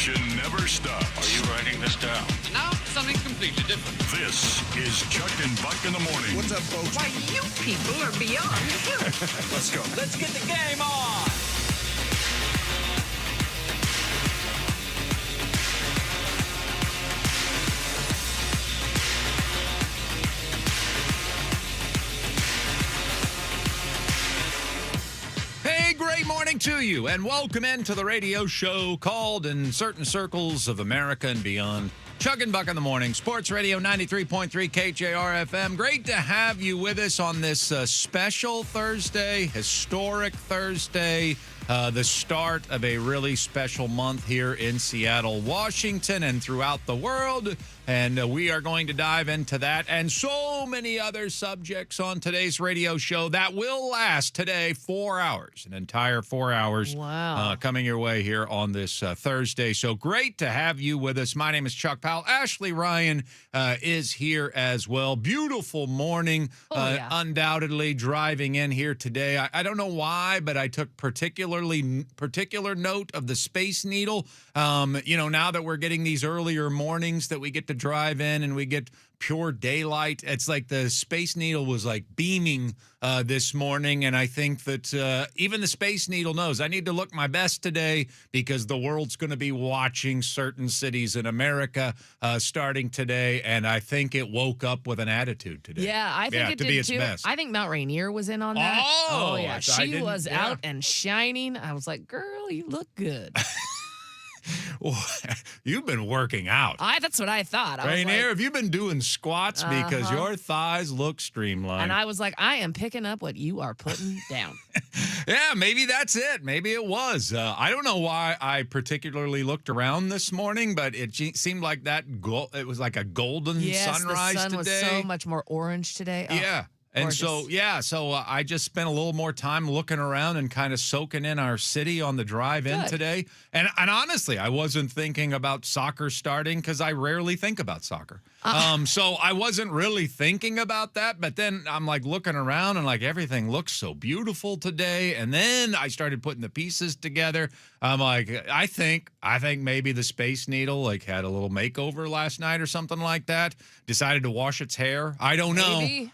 action never stops. Are you writing this down? Now, something completely different. This is Chuck and Buck in the morning. What's up, folks? Why, you people are beyond human. Let's go. Let's get the game on! Hey, great morning to you, and welcome into the radio show called in certain circles of America and beyond, Chuck and Buck in the Morning, Sports Radio 93.3 KJR FM. Great to have you with us on this special Thursday, historic Thursday, the start of a really special month here in Seattle, Washington, and throughout the world. And we are going to dive into that and so many other subjects on today's radio show that will last today 4 hours, an entire 4 hours. Wow. Coming your way here on this Thursday. So great to have you with us. My name is Chuck Powell. Ashley Ryan is here as well. Beautiful morning, undoubtedly driving in here today. I don't know why, but I took particular note of the Space Needle. Now that we're getting these earlier mornings that we get to drive in and we get pure daylight, it's like the Space Needle was like beaming this morning, and I think that even the Space Needle knows I need to look my best today because the world's going to be watching certain cities in America starting today, and I think it woke up with an attitude today. Yeah, I think it to did be its too. best. I think Mount Rainier was in on that. Oh, yeah, she was out and shining. I was like, girl, you look good. Well, you've been working out. That's what I thought. Rainier, have you been doing squats because your thighs look streamlined? And I was like, I am picking up what you are putting down. Yeah, maybe that's it. Maybe it was. I don't know why I particularly looked around this morning, but it seemed like it was like a golden sunrise the sun today. was so much more orange today. Oh, yeah. And gorgeous. so I just spent a little more time looking around and kind of soaking in our city on the drive in today. And honestly, I wasn't thinking about soccer starting because I rarely think about soccer. So I wasn't really thinking about that. But then I'm like looking around and like everything looks so beautiful today. And then I started putting the pieces together. I'm like, I think maybe the Space Needle like had a little makeover last night or something like that. Decided to wash its hair. I don't know. Maybe.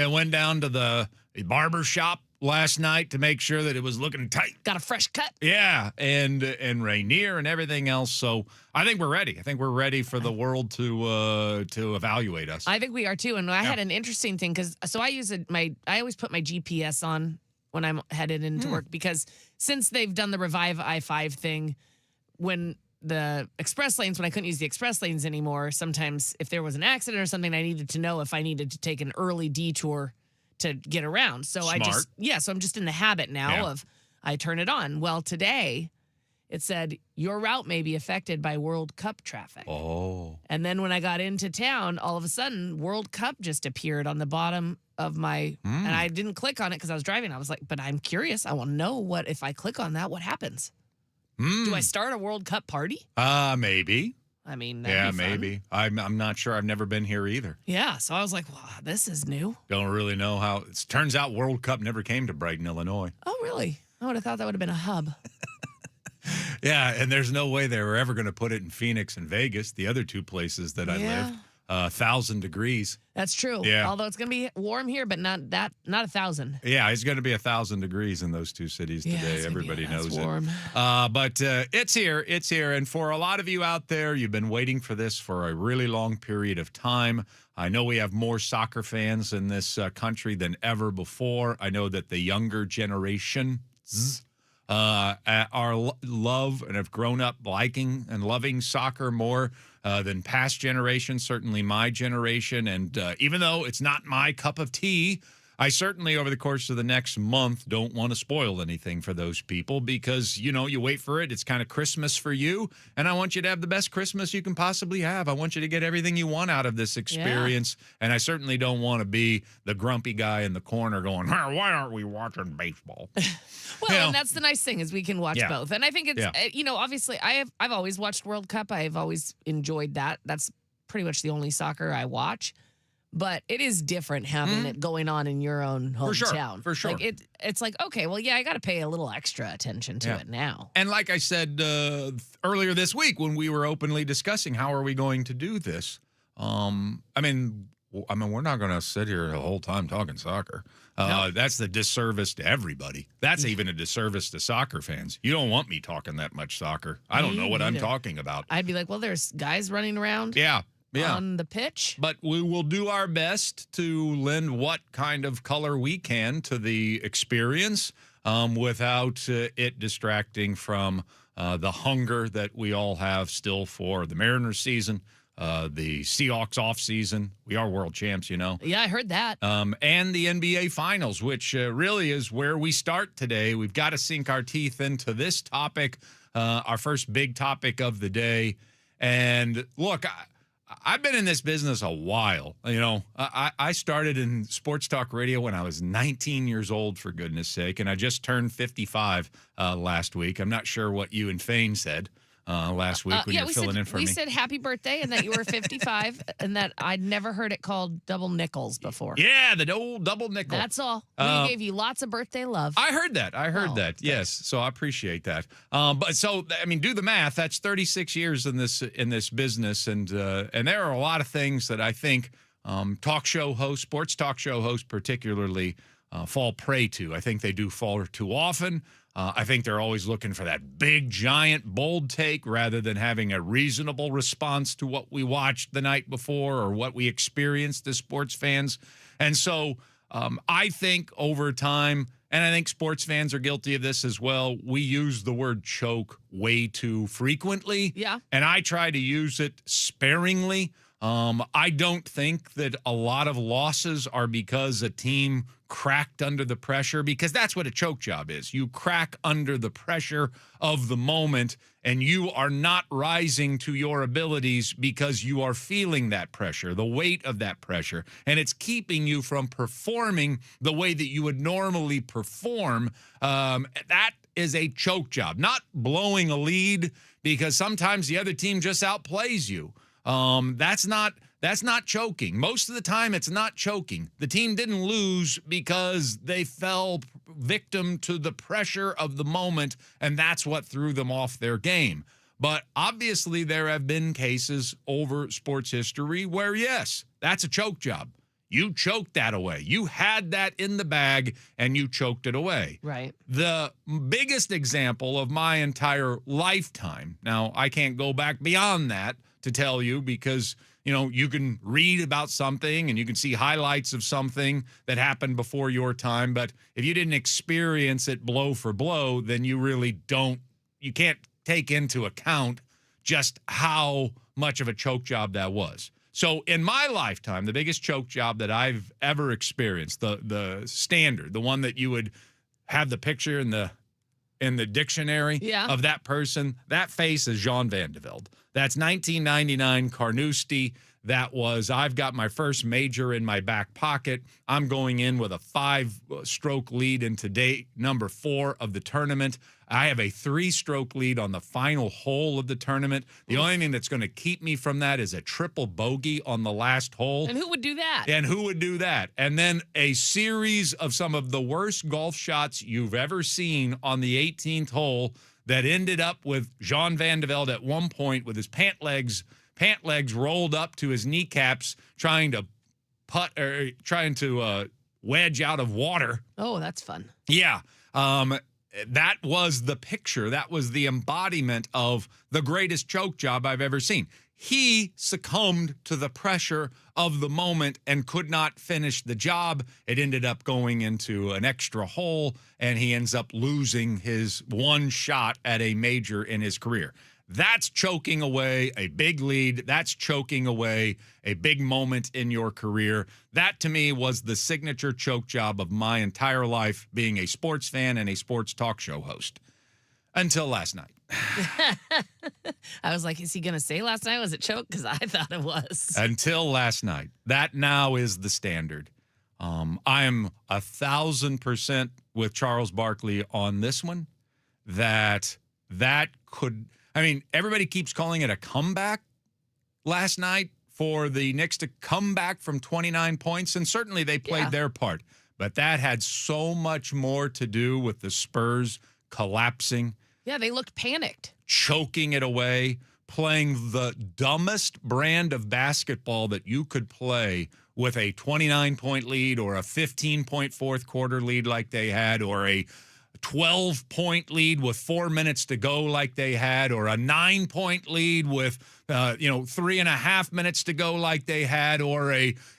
It went down to the barber shop last night to make sure that it was looking tight. Got a fresh cut. Yeah, and Rainier and everything else. So I think we're ready. I think we're ready for the world to evaluate us. I think we are too. And I had an interesting thing because I always put my GPS on when I'm headed into work because since they've done the Revive I-5 thing, when the express lanes, when I couldn't use the express lanes anymore, sometimes if there was an accident or something, I needed to know if I needed to take an early detour to get around. So Smart. so I'm just in the habit now of I turn it on. Well, today it said your route may be affected by World Cup traffic. Oh. And then when I got into town, all of a sudden World Cup just appeared on the bottom of my, and I didn't click on it because I was driving. I was like, but I'm curious. I want to know if I click on that, what happens? Do I start a World Cup party? Maybe. I mean, that'd be fun. Maybe. I'm not sure. I've never been here either. Yeah, so I was like, wow, this is new. Don't really know how. It turns out World Cup never came to Brighton, Illinois. Oh, really? I would have thought that would have been a hub. Yeah, and there's no way they were ever going to put it in Phoenix and Vegas, the other two places that I live. 1,000 degrees. That's true. Yeah. Although it's going to be warm here, but not 1,000. Yeah, it's going to be 1,000 degrees in those two cities today. Everybody knows warm. it. But it's here. It's here. And for a lot of you out there, you've been waiting for this for a really long period of time. I know we have more soccer fans in this country than ever before. I know that the younger generation love and have grown up liking and loving soccer more than past generations, certainly my generation. And even though it's not my cup of tea, I certainly, over the course of the next month, don't want to spoil anything for those people because, you wait for it. It's kind of Christmas for you, and I want you to have the best Christmas you can possibly have. I want you to get everything you want out of this experience, and I certainly don't want to be the grumpy guy in the corner going, why aren't we watching baseball? Well, and that's the nice thing is we can watch both. And I think it's, obviously I've always watched World Cup. I've always enjoyed that. That's pretty much the only soccer I watch. But it is different having it going on in your own hometown. For sure. Like it's like, okay, well, yeah, I got to pay a little extra attention to it now. And like I said earlier this week when we were openly discussing how are we going to do this, I mean, we're not going to sit here the whole time talking soccer. No. That's the disservice to everybody. That's even a disservice to soccer fans. You don't want me talking that much soccer. I don't know what I'm talking about. I'd be like, well, there's guys running around on the pitch. But we will do our best to lend what kind of color we can to the experience without it distracting from the hunger that we all have still for the Mariners season. The Seahawks off season. We are world champs, you know. Yeah, I heard that. And the NBA Finals, which really is where we start today. We've got to sink our teeth into this topic, our first big topic of the day. And look, I've been in this business a while. You know, I started in sports talk radio when I was 19 years old, for goodness sake, and I just turned 55 last week. I'm not sure what you and Fane said last week when you were filling in for me. We said happy birthday and that you were 55 and that I'd never heard it called double nickels before. Yeah, the old double nickel. That's all. We gave you lots of birthday love. I heard that. Yes, so I appreciate that. But so I mean, do the math. That's 36 years in this business, and there are a lot of things that I think talk show hosts, sports talk show hosts particularly, fall prey to. I think they do fall too often. I think they're always looking for that big, giant, bold take rather than having a reasonable response to what we watched the night before or what we experienced as sports fans. And so I think over time, and I think sports fans are guilty of this as well, we use the word choke way too frequently. Yeah. And I try to use it sparingly. I don't think that a lot of losses are because a team cracked under the pressure, because that's what a choke job is. You crack under the pressure of the moment, and you are not rising to your abilities because you are feeling that pressure, the weight of that pressure, and it's keeping you from performing the way that you would normally perform. That is a choke job, not blowing a lead because sometimes the other team just outplays you. That's not choking. Most of the time, it's not choking. The team didn't lose because they fell victim to the pressure of the moment, and that's what threw them off their game. But obviously, there have been cases over sports history where, yes, that's a choke job. You choked that away. You had that in the bag, and you choked it away. Right. The biggest example of my entire lifetime, now, I can't go back beyond that to tell you because, you know, you can read about something and you can see highlights of something that happened before your time. But if you didn't experience it blow for blow, then you really you can't take into account just how much of a choke job that was. So in my lifetime, the biggest choke job that I've ever experienced, the standard, the one that you would have the picture in the dictionary of that person, that face is Jean Van de Velde. That's 1999 Carnoustie. That was, I've got my first major in my back pocket. I'm going in with a 5-stroke lead into day number 4 of the tournament. I have a 3-stroke lead on the final hole of the tournament. The only thing that's going to keep me from that is a triple bogey on the last hole. And who would do that? And then a series of some of the worst golf shots you've ever seen on the 18th hole that ended up with Jean Van de Velde at one point with his pant legs rolled up to his kneecaps, trying to wedge out of water. Oh, that's fun. Yeah. That was the picture. That was the embodiment of the greatest choke job I've ever seen. He succumbed to the pressure of the moment and could not finish the job. It ended up going into an extra hole, and he ends up losing his one shot at a major in his career. That's choking away a big lead. That's choking away a big moment in your career. That, to me, was the signature choke job of my entire life, being a sports fan and a sports talk show host. Until last night. I was like, is he going to say last night was it choke? Because I thought it was. Until last night. That now is the standard. I am 1,000% with Charles Barkley on this one. That could... I mean, everybody keeps calling it a comeback last night for the Knicks to come back from 29 points, and certainly they played their part. But that had so much more to do with the Spurs collapsing. Yeah, they looked panicked. Choking it away, playing the dumbest brand of basketball that you could play with a 29-point lead or a 15-point fourth quarter lead like they had, or a 12-point lead with 4 minutes to go like they had, or a 9-point lead with 3.5 minutes to go like they had, or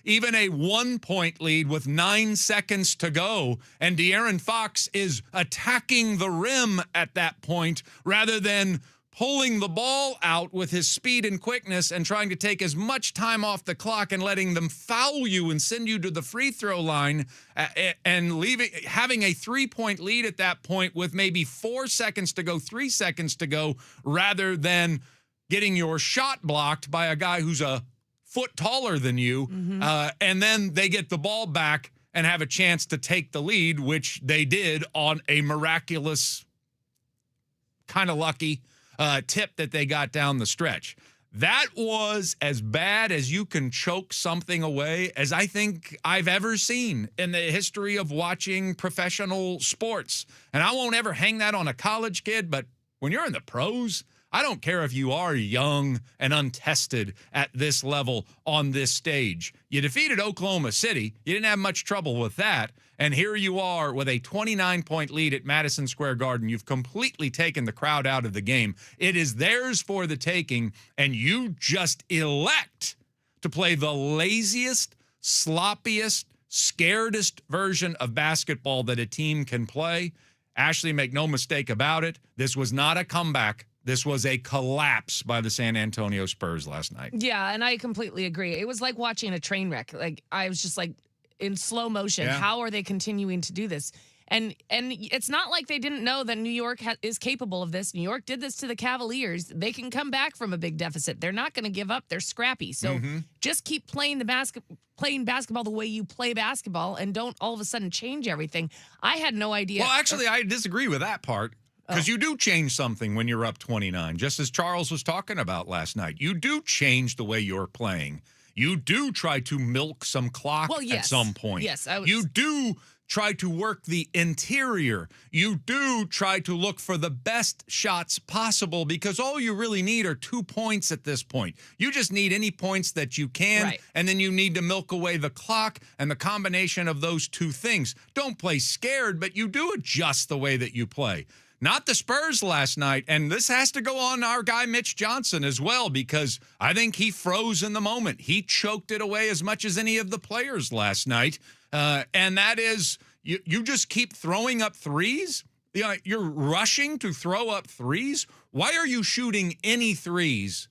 even a 1-point lead with 9 seconds to go, and De'Aaron Fox is attacking the rim at that point rather than pulling the ball out with his speed and quickness and trying to take as much time off the clock and letting them foul you and send you to the free throw line and having a 3-point lead at that point with maybe 4 seconds to go, 3 seconds to go, rather than getting your shot blocked by a guy who's a foot taller than you. And then they get the ball back and have a chance to take the lead, which they did on a miraculous, kind of lucky tip that they got down the stretch. That was as bad as you can choke something away as I think I've ever seen in the history of watching professional sports. And I won't ever hang that on a college kid, but when you're in the pros, I don't care if you are young and untested at this level on this stage. You defeated Oklahoma City. You didn't have much trouble with that. And here you are with a 29-point lead at Madison Square Garden. You've completely taken the crowd out of the game. It is theirs for the taking, and you just elect to play the laziest, sloppiest, scaredest version of basketball that a team can play. Ashley, make no mistake about it. This was not a comeback. This was a collapse by the San Antonio Spurs last night. Yeah, and I completely agree. It was like watching a train wreck. Like, I was just like, in slow motion. Yeah. How are they continuing to do this? And it's not like they didn't know that New York is capable of this. New York did this to the Cavaliers. They can come back from a big deficit. They're not going to give up. They're scrappy. So just keep playing basketball the way you play basketball, and don't all of a sudden change everything. I had no idea. Well, actually, I disagree with that part. Because you do change something when you're up 29, just as Charles was talking about last night. You do change the way you're playing. You do try to milk some clock at some point. Yes, you do try to work the interior. You do try to look for the best shots possible, because all you really need are 2 points at this point. You just need any points that you can, and then you need to milk away the clock, and the combination of those two things. Don't play scared, but you do adjust the way that you play. Not the Spurs last night, and this has to go on our guy Mitch Johnson as well, because I think he froze in the moment. He choked it away as much as any of the players last night, and that is you just keep throwing up threes. You're rushing to throw up threes. Why are you shooting any threes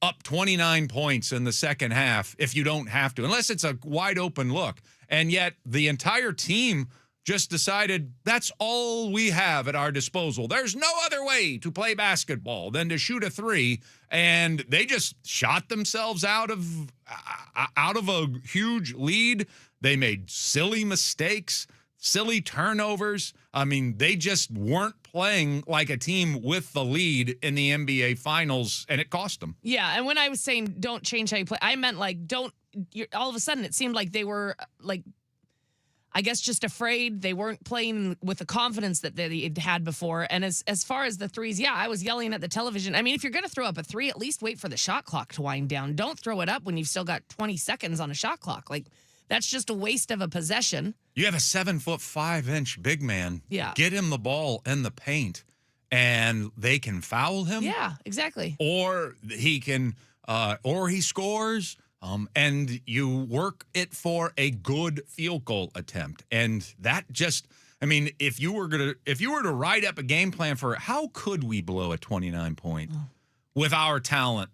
up 29 points in the second half if you don't have to, unless it's a wide open look? And yet the entire team just decided that's all we have at our disposal. There's no other way to play basketball than to shoot a three, and they just shot themselves out of a huge lead. They made silly mistakes, silly turnovers. I mean, they just weren't playing like a team with the lead in the NBA Finals, and it cost them. Yeah, and when I was saying don't change how you play, I meant like all of a sudden it seemed like they were like, I guess, just afraid. They weren't playing with the confidence that they had before. And as far as the threes, I was yelling at the television. I mean, if you're going to throw up a three, at least wait for the shot clock to wind down. Don't throw it up when you've still got 20 seconds on a shot clock. Like, that's just a waste of a possession. You have a 7'5" big man. Yeah. Get him the ball in the paint, and they can foul him. Yeah, exactly. Or he can, or he scores. And you work it for a good field goal attempt. And that just, I mean, if you were to write up a game plan for how could we blow a 29-point with our talent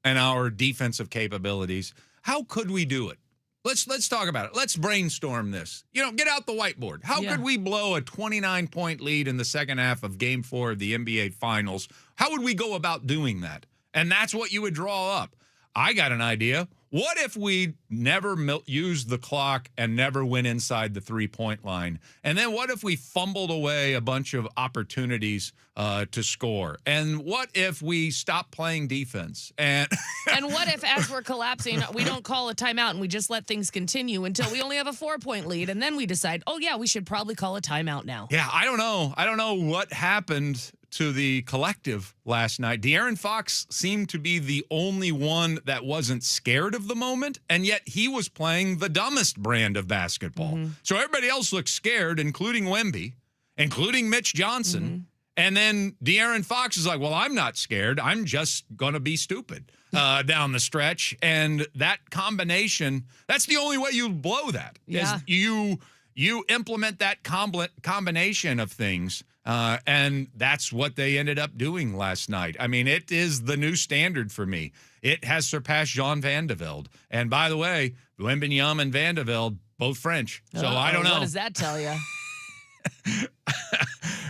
and our defensive capabilities, how could we do it? Let's talk about it. Let's brainstorm this. Get out the whiteboard. How could we blow a 29-point lead in the second half of Game 4 of the NBA Finals? How would we go about doing that? And that's what you would draw up. I got an idea. what if we never used the clock and never went inside the 3-point line? And then what if we fumbled away a bunch of opportunities to score? And what if we stopped playing defense? And and what if, as we're collapsing, we don't call a timeout and we just let things continue until we only have a 4-point lead, and then we decide, oh yeah, we should probably call a timeout now. Yeah, I don't know. I don't know what happened to the collective last night. De'Aaron Fox seemed to be the only one that wasn't scared of the moment, and yet he was playing the dumbest brand of basketball. Mm-hmm. So everybody else looked scared, including Wemby, including Mitch Johnson. Mm-hmm. And then De'Aaron Fox is like, well, I'm not scared. I'm just going to be stupid down the stretch. And that combination, that's the only way you blow that. Yeah. Is you implement that combination of things. And that's what they ended up doing last night. I mean, it is the new standard for me. It has surpassed Jean Van de Velde. And by the way, Wembanyama and Van de Velde, both French. So I don't know. What does that tell you?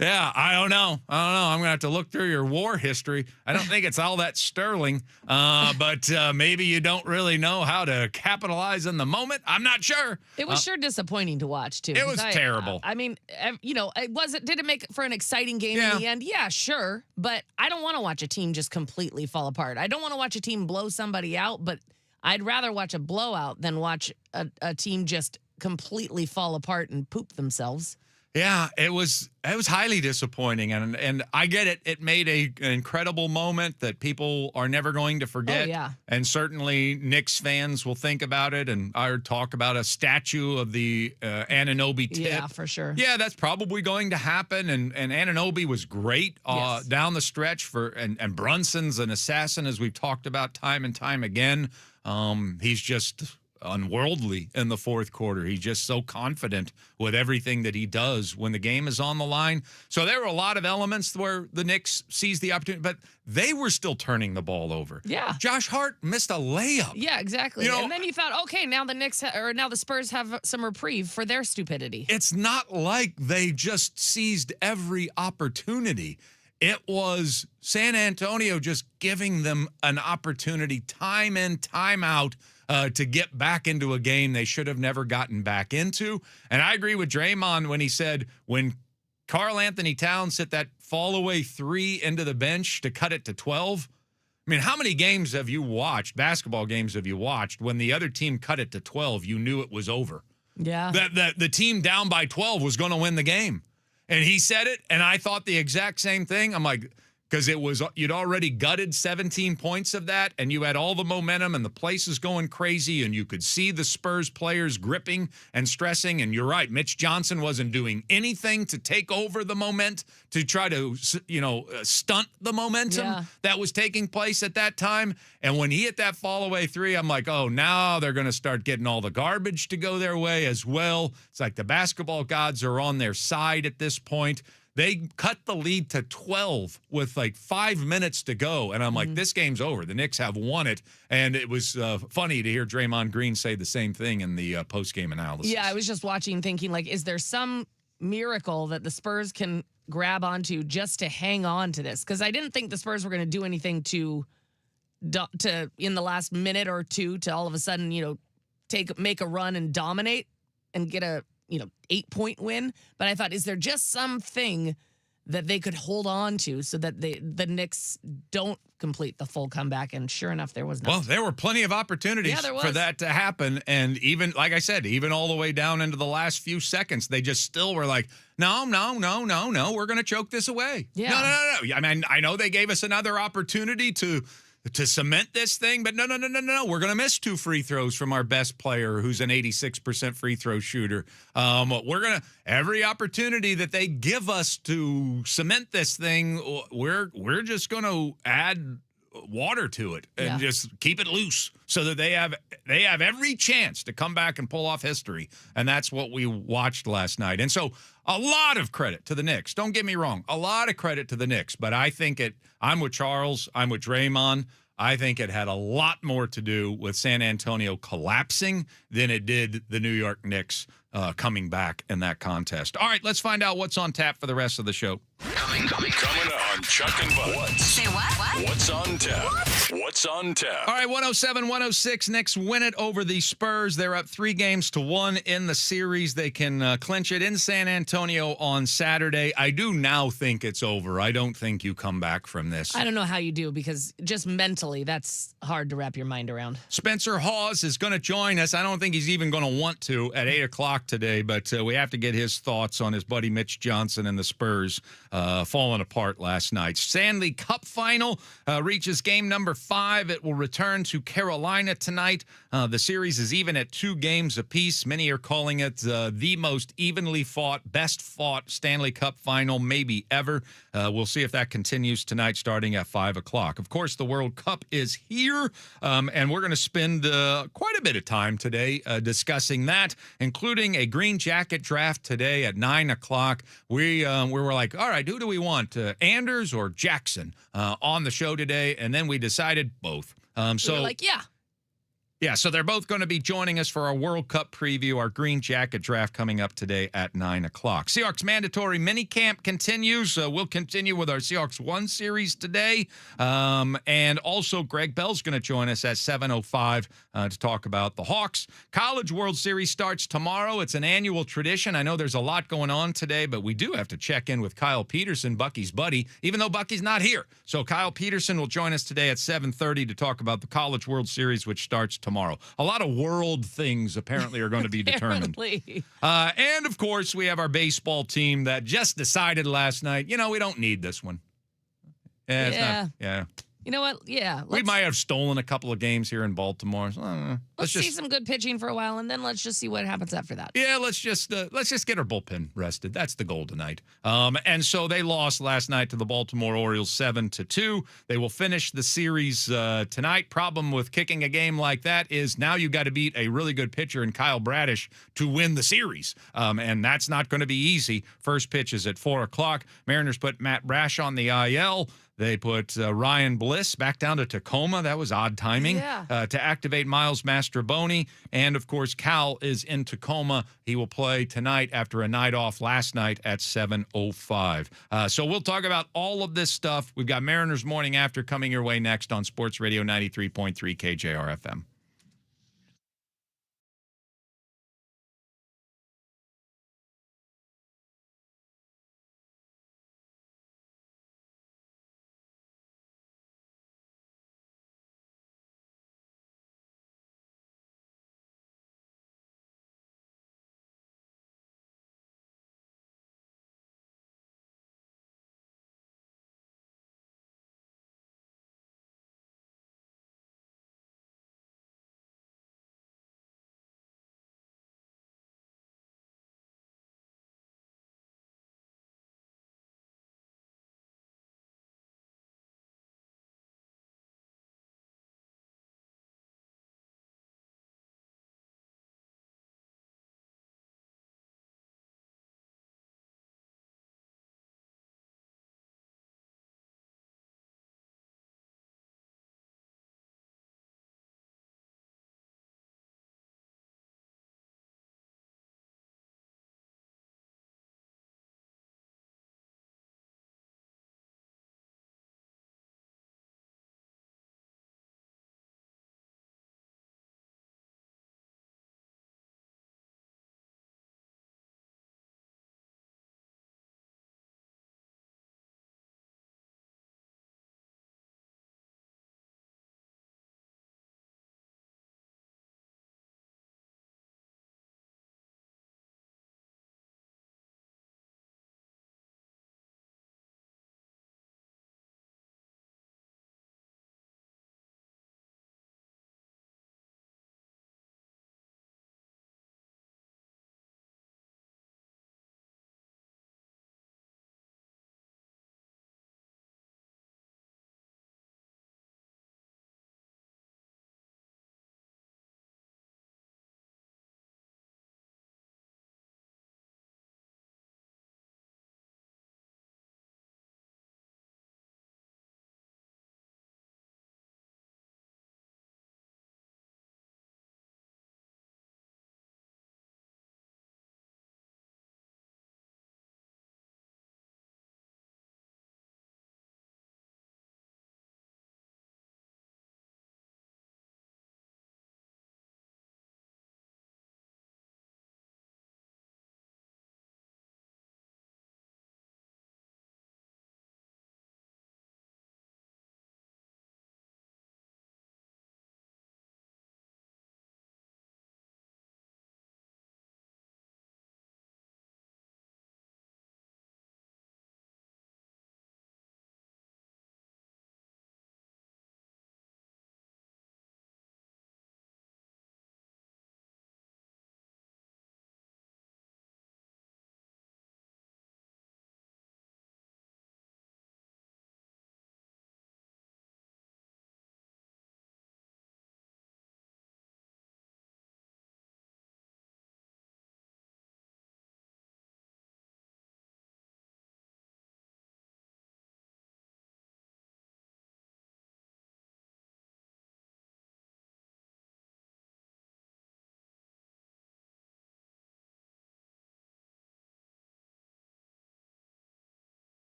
Yeah, I don't know. I'm going to have to look through your war history. I don't think it's all that sterling, but maybe you don't really know how to capitalize in the moment. I'm not sure. It was sure disappointing to watch, too. It was terrible. I mean, did it make for an exciting game Yeah. in the end? Yeah, sure. But I don't want to watch a team just completely fall apart. I don't want to watch a team blow somebody out, but I'd rather watch a blowout than watch a team just completely fall apart and poop themselves. Yeah, it was highly disappointing, and I get it. It made an incredible moment that people are never going to forget. Oh, yeah. And certainly Knicks fans will think about it, and I talk about a statue of the Anunoby tip. Yeah, for sure. Yeah, that's probably going to happen, and Anunoby was great Yes. down the stretch and Brunson's an assassin, as we've talked about time and time again. He's just unworldly in the fourth quarter. He's just so confident with everything that he does when the game is on the line. So there were a lot of elements where the Knicks seized the opportunity, but they were still turning the ball over. Yeah. Josh Hart missed a layup. Yeah, exactly. You know, and then you thought, okay, now the now the Spurs have some reprieve for their stupidity. It's not like they just seized every opportunity. It was San Antonio just giving them an opportunity time in, time out to get back into a game they should have never gotten back into. And I agree with Draymond when he said when Karl Anthony Towns hit that fall away 3 into the bench to cut it to 12. I mean, how many games have you watched, basketball games have you watched, when the other team cut it to 12, you knew it was over? Yeah. That the team down by 12 was going to win the game. And he said it, and I thought the exact same thing. I'm like, because you'd already gutted 17 points of that, and you had all the momentum, and the place is going crazy, and you could see the Spurs players gripping and stressing. And you're right, Mitch Johnson wasn't doing anything to take over the moment, to try to, stunt the momentum that was taking place at that time. And when he hit that fall away 3, I'm like, oh, now they're going to start getting all the garbage to go their way as well. It's like the basketball gods are on their side at this point. They cut the lead to 12 with like 5 minutes to go. And I'm like, this game's over. The Knicks have won it. And it was funny to hear Draymond Green say the same thing in the post-game analysis. Yeah, I was just watching thinking, like, is there some miracle that the Spurs can grab onto just to hang on to this? Because I didn't think the Spurs were going to do anything to in the last minute or two to all of a sudden, make a run and dominate and get a 8-point win. But I thought, is there just something that they could hold on to so that the Knicks don't complete the full comeback? And sure enough, there was none. Well, there were plenty of opportunities for that to happen. And even, like I said, even all the way down into the last few seconds, they just still were like, no, we're going to choke this away. Yeah. No. I mean, I know they gave us another opportunity to cement this thing, but no. We're going to miss 2 free throws from our best player, who's an 86% free throw shooter. Every opportunity that they give us to cement this thing, we're just going to add water to it and just keep it loose so that they have every chance to come back and pull off history. And that's what we watched last night. And so a lot of credit to the Knicks. Don't get me wrong. A lot of credit to the Knicks. But I think I'm with Charles. I'm with Draymond. I think it had a lot more to do with San Antonio collapsing than it did the New York Knicks coming back in that contest. All right, let's find out what's on tap for the rest of the show. Coming on Chuck and Buck. Say what? What's on tap? What's on tap? All right, 107-106. Knicks win it over the Spurs. They're up 3-1 in the series. They can clinch it in San Antonio on Saturday. I do now think it's over. I don't think you come back from this. I don't know how you do because just mentally, that's hard to wrap your mind around. Spencer Hawes is going to join us. I don't think he's even going to want to at 8 o'clock today, but we have to get his thoughts on his buddy Mitch Johnson and the Spurs falling apart last night. Stanley Cup final reaches game number 5. It will return to Carolina tonight. The series is even at 2 games apiece. Many are calling it the most evenly fought, best fought Stanley Cup final maybe ever. We'll see if that continues tonight starting at 5 o'clock. Of course, the World Cup is here, and we're going to spend quite a bit of time today discussing that, including a green jacket draft today at 9 o'clock. We were like, all right, who do we want, Anders or Jackson on the show today? And then we decided both. We were like, yeah. Yeah, so they're both going to be joining us for our World Cup preview, our Green Jacket draft coming up today at 9 o'clock. Seahawks mandatory minicamp continues. We'll continue with our Seahawks 1 series today. And also Greg Bell's going to join us at 7:05 to talk about the Hawks. College World Series starts tomorrow. It's an annual tradition. I know there's a lot going on today, but we do have to check in with Kyle Peterson, Bucky's buddy, even though Bucky's not here. So Kyle Peterson will join us today at 7:30 to talk about the College World Series, which starts tomorrow. A lot of world things apparently are going to be determined. And, of course, we have our baseball team that just decided last night, we don't need this one. Yeah. You know what? Yeah. We might have stolen a couple of games here in Baltimore. So, let's see some good pitching for a while, and then let's just see what happens after that. Yeah, let's just get our bullpen rested. That's the goal tonight. And so they lost last night to the Baltimore Orioles 7-2. They will finish the series tonight. Problem with kicking a game like that is now you got to beat a really good pitcher in Kyle Bradish to win the series. And that's not going to be easy. First pitch is at 4 o'clock. Mariners put Matt Brash on the IL. They put Ryan Bliss back down to Tacoma. That was odd timing to activate Miles Mastroboni. And, of course, Cal is in Tacoma. He will play tonight after a night off last night at 7:05. So we'll talk about all of this stuff. We've got Mariners Morning After coming your way next on Sports Radio 93.3 KJR FM.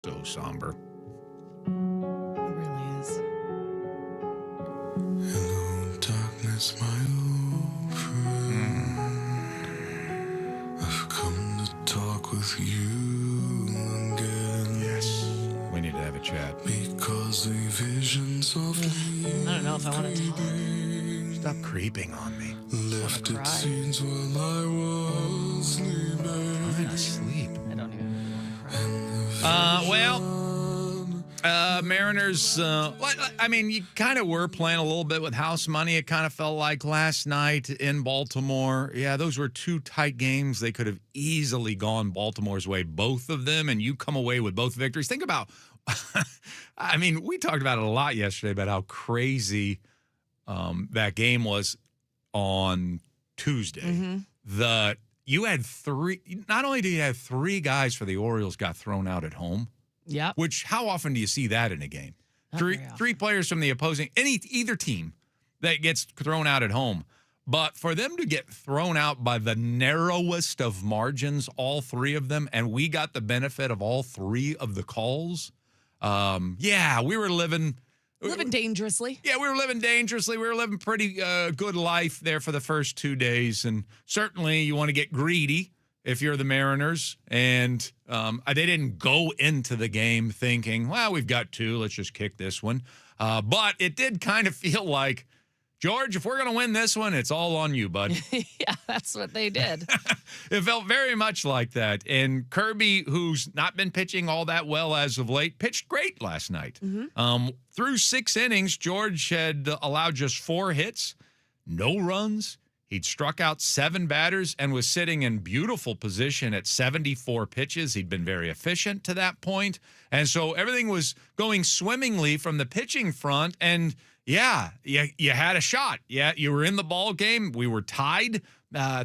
So somber. It really is. Hello, darkness, my old friend. I've come to talk with you again. Yes. We need to have a chat. Because a vision softly I don't know if I want to talk. Stop creeping on me. left cry. its scenes while I was sleeping. I'm asleep. I don't even want to cry. Mariners, I mean, you kind of were playing a little bit with house money. It kind of felt like last night in Baltimore. Yeah, those were two tight games. They could have easily gone Baltimore's way, both of them, and you come away with both victories. Think about, I mean, we talked about it a lot yesterday about how crazy that game was on Tuesday. Mm-hmm. You had not only did you have three guys for the Orioles got thrown out at home, Yep. which how often do you see that in a game? Not very often. Three players from the opposing either team that gets thrown out at home. But for them to get thrown out by the narrowest of margins, all three of them, and we got the benefit of all three of the calls. Yeah, we were living dangerously. Yeah, we were living dangerously. We were living pretty good life there for the first 2 days. And certainly you want to get greedy if you're the Mariners. And they didn't go into the game thinking, well, we've got two. Let's just kick this one. But it did kind of feel like, George, if we're going to win this one, it's all on you, bud. Yeah, that's what they did. It felt very much like that. And Kirby, who's not been pitching all that well as of late, pitched great last night. Mm-hmm. Through 6 innings, George had allowed just 4 hits, no runs. He'd struck out 7 batters and was sitting in beautiful position at 74 pitches. He'd been very efficient to that point. And so everything was going swimmingly from the pitching front. And yeah, you had a shot. Yeah, you were in the ball game. We were tied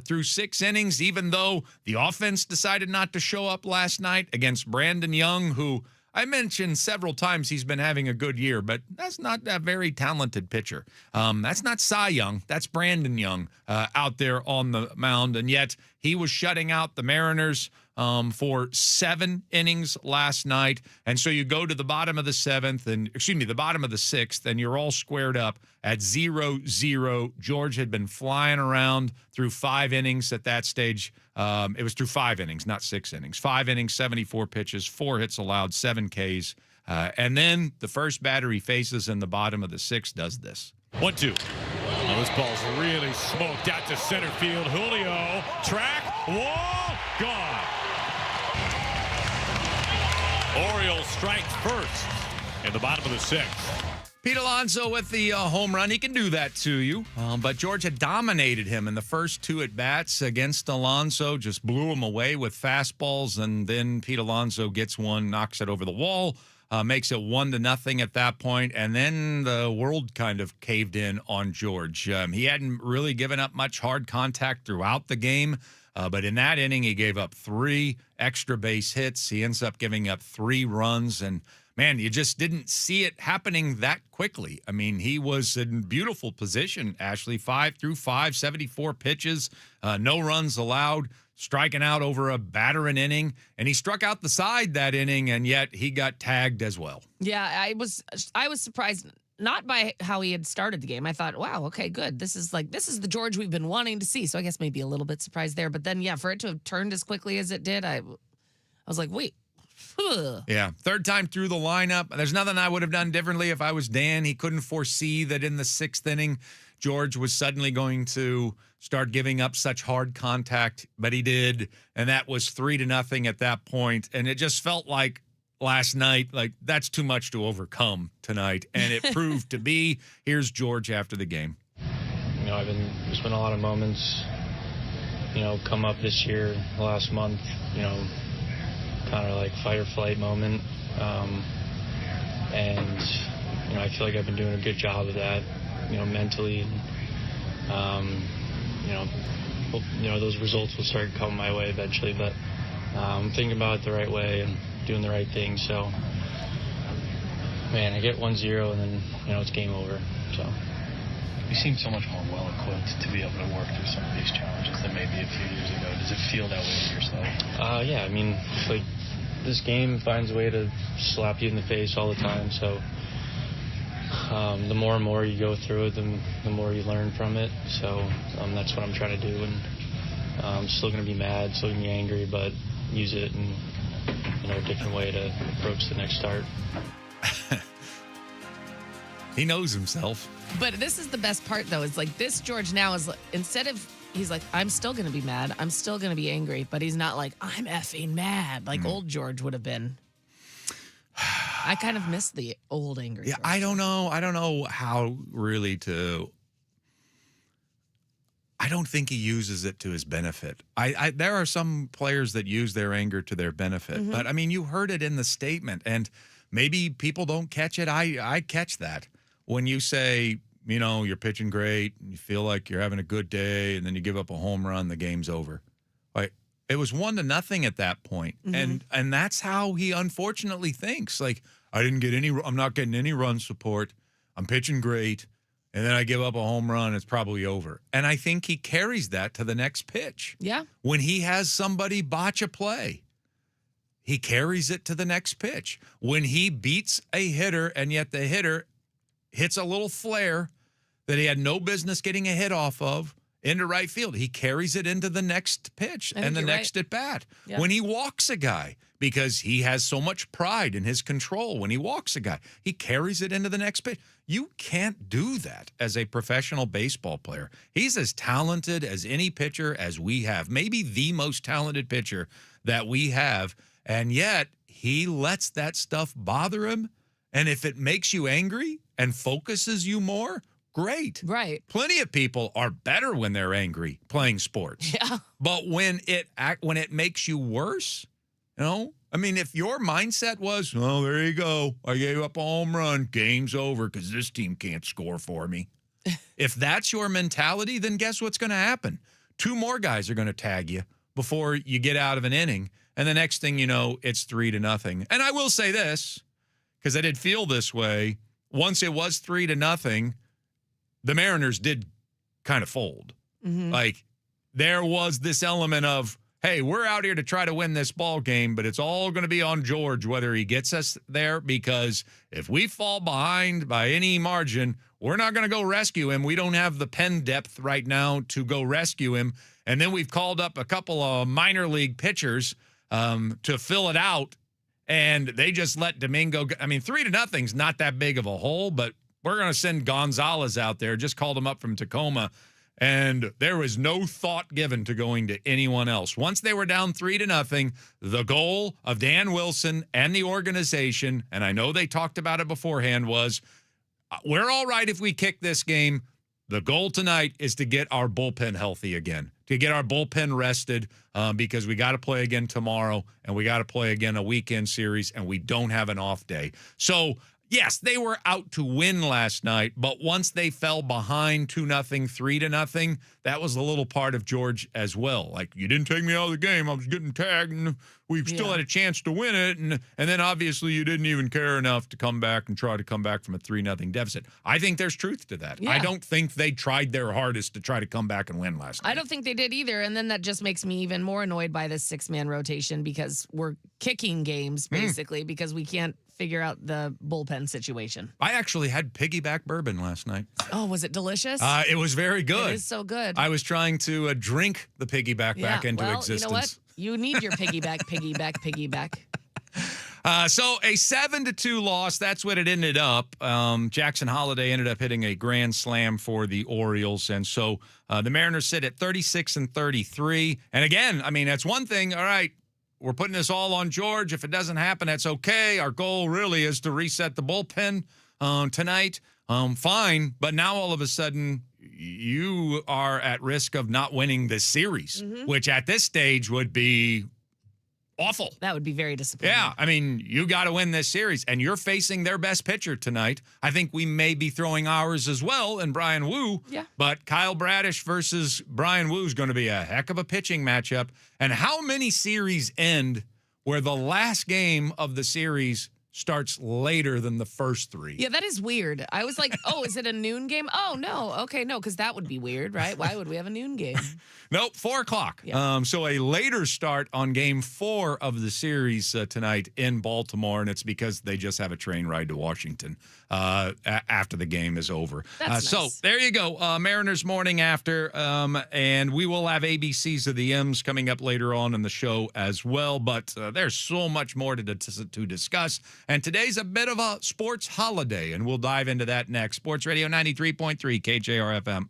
through 6 innings, even though the offense decided not to show up last night against Brandon Young, who I mentioned several times he's been having a good year, but that's not a very talented pitcher. That's not Cy Young. That's Brandon Young out there on the mound, and yet he was shutting out the Mariners for 7 innings last night. And so you go to the bottom of the 7th, the bottom of the 6th, and you're all squared up at 0-0. George had been flying around through 5 innings at that stage. It was through 5 innings, not 6 innings. 5 innings, 74 pitches, 4 hits allowed, 7 Ks. And then the first batter he faces in the bottom of the 6th does this. 1-2. Oh, this ball's really smoked out to center field. Julio, track, wall, gone. Orioles strike first in the bottom of the 6th. Pete Alonso with the home run. He can do that to you. But George had dominated him in the first 2 at-bats against Alonso, just blew him away with fastballs, and then Pete Alonso gets one, knocks it over the wall, makes it 1-0 at that point, and then the world kind of caved in on George. He hadn't really given up much hard contact throughout the game, but in that inning, he gave up 3 extra base hits. He ends up giving up 3 runs, and man, you just didn't see it happening that quickly. I mean, he was in beautiful position, Ashley. 5 through 5, 74 pitches, no runs allowed, striking out over a batter an inning, and he struck out the side that inning, and yet he got tagged as well. Yeah, I was surprised, not by how he had started the game. I thought, wow, okay, good. This is the George we've been wanting to see. So I guess maybe a little bit surprised there. But then, yeah, for it to have turned as quickly as it did, I was like, wait. Yeah, 3rd time through the lineup. There's nothing I would have done differently if I was Dan. He couldn't foresee that in the 6th inning, George was suddenly going to start giving up such hard contact, but he did, and that was 3-0 at that point. And it just felt like last night, like that's too much to overcome tonight, and it proved to be. Here's George after the game. You know, there's been a lot of moments, come up this year, last month, kind of like fight or flight moment. And I feel like I've been doing a good job of that, mentally. Those results will start coming my way eventually, but I'm thinking about it the right way and doing the right thing. So, man, I get 1-0 and then, it's game over. So. You seem so much more well-equipped to be able to work through some of these challenges than maybe a few years ago. Does it feel that way to yourself? Yeah, I mean, like this game finds a way to slap you in the face all the time. So the more and more you go through it, the more you learn from it. So that's what I'm trying to do. And I'm still going to be mad, still going to be angry, but use it in a different way to approach the next start. He knows himself. But this is the best part, though. It's like this George now is, instead of, he's like, I'm still going to be mad. I'm still going to be angry. But he's not like, I'm effing mad, like old George would have been. I kind of miss the old angry George. I don't know. I don't know how really to... I don't think he uses it to his benefit. There are some players that use their anger to their benefit. But, I mean, you heard it in the statement. And maybe people don't catch it. I catch that. When you say, you're pitching great, and you feel like you're having a good day, and then you give up a home run, the game's over. Like, it was 1-0 at that point. And that's how he unfortunately thinks. Like, I'm not getting any run support. I'm pitching great. And then I give up a home run, it's probably over. And I think he carries that to the next pitch. Yeah. When he has somebody botch a play, he carries it to the next pitch. When he beats a hitter, and yet the hitter hits a little flare that he had no business getting a hit off of into right field, he carries it into the next pitch and the next at bat. Yeah. When he walks a guy, because he has so much pride in his control, when he walks a guy, he carries it into the next pitch. You can't do that as a professional baseball player. He's as talented as any pitcher as we have, maybe the most talented pitcher that we have, and yet he lets that stuff bother him. And if it makes you angry and focuses you more, great. Right. Plenty of people are better when they're angry playing sports. Yeah. But when it makes you worse, I mean, if your mindset was, oh, there you go, I gave up a home run, game's over because this team can't score for me. If that's your mentality, then guess what's going to happen? 2 more guys are going to tag you before you get out of an inning. And the next thing you know, it's 3-0. And I will say this, because I did feel this way. Once it was 3-0, the Mariners did kind of fold. Like, there was this element of, hey, we're out here to try to win this ball game, but it's all going to be on George whether he gets us there, because if we fall behind by any margin, we're not going to go rescue him. We don't have the pen depth right now to go rescue him. And then we've called up a couple of minor league pitchers to fill it out, and they just let Domingo go. I mean, 3-0's not that big of a hole, but we're going to send Gonzalez out there. Just called him up from Tacoma, and there was no thought given to going to anyone else. Once they were down 3-0, the goal of Dan Wilson and the organization, and I know they talked about it beforehand, was we're all right if we kick this game. The goal tonight is to get our bullpen healthy again, to get our bullpen rested, because we got to play again tomorrow, and we got to play again a weekend series, and we don't have an off day. So, yes, they were out to win last night, but once they fell behind 2-0, 3-0, that was a little part of George as well. Like, you didn't take me out of the game. I was getting tagged, and we still had a chance to win it. And then obviously you didn't even care enough to come back and try to come back from a 3-0 deficit. I think there's truth to that. Yeah. I don't think they tried their hardest to try to come back and win last night. I don't think they did either. And then that just makes me even more annoyed by this 6-man rotation, because we're kicking games, basically, because we can't figure out the bullpen situation. I actually had piggyback bourbon last night. Oh, was it delicious? It was very good. It is so good. I was trying to drink the piggyback back into existence. You know what? You need your piggyback. So a 7-2 loss. That's what it ended up. Jackson Holliday ended up hitting a grand slam for the Orioles. And so the Mariners sit at 36-33. And again, I mean, that's one thing. All right, we're putting this all on George. If it doesn't happen, that's okay. Our goal really is to reset the bullpen tonight. Fine. But now all of a sudden, you are at risk of not winning this series, which at this stage would be awful. That would be very disappointing. Yeah, I mean, you got to win this series, and you're facing their best pitcher tonight. I think we may be throwing ours as well, and Brian Wu. Yeah. But Kyle Bradish versus Brian Wu is going to be a heck of a pitching matchup. And how many series end where the last game of the series starts later than the first 3. Yeah, that is weird. I was like, oh, is it a noon game? Oh, no. Okay, no, because that would be weird, right? Why would we have a noon game? Nope, 4 o'clock. Yeah. So a later start on game 4 of the series tonight in Baltimore, and it's because they just have a train ride to Washington after the game is over. That's So nice. there you go. Mariners morning after, and we will have ABCs of the M's coming up later on in the show as well, but there's so much more to discuss, and today's a bit of a sports holiday, and we'll dive into that next. Sports Radio 93.3 KJR FM.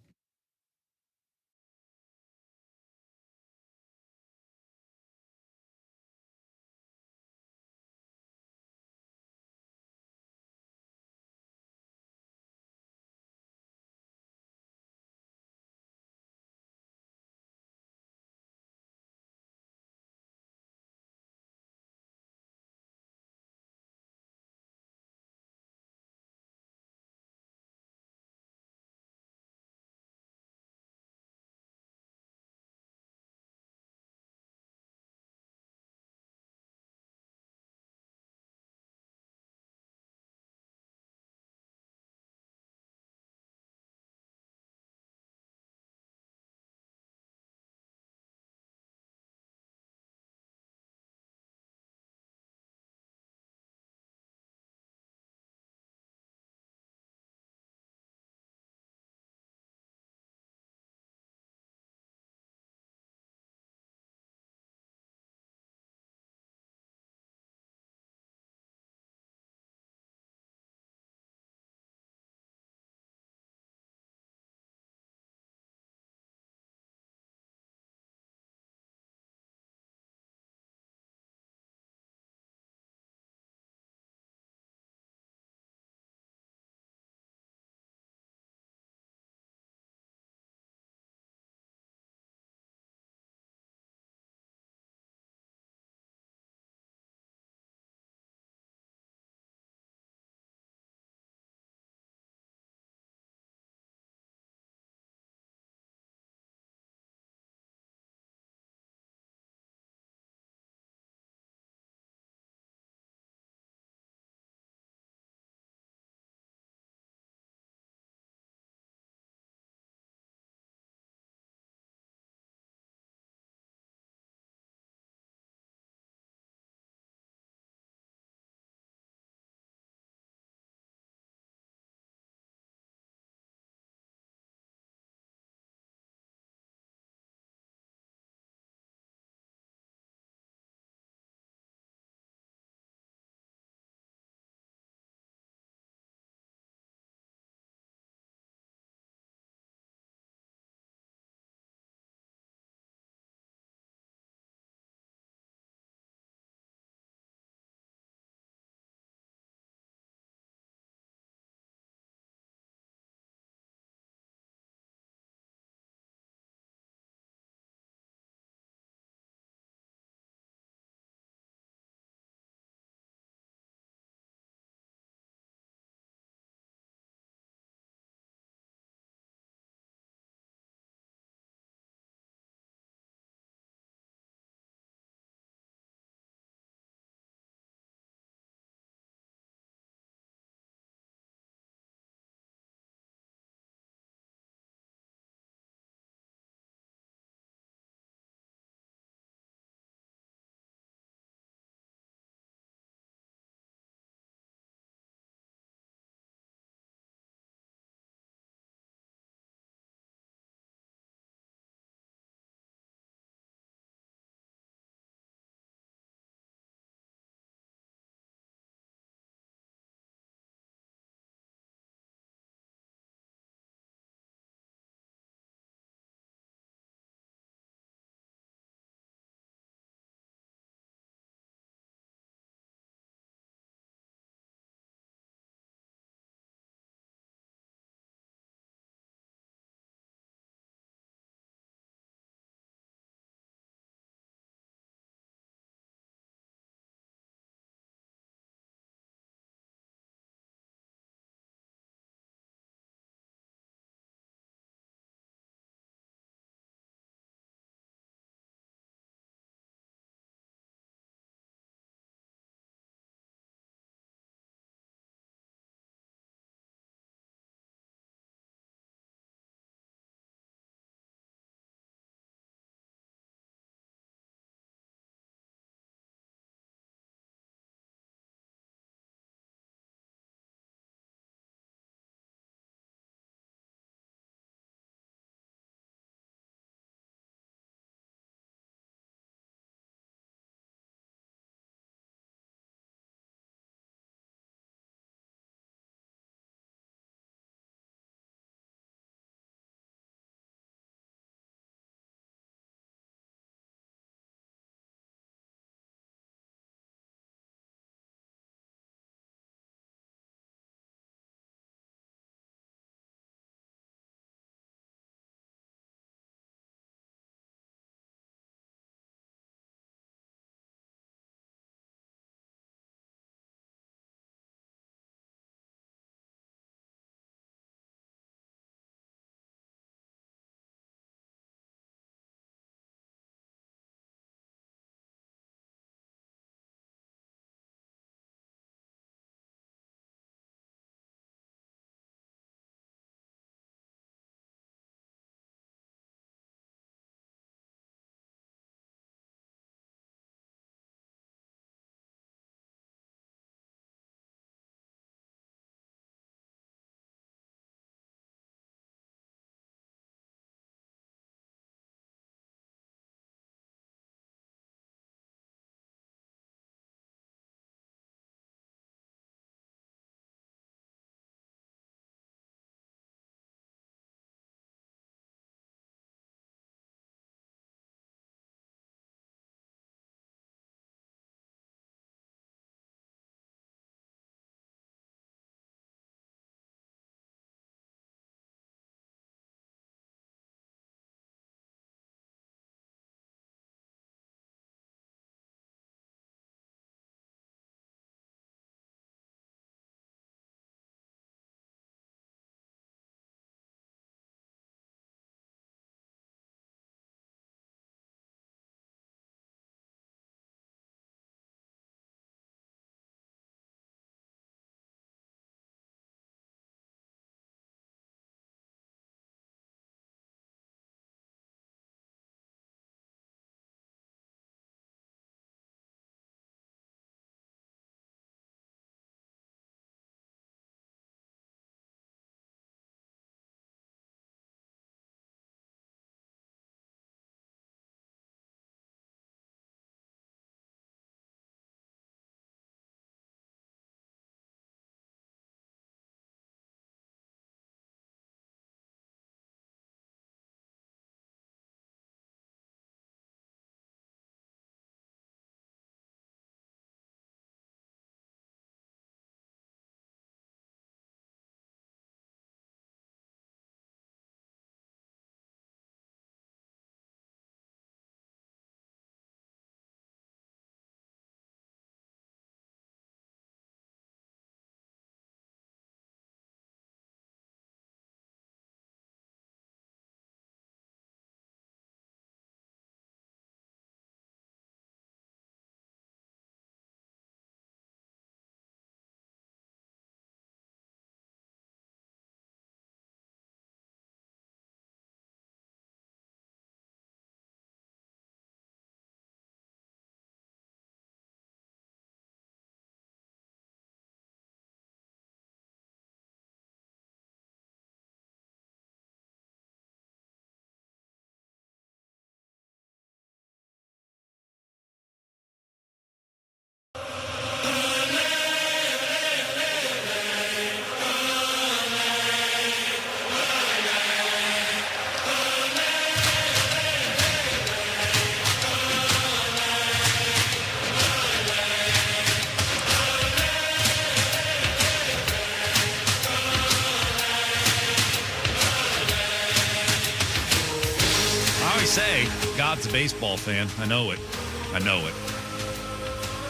say, God's a baseball fan. I know it.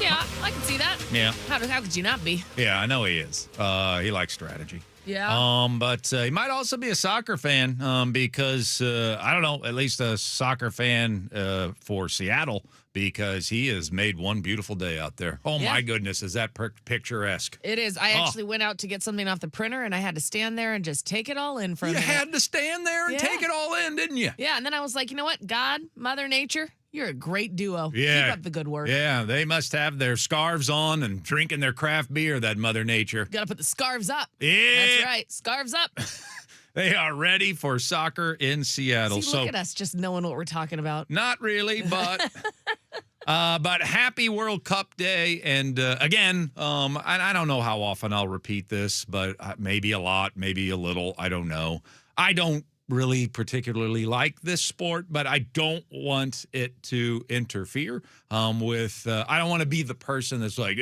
Yeah, I can see that. Yeah. How could you not be? Yeah, I know he is. He likes strategy. Yeah. But he might also be a soccer fan because, I don't know, at least a soccer fan for Seattle because he has made one beautiful day out there. Oh, Yeah. my goodness, is that picturesque? It is. I actually went out to get something off the printer, and I had to stand there and just take it all in for a minute. You had to stand there and Yeah. take it all in, didn't you? Yeah, and then I was like, you know what? God, Mother Nature, you're a great duo. Yeah. Keep up the good work. Yeah, they must have their scarves on and drinking their craft beer, that Mother Nature. Got to put the scarves up. Yeah. That's right. Scarves up. They are ready for soccer in Seattle. See, look at us just knowing what we're talking about. Not really, but but happy World Cup Day. And again, I don't know how often I'll repeat this, but maybe a lot, maybe a little. I don't know. I don't really particularly like this sport, but I don't want it to interfere with. I don't want to be the person that's like,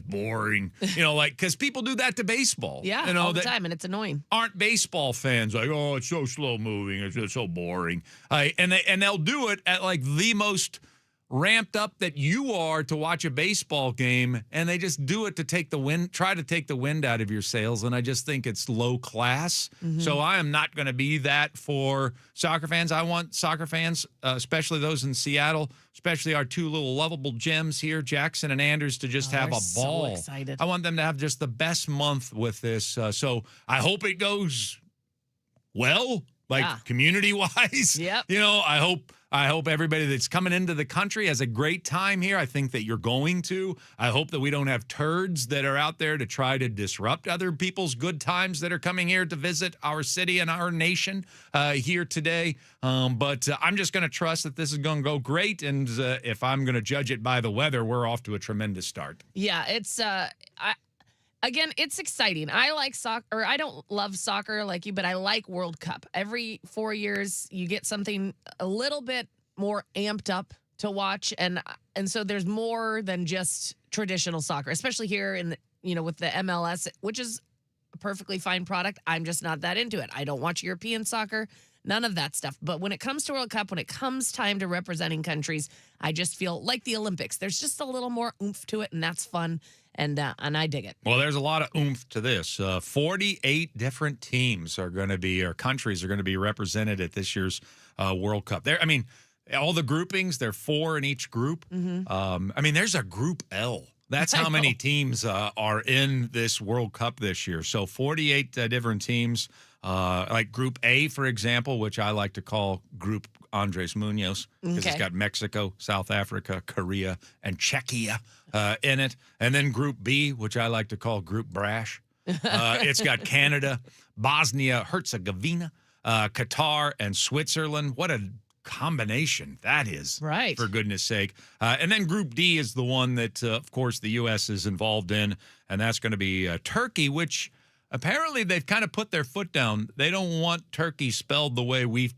boring, like because people do that to baseball. Yeah, all the time, and it's annoying. Aren't baseball fans like, oh, it's so slow moving, it's just so boring, and they'll do it at like the most ramped up that you are to watch a baseball game, and they just do it to try to take the wind out of your sails, and I just think it's low class. So I am not going to be that for soccer fans. I want soccer fans, especially those in Seattle, especially our two little lovable gems here, Jackson and Anders, to just have a ball. So excited. I want them to have just the best month with this. So I hope it goes well, community-wise. Yep. I hope everybody that's coming into the country has a great time here. I think that you're going to. I hope that we don't have turds that are out there to try to disrupt other people's good times that are coming here to visit our city and our nation here today. But I'm just going to trust that this is going to go great. And if I'm going to judge it by the weather, we're off to a tremendous start. Yeah, it's Again, it's exciting. I like soccer, or I don't love soccer like you, but I like World Cup. Every 4 years, you get something a little bit more amped up to watch, and so there's more than just traditional soccer, especially here in with the MLS, which is a perfectly fine product. I'm just not that into it. I don't watch European soccer, none of that stuff. But when it comes to World Cup, when it comes time to representing countries, I just feel like the Olympics. There's just a little more oomph to it, and that's fun. And I dig it. Well, there's a lot of oomph to this. 48 different teams or countries are going to be represented at this year's World Cup. All the groupings, there are 4 in each group. There's a Group L. That's how many teams are in this World Cup this year. So 48 different teams, like Group A, for example, which I like to call Group Andres Munoz, because it's got Mexico, South Africa, Korea, and Czechia in it. And then Group B, which I like to call Group Brash. It's got Canada, Bosnia, Herzegovina, Qatar, and Switzerland. What a combination that is, right? For goodness sake. And then Group D is the one that, of course, the U.S. is involved in, and that's going to be Turkey, which apparently they've kind of put their foot down. They don't want Turkey spelled the way we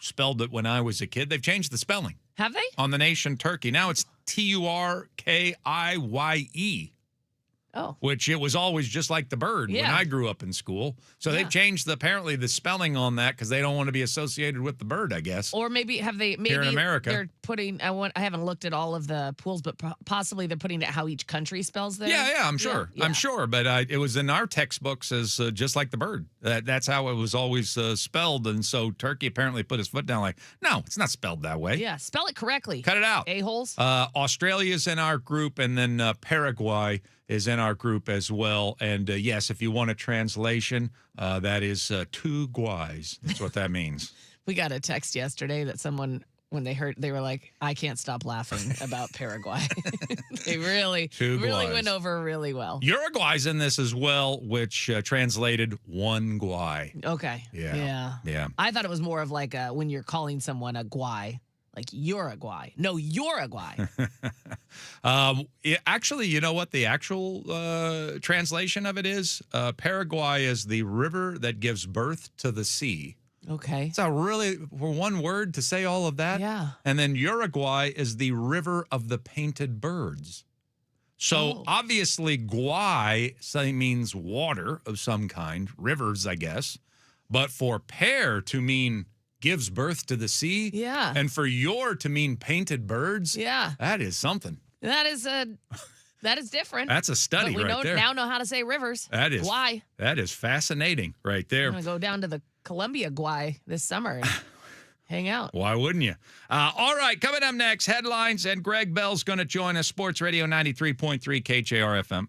spelled it when I was a kid. They've changed the spelling. Have they? On the nation Turkey. Now it's Turkiye. Oh. Which it was always just like the bird when I grew up in school. So they've changed apparently the spelling on that because they don't want to be associated with the bird, I guess. Or maybe here in America they're putting. I haven't looked at all of the pools, but possibly they're putting it how each country spells theirs. Yeah, I'm sure. Yeah. I'm sure, but it was in our textbooks as just like the bird. That's how it was always spelled, and so Turkey apparently put his foot down. Like, no, it's not spelled that way. Yeah, spell it correctly. Cut it out. A-holes. Australia's in our group, and then Paraguay is in our group as well. And yes, if you want a translation, that is two guys. That's what that means. We got a text yesterday that someone, when they heard, they were like, I can't stop laughing about Paraguay. They really went over really well. Uruguay's in this as well, which translated one guy. Okay. Yeah. I thought it was more of like when you're calling someone a guay. Like Uruguay. No, Uruguay. Actually, you know what the actual translation of it is? Paraguay is the river that gives birth to the sea. Okay. It's a really, for one word to say all of that. Yeah. And then Uruguay is the river of the painted birds. So obviously, guay means water of some kind, rivers, I guess. But for pear to mean gives birth to the sea. Yeah. And for your to mean painted birds. Yeah. That is something. That is different. That's a study but we right there. now know how to say rivers. That is Guay. That is fascinating right there. I'm going to go down to the Columbia Guay this summer and hang out. Why wouldn't you? All right, coming up next, headlines, and Greg Bell's going to join us. Sports Radio 93.3 KJR FM.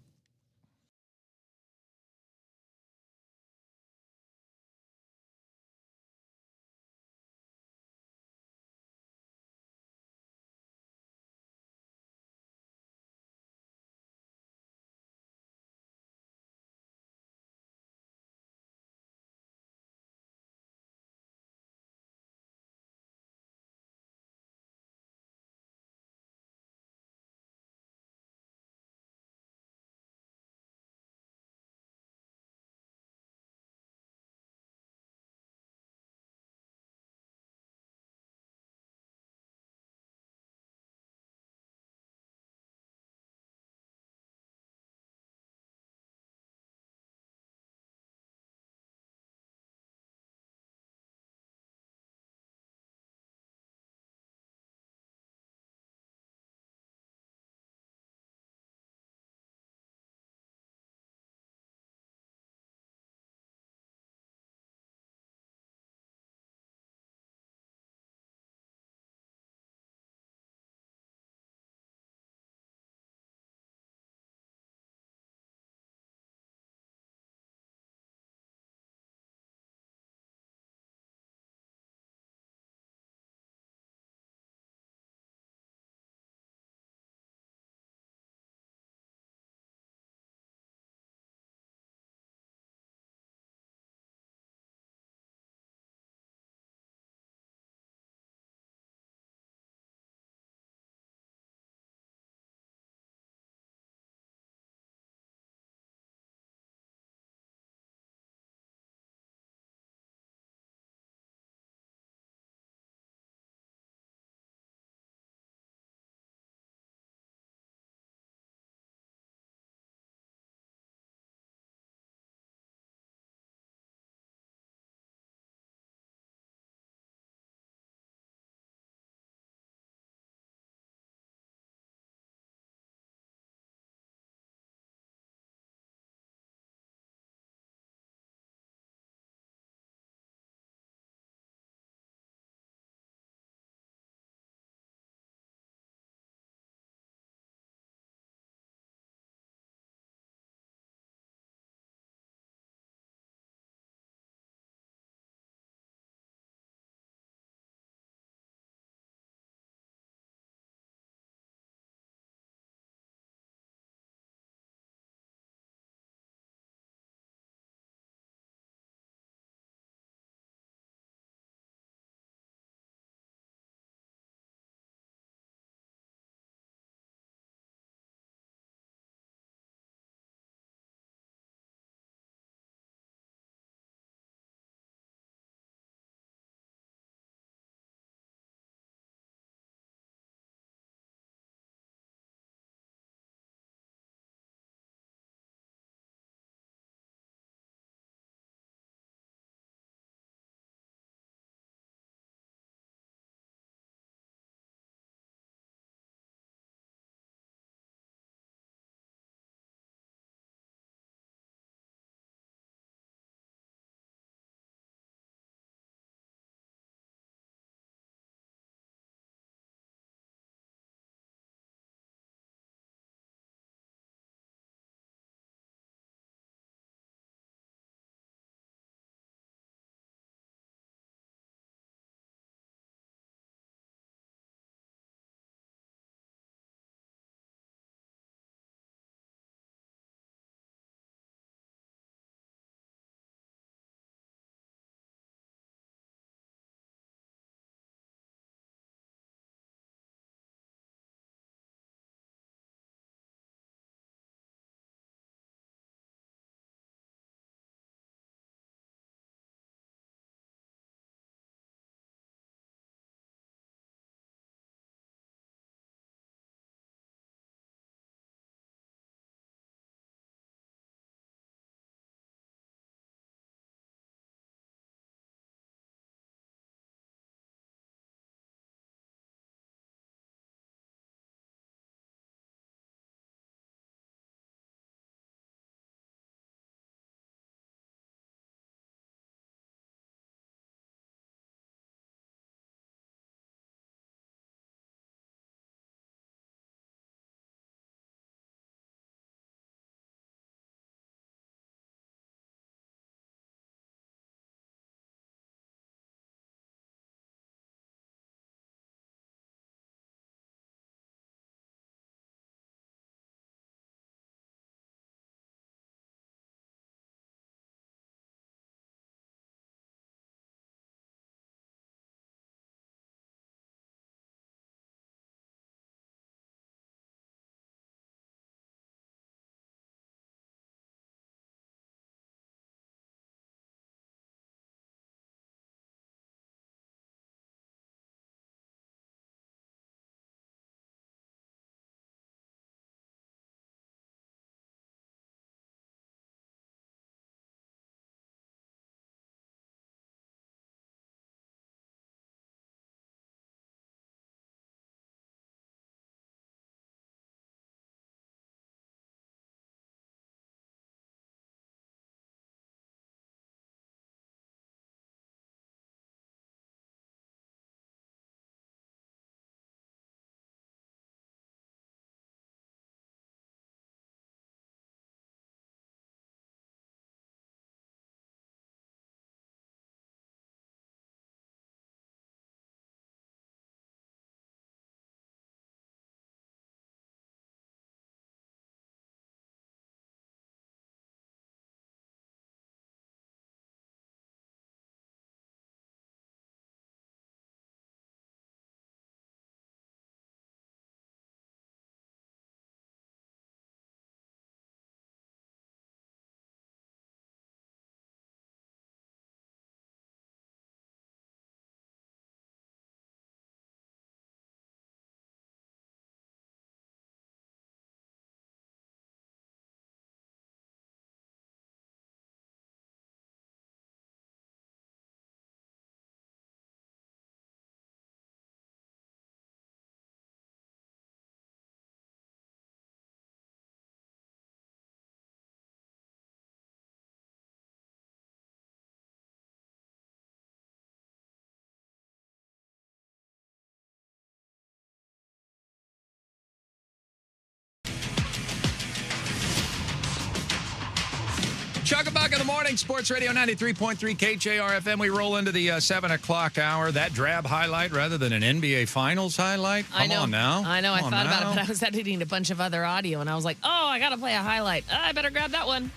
Chuck and Buck in the morning, Sports Radio 93.3 KJR FM. We roll into the 7 o'clock hour. That drab highlight rather than an NBA Finals highlight? Come on now. I know. I Come thought on about now. it, but I was editing a bunch of other audio, and I was like, oh, I got to play a highlight. I better grab that one.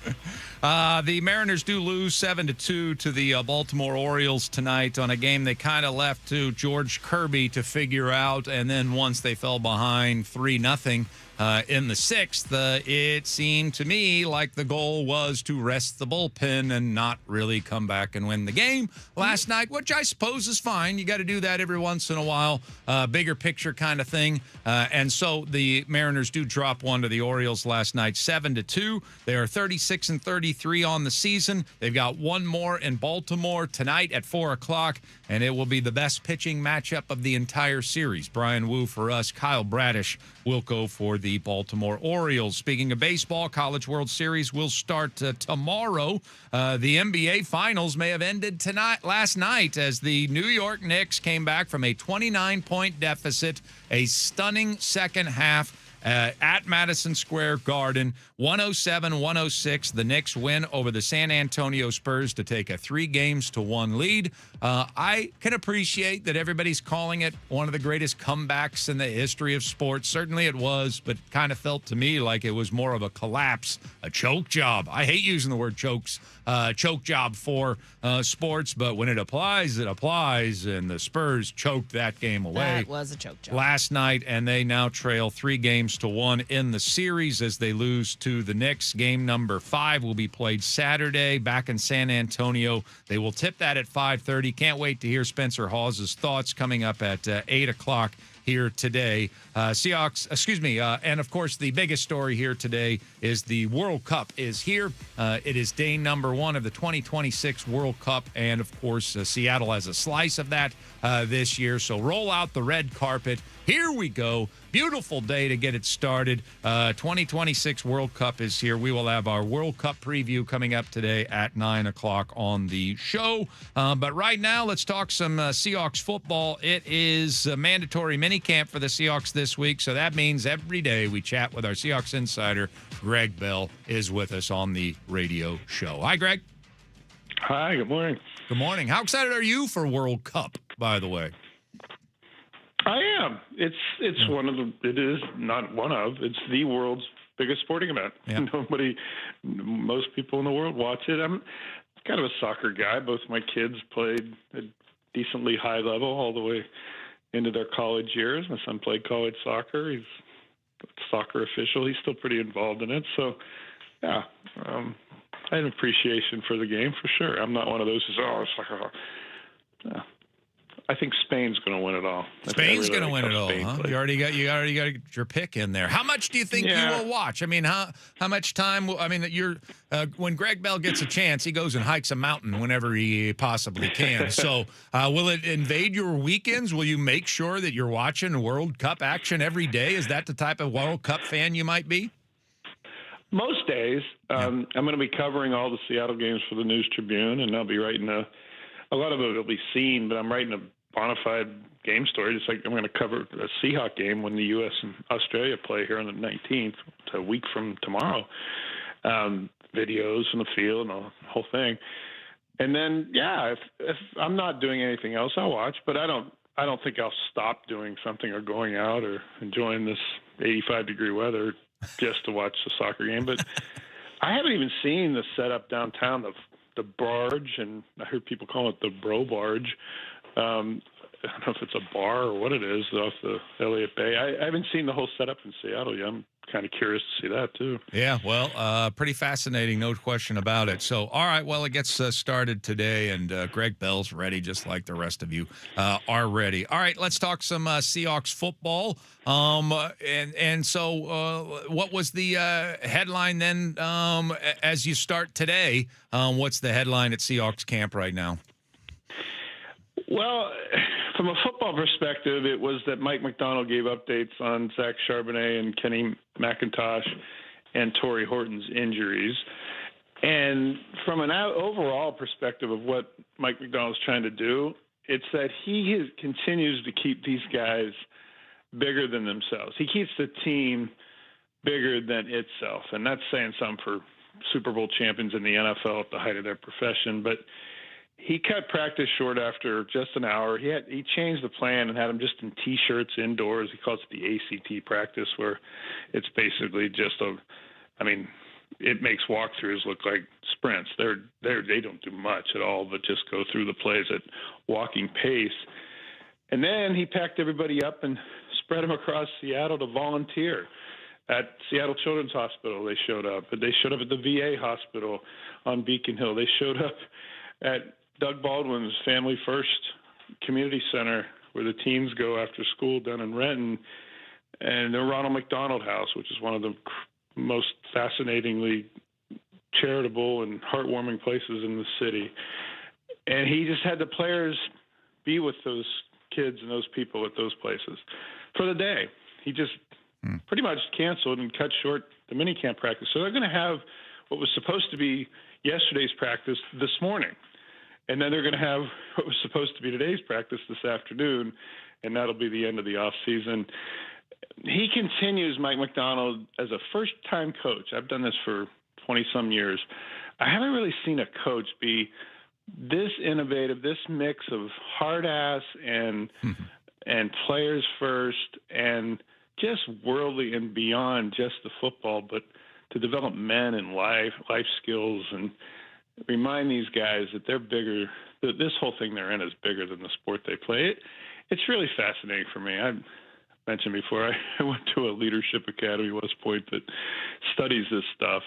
The Mariners do lose 7-2 to the Baltimore Orioles tonight on a game they kind of left to George Kirby to figure out. And then once they fell behind 3-0 in the sixth, it seemed to me like the goal was to rest the bullpen and not really come back and win the game last night, which I suppose is fine. You got to do that every once in a while, bigger picture kind of thing. And so the Mariners do drop one to the Orioles last night, 7-2. They are 36-33 on the season. They've got one more in Baltimore tonight at 4 o'clock, and it will be the best pitching matchup of the entire series. Brian Wu for us, Kyle Bradish will go for the Baltimore Orioles. Speaking of baseball, College World Series will start tomorrow. The NBA Finals may have ended last night as the New York Knicks came back from a 29-point deficit, a stunning second half at Madison Square Garden, 107-106. The Knicks win over the San Antonio Spurs to take a 3-1 lead. I can appreciate that everybody's calling it one of the greatest comebacks in the history of sports. Certainly it was, but kind of felt to me like it was more of a collapse, a choke job. I hate using the word choke job for sports, but when it applies, and the Spurs choked that game away. That was a choke job last night, and they now trail 3-1 in the series as they lose to the Knicks. Game number 5 will be played Saturday back in San Antonio. They will tip that at 5:30. Can't wait to hear Spencer Hawes' thoughts coming up at 8 o'clock here today. Seahawks, and of course the biggest story here today is the World Cup is here. It is day number 1 of the 2026 World Cup, and of course Seattle has a slice of that this year. So roll out the red carpet. Here we go. Beautiful day to get it started. 2026 World Cup is here. We will have our World Cup preview coming up today at 9 o'clock on the show. But right now, let's talk some Seahawks football. It is a mandatory minicamp for the Seahawks this week, so that means every day we chat with our Seahawks insider, Greg Bell, is with us on the radio show. Hi, Greg. Hi, good morning. Good morning. How excited are you for World Cup, by the way? I am. It's it's the world's biggest sporting event. Yeah. Most people in the world watch it. I'm kind of a soccer guy. Both my kids played at decently high level all the way into their college years. My son played college soccer. He's a soccer official. He's still pretty involved in it. So, yeah, I have an appreciation for the game for sure. I'm not one of those who's, it's soccer. Yeah. I think Spain's going to win it all. Spain's going to win it all, huh? You already got your pick in there. How much do you think you will watch? I mean, how much time? When Greg Bell gets a chance, he goes and hikes a mountain whenever he possibly can. So, will it invade your weekends? Will you make sure that you're watching World Cup action every day? Is that the type of World Cup fan you might be? Most days. I'm going to be covering all the Seattle games for the News Tribune, and I'll be writing a lot of it will be seen, but I'm writing a bona fide game story. Just like I'm going to cover a Seahawk game when the U.S. and Australia play here on the 19th. It's a week from tomorrow. Videos from the field and the whole thing. And then, if I'm not doing anything else, I'll watch. But I don't think I'll stop doing something or going out or enjoying this 85-degree weather just to watch the soccer game. But I haven't even seen the setup downtown, the barge, and I heard people call it the bro barge. I don't know if it's a bar or what it is off the Elliott Bay. I haven't seen the whole setup in Seattle yet. I'm kind of curious to see that too. Yeah, well, pretty fascinating, no question about it. So, all right, well, it gets started today, and Greg Bell's ready, just like the rest of you are ready. All right, let's talk some Seahawks football. And so, what was the headline then as you start today? What's the headline at Seahawks camp right now? Well, from a football perspective, it was that Mike McDonald gave updates on Zach Charbonnet and Kenny McIntosh and Torrey Horton's injuries. And from an overall perspective of what Mike McDonald's trying to do, it's that he continues to keep these guys bigger than themselves. He keeps the team bigger than itself, and that's saying something for Super Bowl champions in the NFL at the height of their profession. But he cut practice short after just an hour. He changed the plan and had them just in T-shirts indoors. He calls it the ACT practice, where it's basically just it makes walkthroughs look like sprints. They don't do much at all, but just go through the plays at walking pace. And then he packed everybody up and spread them across Seattle to volunteer. At Seattle Children's Hospital, they showed up. But they showed up at the VA hospital on Beacon Hill. They showed up at Doug Baldwin's Family First Community Center, where the teens go after school down in Renton, and the Ronald McDonald House, which is one of the most fascinatingly charitable and heartwarming places in the city. And he just had the players be with those kids and those people at those places for the day. He just pretty much canceled and cut short the minicamp practice. So they're going to have what was supposed to be yesterday's practice this morning. And then they're going to have what was supposed to be today's practice this afternoon, and that'll be the end of the off season. He continues, Mike McDonald, as a first-time coach. I've done this for 20-some years. I haven't really seen a coach be this innovative, this mix of hard ass and players first, and just worldly and beyond just the football, but to develop men and life skills, and remind these guys that they're bigger. That this whole thing they're in is bigger than the sport they play. It's really fascinating for me. I've mentioned before, I went to a leadership academy, West Point, that studies this stuff.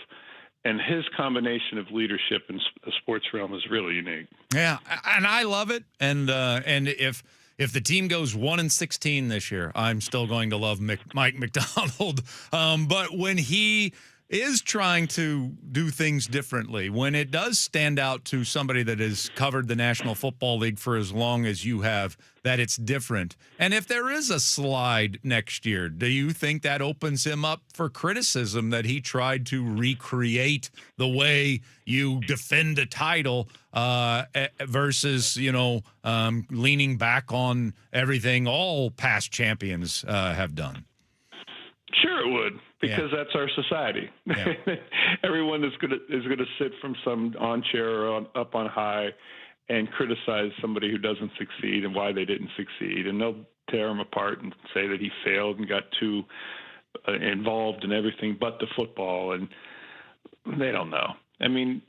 And his combination of leadership in the sports realm is really unique. Yeah, and I love it. And if the team goes 1-16 this year, I'm still going to love Mike McDonald. But when he is trying to do things differently, when it does stand out to somebody that has covered the National Football League for as long as you have, that it's different. And if there is a slide next year, do you think that opens him up for criticism that he tried to recreate the way you defend a title versus, leaning back on everything all past champions have done? Sure, it would, because that's our society. Yeah. Everyone is gonna sit from some armchair or up on high and criticize somebody who doesn't succeed and why they didn't succeed, and they'll tear him apart and say that he failed and got too involved in everything but the football, and they don't know. I mean,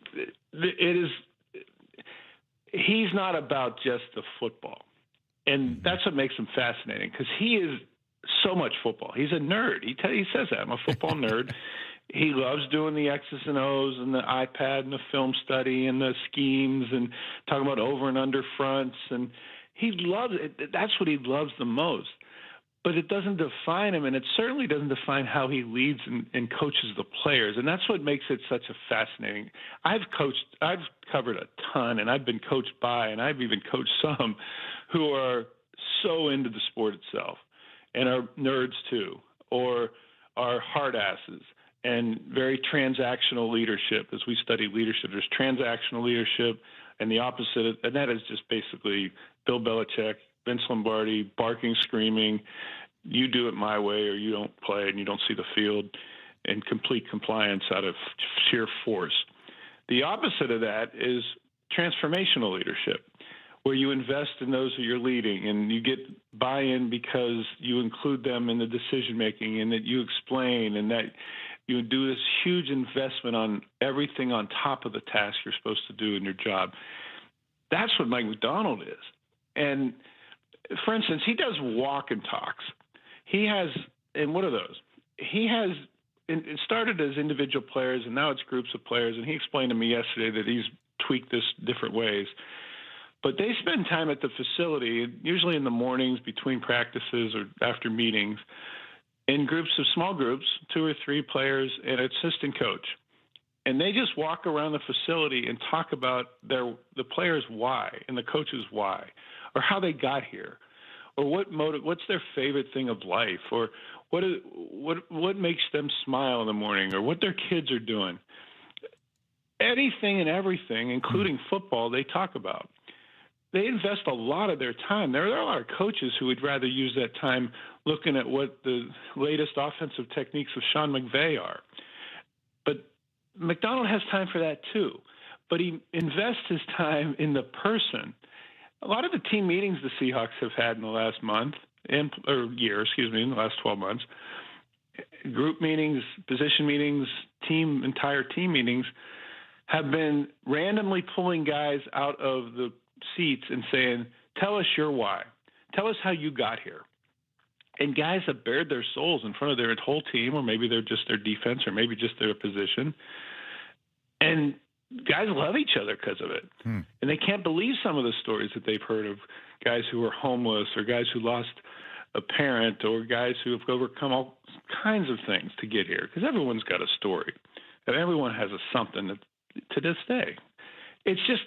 he's not about just the football, and that's what makes him fascinating, because he is so much football. He's a nerd. He says that. I'm a football nerd. He loves doing the X's and O's and the iPad and the film study and the schemes and talking about over and under fronts. And he loves it. That's what he loves the most. But it doesn't define him, and it certainly doesn't define how he leads and coaches the players. And that's what makes it such a fascinating. I've covered a ton, and I've been coached by, and I've even coached some who are so into the sport itself, and are nerds too, or are hard asses, and very transactional leadership. As we study leadership, there's transactional leadership, and the opposite, and that is just basically Bill Belichick, Vince Lombardi, barking, screaming, you do it my way or you don't play and you don't see the field, and complete compliance out of sheer force. The opposite of that is transformational leadership, where you invest in those who you're leading and you get buy-in because you include them in the decision-making, and that you explain, and that you do this huge investment on everything on top of the task you're supposed to do in your job. That's what Mike McDonald is. And for instance, he does walk and talks. He has, and what are those? He has, it started as individual players, and now it's groups of players. And he explained to me yesterday that he's tweaked this different ways. But they spend time at the facility, usually in the mornings between practices or after meetings, in groups of small groups, 2 or 3 players and an assistant coach. And they just walk around the facility and talk about the players' why and the coaches' why, or how they got here, or what's their favorite thing of life, or what makes them smile in the morning, or what their kids are doing. Anything and everything, including football, they talk about. They invest a lot of their time. There are a lot of coaches who would rather use that time looking at what the latest offensive techniques of Sean McVay are. But McDonald has time for that too, but he invests his time in the person. A lot of the team meetings the Seahawks have had in the last month or year, in the last 12 months, group meetings, position meetings, entire team meetings, have been randomly pulling guys out of the seats and saying, tell us your why. Tell us how you got here. And guys have bared their souls in front of their whole team, or maybe they're just their defense, or maybe just their position. And guys love each other because of it. And they can't believe some of the stories that they've heard of guys who are homeless, or guys who lost a parent, or guys who have overcome all kinds of things to get here. Because everyone's got a story, and everyone has something that, to this day. It's just,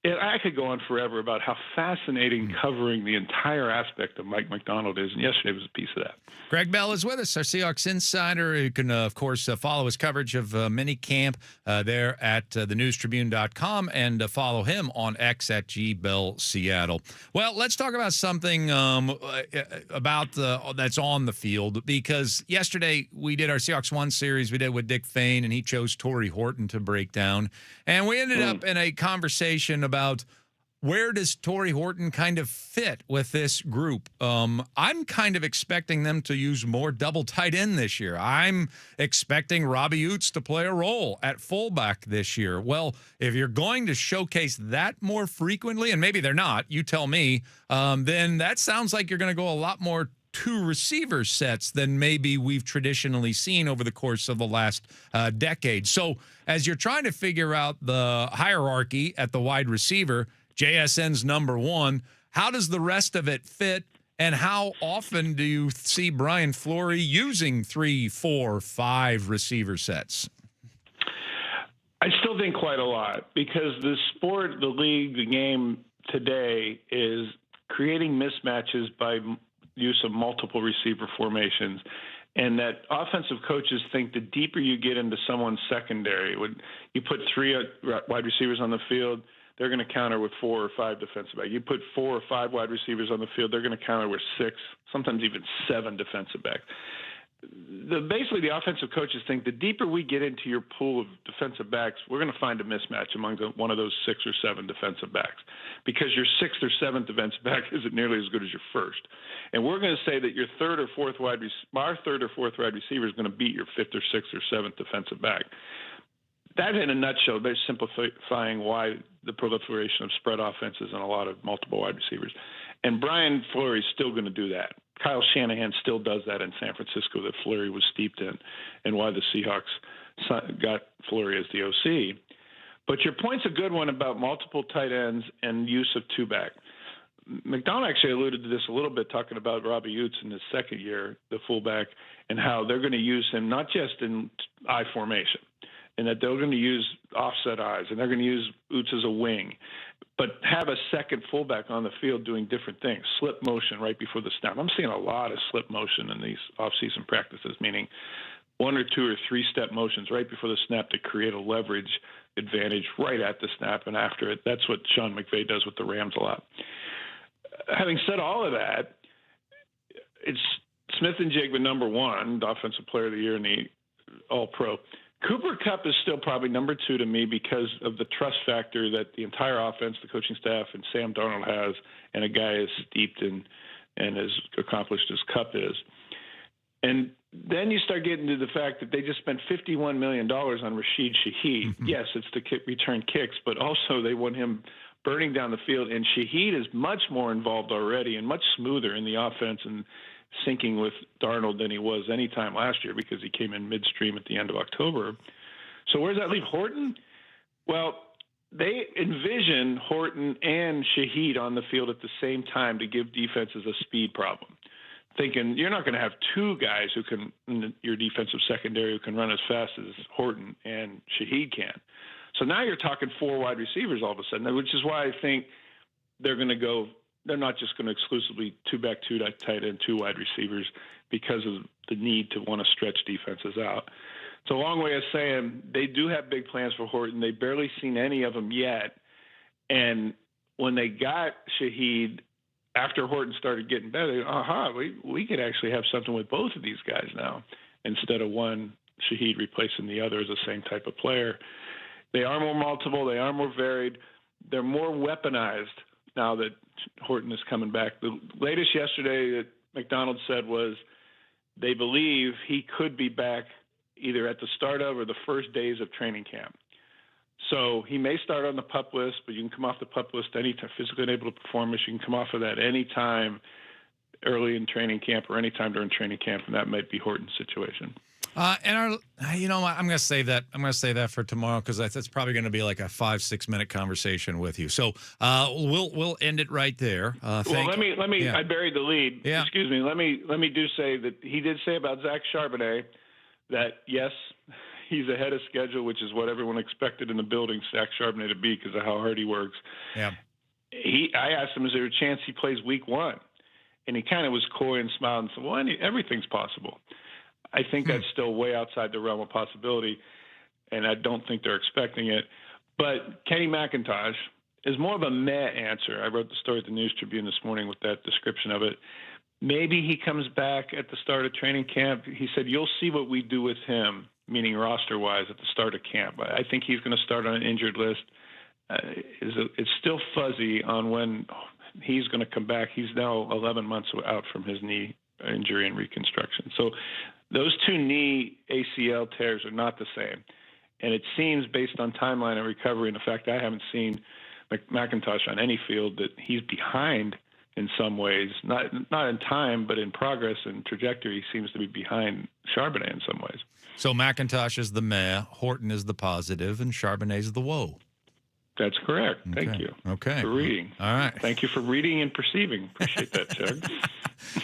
I could go on forever about how fascinating covering the entire aspect of Mike Macdonald is, and yesterday was a piece of that. Greg Bell is with us, our Seahawks insider. You can, of course, follow his coverage of minicamp there at thenewstribune.com and follow him on X at GBellSeattle. Well, let's talk about something about that's on the field, because yesterday we did our Seahawks 1 series we did with Dick Fain, and he chose Torrey Horton to break down. And we ended up in a conversation about where does Torrey Horton kind of fit with this group. I'm kind of expecting them to use more double tight end this year. I'm expecting Robbie Oates to play a role at fullback this year. Well, if you're going to showcase that more frequently, and maybe they're not, you tell me, then that sounds like you're going to go a lot more two receiver sets than maybe we've traditionally seen over the course of the last decade. So as you're trying to figure out the hierarchy at the wide receiver, JSN's number 1, how does the rest of it fit, and how often do you see Brian Fleury using 3, 4, 5 receiver sets? I still think quite a lot, because the sport, the league, the game today is creating mismatches by use of multiple receiver formations, and that offensive coaches think the deeper you get into someone's secondary, when you put 3 wide receivers on the field, they're going to counter with 4 or 5 defensive backs. You put 4 or 5 wide receivers on the field, they're going to counter with 6, sometimes even 7 defensive backs. Basically, the offensive coaches think the deeper we get into your pool of defensive backs, we're going to find a mismatch among one of those 6 or 7 defensive backs, because your 6th or 7th defensive back isn't nearly as good as your first. And we're going to say that your third or fourth wide receiver is going to beat your 5th or 6th or 7th defensive back. That, in a nutshell, they're simplifying why the proliferation of spread offenses and a lot of multiple wide receivers. And Brian Fleury is still going to do that. Kyle Shanahan still does that in San Francisco, that Fleury was steeped in, and why the Seahawks got Fleury as the OC. But your point's a good one about multiple tight ends and use of 2-back. McDonald actually alluded to this a little bit, talking about Robbie Oates in his second year, the fullback, and how they're going to use him not just in I formation, and that they're going to use offset eyes, and they're going to use Oates as a wing, but have a second fullback on the field doing different things. Slip motion right before the snap. I'm seeing a lot of slip motion in these off-season practices, meaning 1 or 2 or 3-step motions right before the snap to create a leverage advantage right at the snap and after it. That's what Sean McVay does with the Rams a lot. Having said all of that, it's Smith-Njigba number 1, the offensive player of the year in the All-Pro. Cooper Kupp is still probably number 2 to me because of the trust factor that the entire offense, the coaching staff, and Sam Darnold has, and a guy as steeped in and as accomplished as Kupp is. And then you start getting to the fact that they just spent $51 million on Rashid Shaheed. Mm-hmm. Yes, it's to return kicks, but also they want him burning down the field. And Shaheed is much more involved already and much smoother in the offense and syncing with Darnold than he was any time last year, because he came in midstream at the end of October. So where does that leave Horton? Well, they envision Horton and Shaheed on the field at the same time to give defenses a speed problem, thinking you're not going to have 2 guys who can, in your defensive secondary, who can run as fast as Horton and Shaheed can. So now you're talking 4 wide receivers all of a sudden, which is why I think they're going to go. They're not just going to exclusively 2-back, 2 tight end, 2 wide receivers, because of the need to want to stretch defenses out. It's a long way of saying they do have big plans for Horton. They've barely seen any of them yet. And when they got Shaheed, after Horton started getting better, we could actually have something with both of these guys now, instead of one Shaheed replacing the other as the same type of player. They are more multiple. They are more varied. They're more weaponized now that Horton is coming back. The latest yesterday that McDonald said was they believe he could be back either at the start of or the first days of training camp. So he may start on the PUP list, but you can come off the PUP list anytime, physically unable to perform. You can come off of that anytime early in training camp or anytime during training camp, and that might be Horton's situation. I'm going to save that. I'm going to save that for tomorrow because that's probably going to be like a 5-6 minute conversation with you. So we'll end it right there. Well, let me. Yeah. I buried the lead. Yeah. Excuse me. Let me do say that he did say about Zach Charbonnet that yes, he's ahead of schedule, which is what everyone expected in the building Zach Charbonnet to be because of how hard he works. Yeah. I asked him, is there a chance he plays week 1? And he kind of was coy and smiled and said, well, everything's possible. I think that's still way outside the realm of possibility, and I don't think they're expecting it. But Kenny McIntosh is more of a meh answer. I wrote the story at the News Tribune this morning with that description of it. Maybe he comes back at the start of training camp. He said, you'll see what we do with him, meaning roster-wise, at the start of camp. I think he's going to start on an injured list. It's still fuzzy on when he's going to come back. He's now 11 months out from his knee injury and reconstruction. So those two knee ACL tears are not the same. And it seems, based on timeline and recovery and the fact I haven't seen McIntosh on any field, that he's behind in some ways, not in time, but in progress and trajectory. He seems to be behind Charbonnet in some ways. So McIntosh is the meh, Horton is the positive, and Charbonnet is the whoa. That's correct. Okay. Thank you. Okay. For reading. All right. Thank you for reading and perceiving. Appreciate that, Chuck.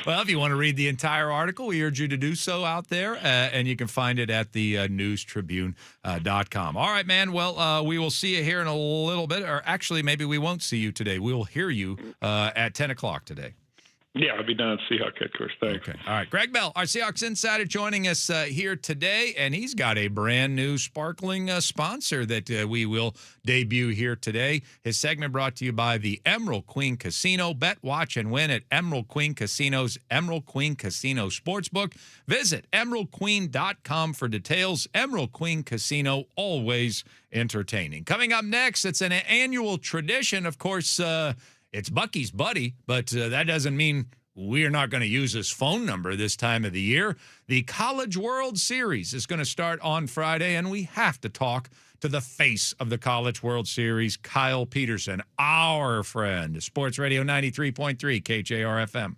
Well, if you want to read the entire article, we urge you to do so out there, and you can find it at the newstribune.com. All right, man. Well, we will see you here in a little bit, or actually, maybe we won't see you today. We'll hear you at 10 o'clock today. Yeah, I'll be down at Seahawk headquarters. Thanks. Okay. All right. Greg Bell, our Seahawks insider, joining us here today, and he's got a brand new sparkling sponsor that we will debut here today. His segment brought to you by the Emerald Queen Casino. Bet, watch, and win at Emerald Queen Casino's Emerald Queen Casino Sportsbook. Visit emeraldqueen.com for details. Emerald Queen Casino, always entertaining. Coming up next, it's an annual tradition. Of course, it's Bucky's buddy, but that doesn't mean we're not going to use his phone number this time of the year. The College World Series is going to start on Friday, and we have to talk to the face of the College World Series, Kyle Peterson, our friend. Sports Radio 93.3 KJR FM.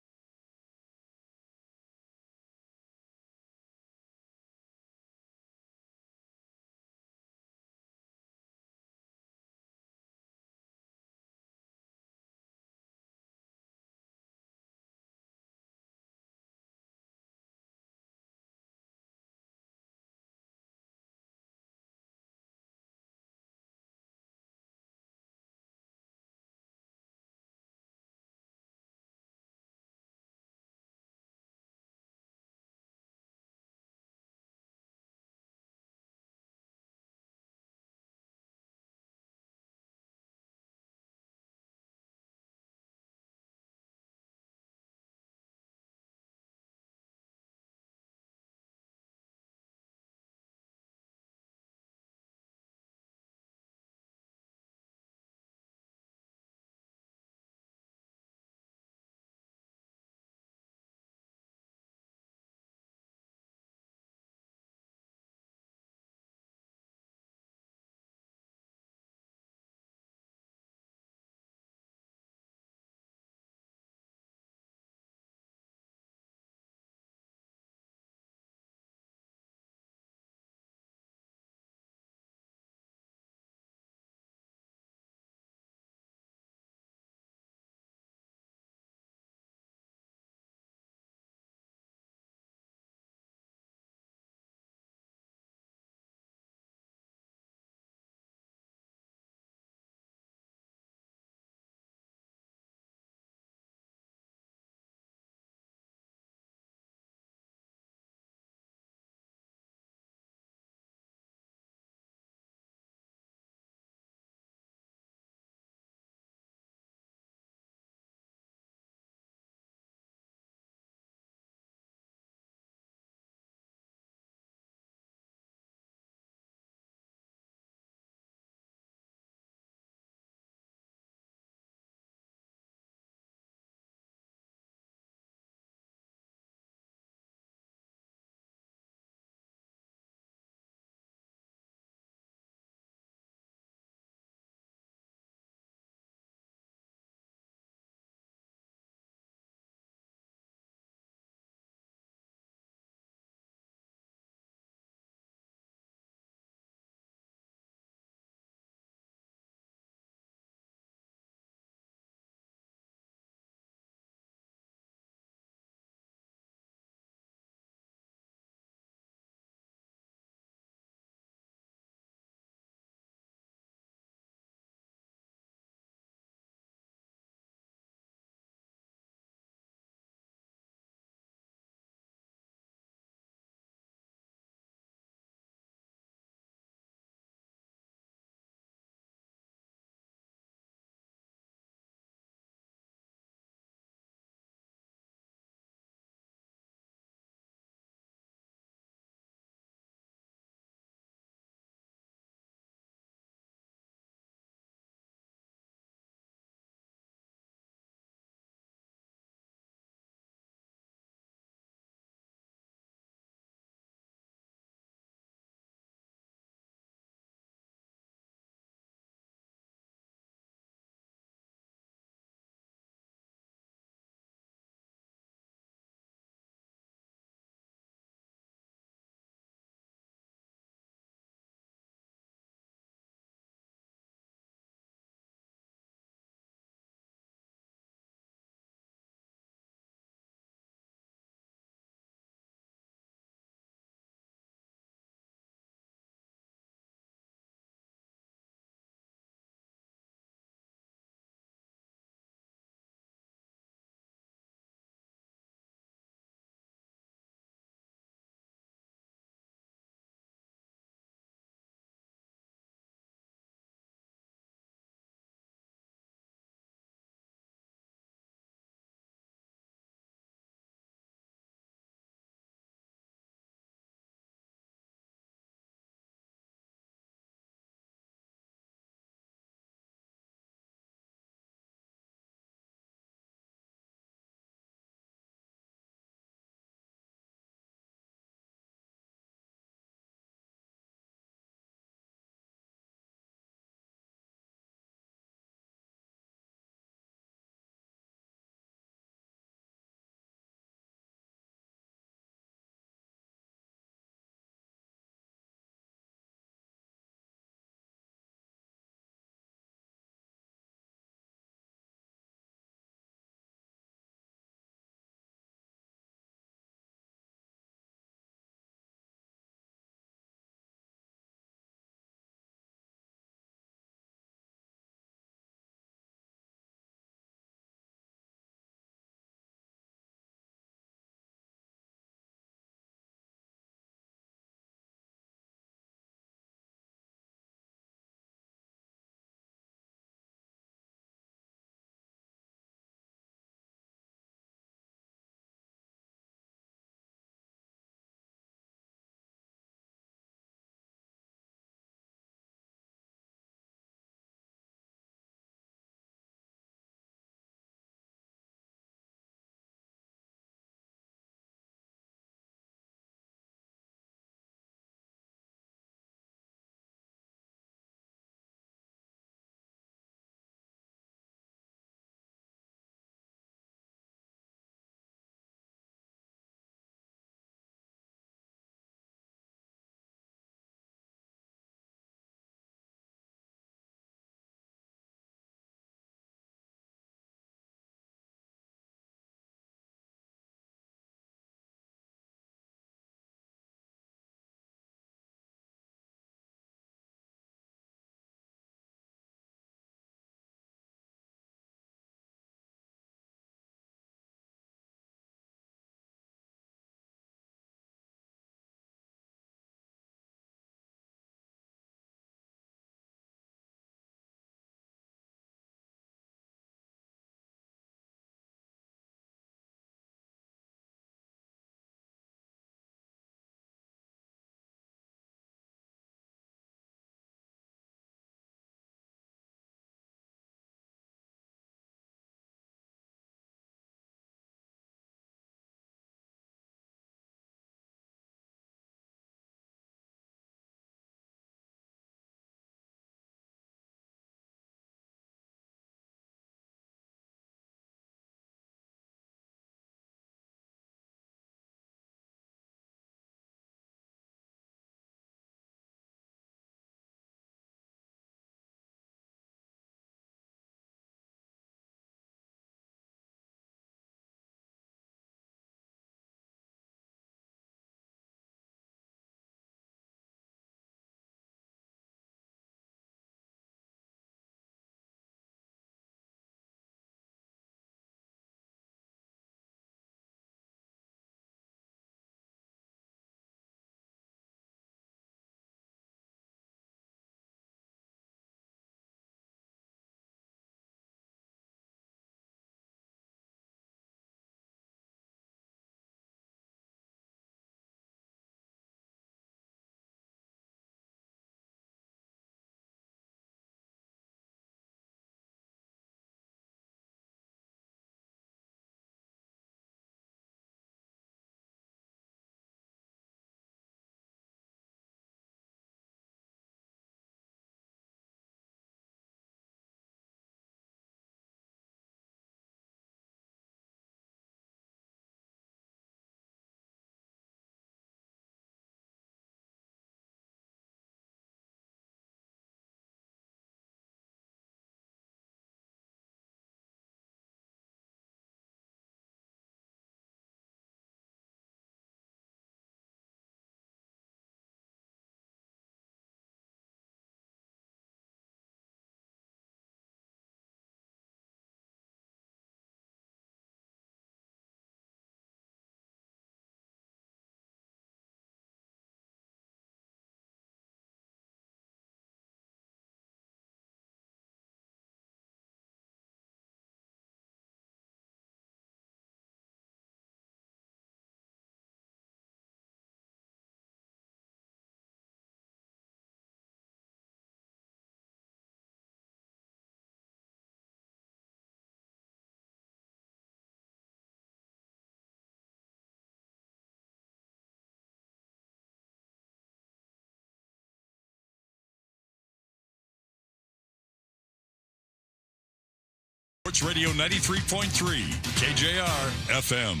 Sports Radio 93.3 KJR FM.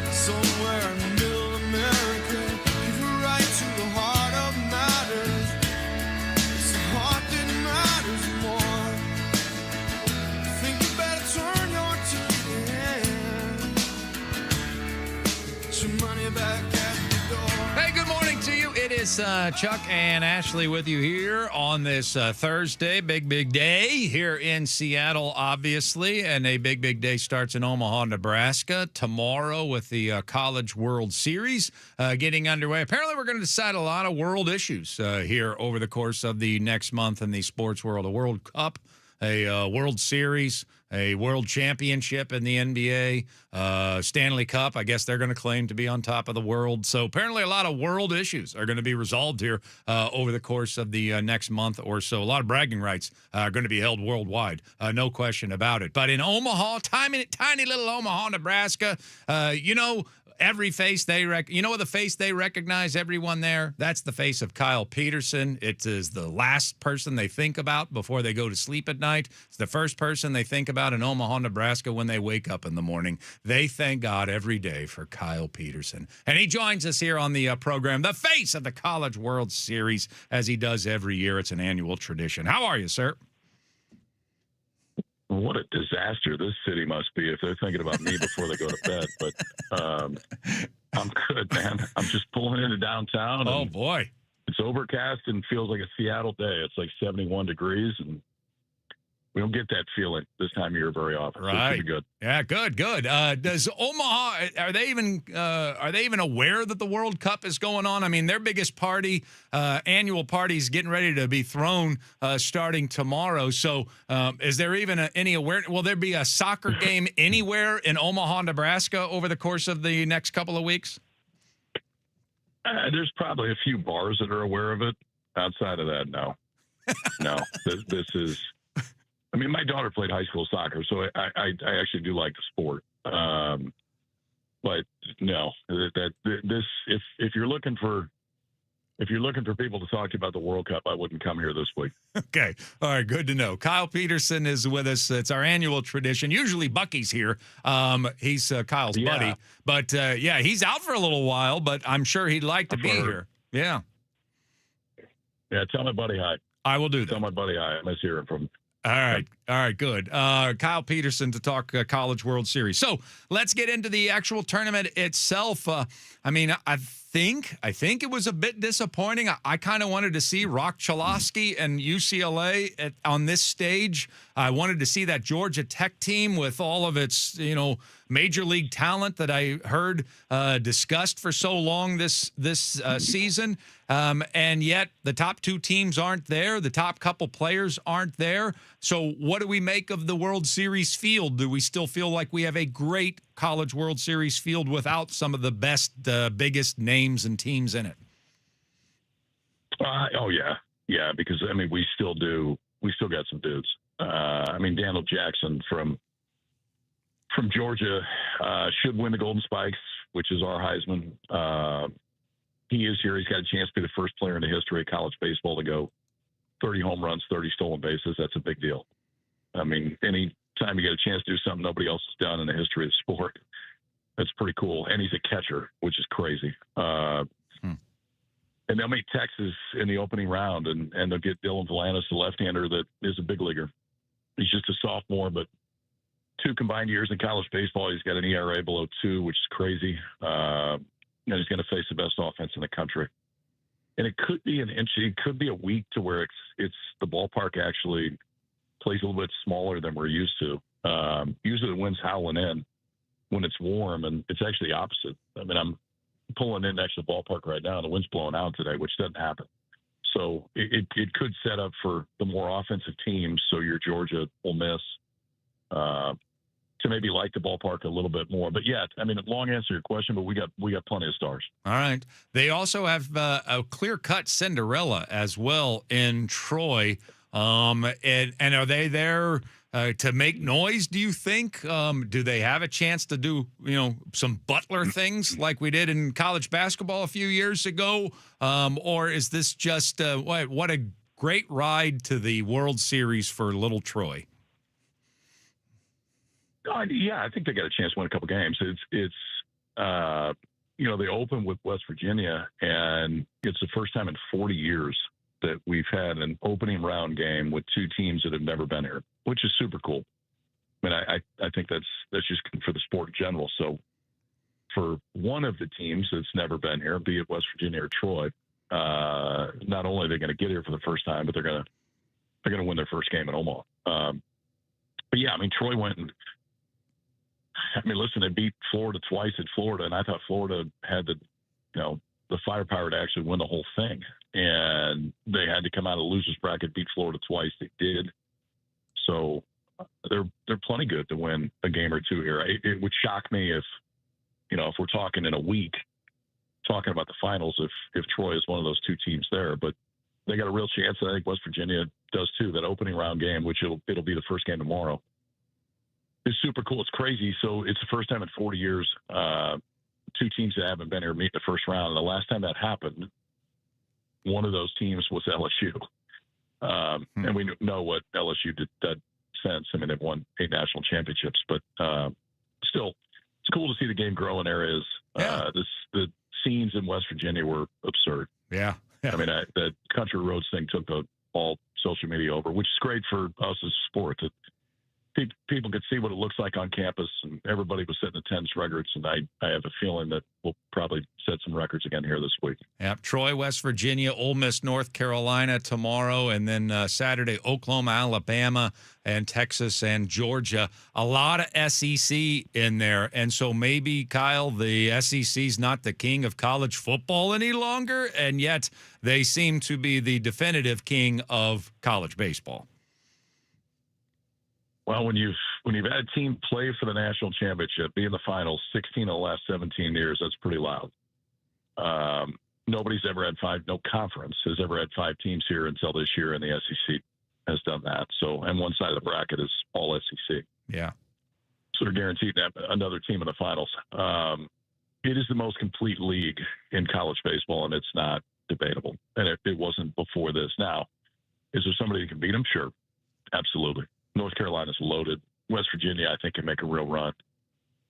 Somewhere in middle America, give you right to the heart of matters. It's the heart that matters more. Think you better turn your ticket in. Put your money back at the door. Hey, good morning to you. It is Chuck and Ashley with you here on this Thursday. Big day here in Seattle, obviously. And a big day starts in Omaha, Nebraska tomorrow with the College World Series getting underway. Apparently, we're going to decide a lot of world issues here over the course of the next month in the sports world. A World Cup, a World Series, a World Championship in the NBA, Stanley Cup. I guess they're going to claim to be on top of the world. So apparently a lot of world issues are going to be resolved here over the course of the next month or so. A lot of bragging rights are going to be held worldwide, no question about it. But in Omaha, tiny little Omaha, Nebraska, every face what the face they recognize, everyone there? That's the face of Kyle Peterson. It is the last person they think about before they go to sleep at night. It's the first person they think about in Omaha, Nebraska when they wake up in the morning. They thank God every day for Kyle Peterson. And he joins us here on the program, the face of the College World Series, as he does every year. It's an annual tradition. How are you, sir? What a disaster this city must be if they're thinking about me before they go to bed. But I'm good, man. I'm just pulling into downtown. Oh, boy. It's overcast and feels like a Seattle day. It's like 71 degrees, and we don't get that feeling this time of year very often. Right. So it should be good. Yeah, good. Does Omaha, are they even aware that the World Cup is going on? I mean, their biggest party, annual party, is getting ready to be thrown starting tomorrow. So is there even any awareness? Will there be a soccer game anywhere in Omaha, Nebraska over the course of the next couple of weeks? There's probably a few bars that are aware of it. Outside of that, no. No, this is... I mean, my daughter played high school soccer, so I actually do like the sport. But no, if you're looking for people to talk to you about the World Cup, I wouldn't come here this week. Okay. All right. Good to know. Kyle Peterson is with us. It's our annual tradition. Usually Bucky's here. He's Kyle's buddy. But, he's out for a little while, but I'm sure he'd like to be here. Yeah. Yeah, tell my buddy hi. I will do that. Tell my buddy hi. I miss hearing from him. All right, good. Kyle Peterson to talk College World Series. So let's get into the actual tournament itself. I think it was a bit disappointing. I kind of wanted to see Rock Chalosky and UCLA on this stage. I wanted to see that Georgia Tech team with all of its, major league talent that I heard discussed for so long this season. And yet the top two teams aren't there. The top couple players aren't there. So what do we make of the World Series field? Do we still feel like we have a great College World Series field without some of the best, biggest names and teams in it? Yeah, because, we still do. We still got some dudes. Daniel Jackson from Georgia should win the Golden Spikes, which is our Heisman. He is here. He's got a chance to be the first player in the history of college baseball to go 30 home runs, 30 stolen bases. That's a big deal. Any time you get a chance to do something nobody else has done in the history of the sport, that's pretty cool. And he's a catcher, which is crazy. And they'll meet Texas in the opening round, and they'll get Dylan Valanis, the left-hander that is a big leaguer. He's just a sophomore, but 2 combined years in college baseball, he's got an ERA below 2, which is crazy. And he's going to face the best offense in the country. And it could be it could be a week to where it's the ballpark actually plays a little bit smaller than we're used to. Usually the wind's howling in when it's warm, and it's actually the opposite. I'm pulling in next to the ballpark right now, and the wind's blowing out today, which doesn't happen. So it could set up for the more offensive teams. So your Georgia, Ole Miss, to maybe like the ballpark a little bit more. But yeah, long answer to your question, but we got plenty of stars. All right. They also have a clear-cut Cinderella as well in Troy. And are they there to make noise, do you think? Do they have a chance to do, some Butler things like we did in college basketball a few years ago? Or is this just what a great ride to the World Series for little Troy. Yeah, I think they got a chance to win a couple games. It's they open with West Virginia, and it's the first time in 40 years that we've had an opening round game with two teams that have never been here, which is super cool. I mean, I think that's just for the sport in general. So for one of the teams that's never been here, be it West Virginia or Troy, not only are they going to get here for the first time, but they're going to win their first game in Omaha. But yeah, I mean, Troy went and listen, they beat Florida twice at Florida, and I thought Florida had the firepower to actually win the whole thing. And they had to come out of the losers bracket, beat Florida twice. They did. So they're plenty good to win a game or two here. It would shock me if we're talking in a week, talking about the finals, if Troy is one of those two teams there. But they got a real chance. I think West Virginia does too. That opening round game, which it'll be the first game tomorrow, is super cool. It's crazy. So it's the first time in 40 years, two teams that haven't been here meet the first round. And the last time that happened, one of those teams was LSU. And we know what LSU did that since. I mean, they've won 8 national championships, but still, it's cool to see the game grow in areas. Yeah. The scenes in West Virginia were absurd. Yeah. I mean, the Country Roads thing took all social media over, which is great for us as a sport. That people could see what it looks like on campus, and everybody was setting attendance records. And I have a feeling that we'll probably set some records again here this week. Yep. Troy, West Virginia, Ole Miss, North Carolina tomorrow, and then Saturday, Oklahoma, Alabama, and Texas and Georgia. A lot of SEC in there. And so maybe, Kyle, the SEC's not the king of college football any longer, and yet they seem to be the definitive king of college baseball. Well, when you've had a team play for the national championship, be in the finals 16 of the last 17 years, that's pretty loud. Nobody's ever had no conference has ever had 5 teams here until this year, and the SEC has done that. So, and one side of the bracket is all SEC. Yeah. So they're guaranteed to have another team in the finals. It is the most complete league in college baseball, and it's not debatable. And it wasn't before this. Now, is there somebody who can beat them? Sure. Absolutely. North Carolina's loaded. West Virginia, I think, can make a real run.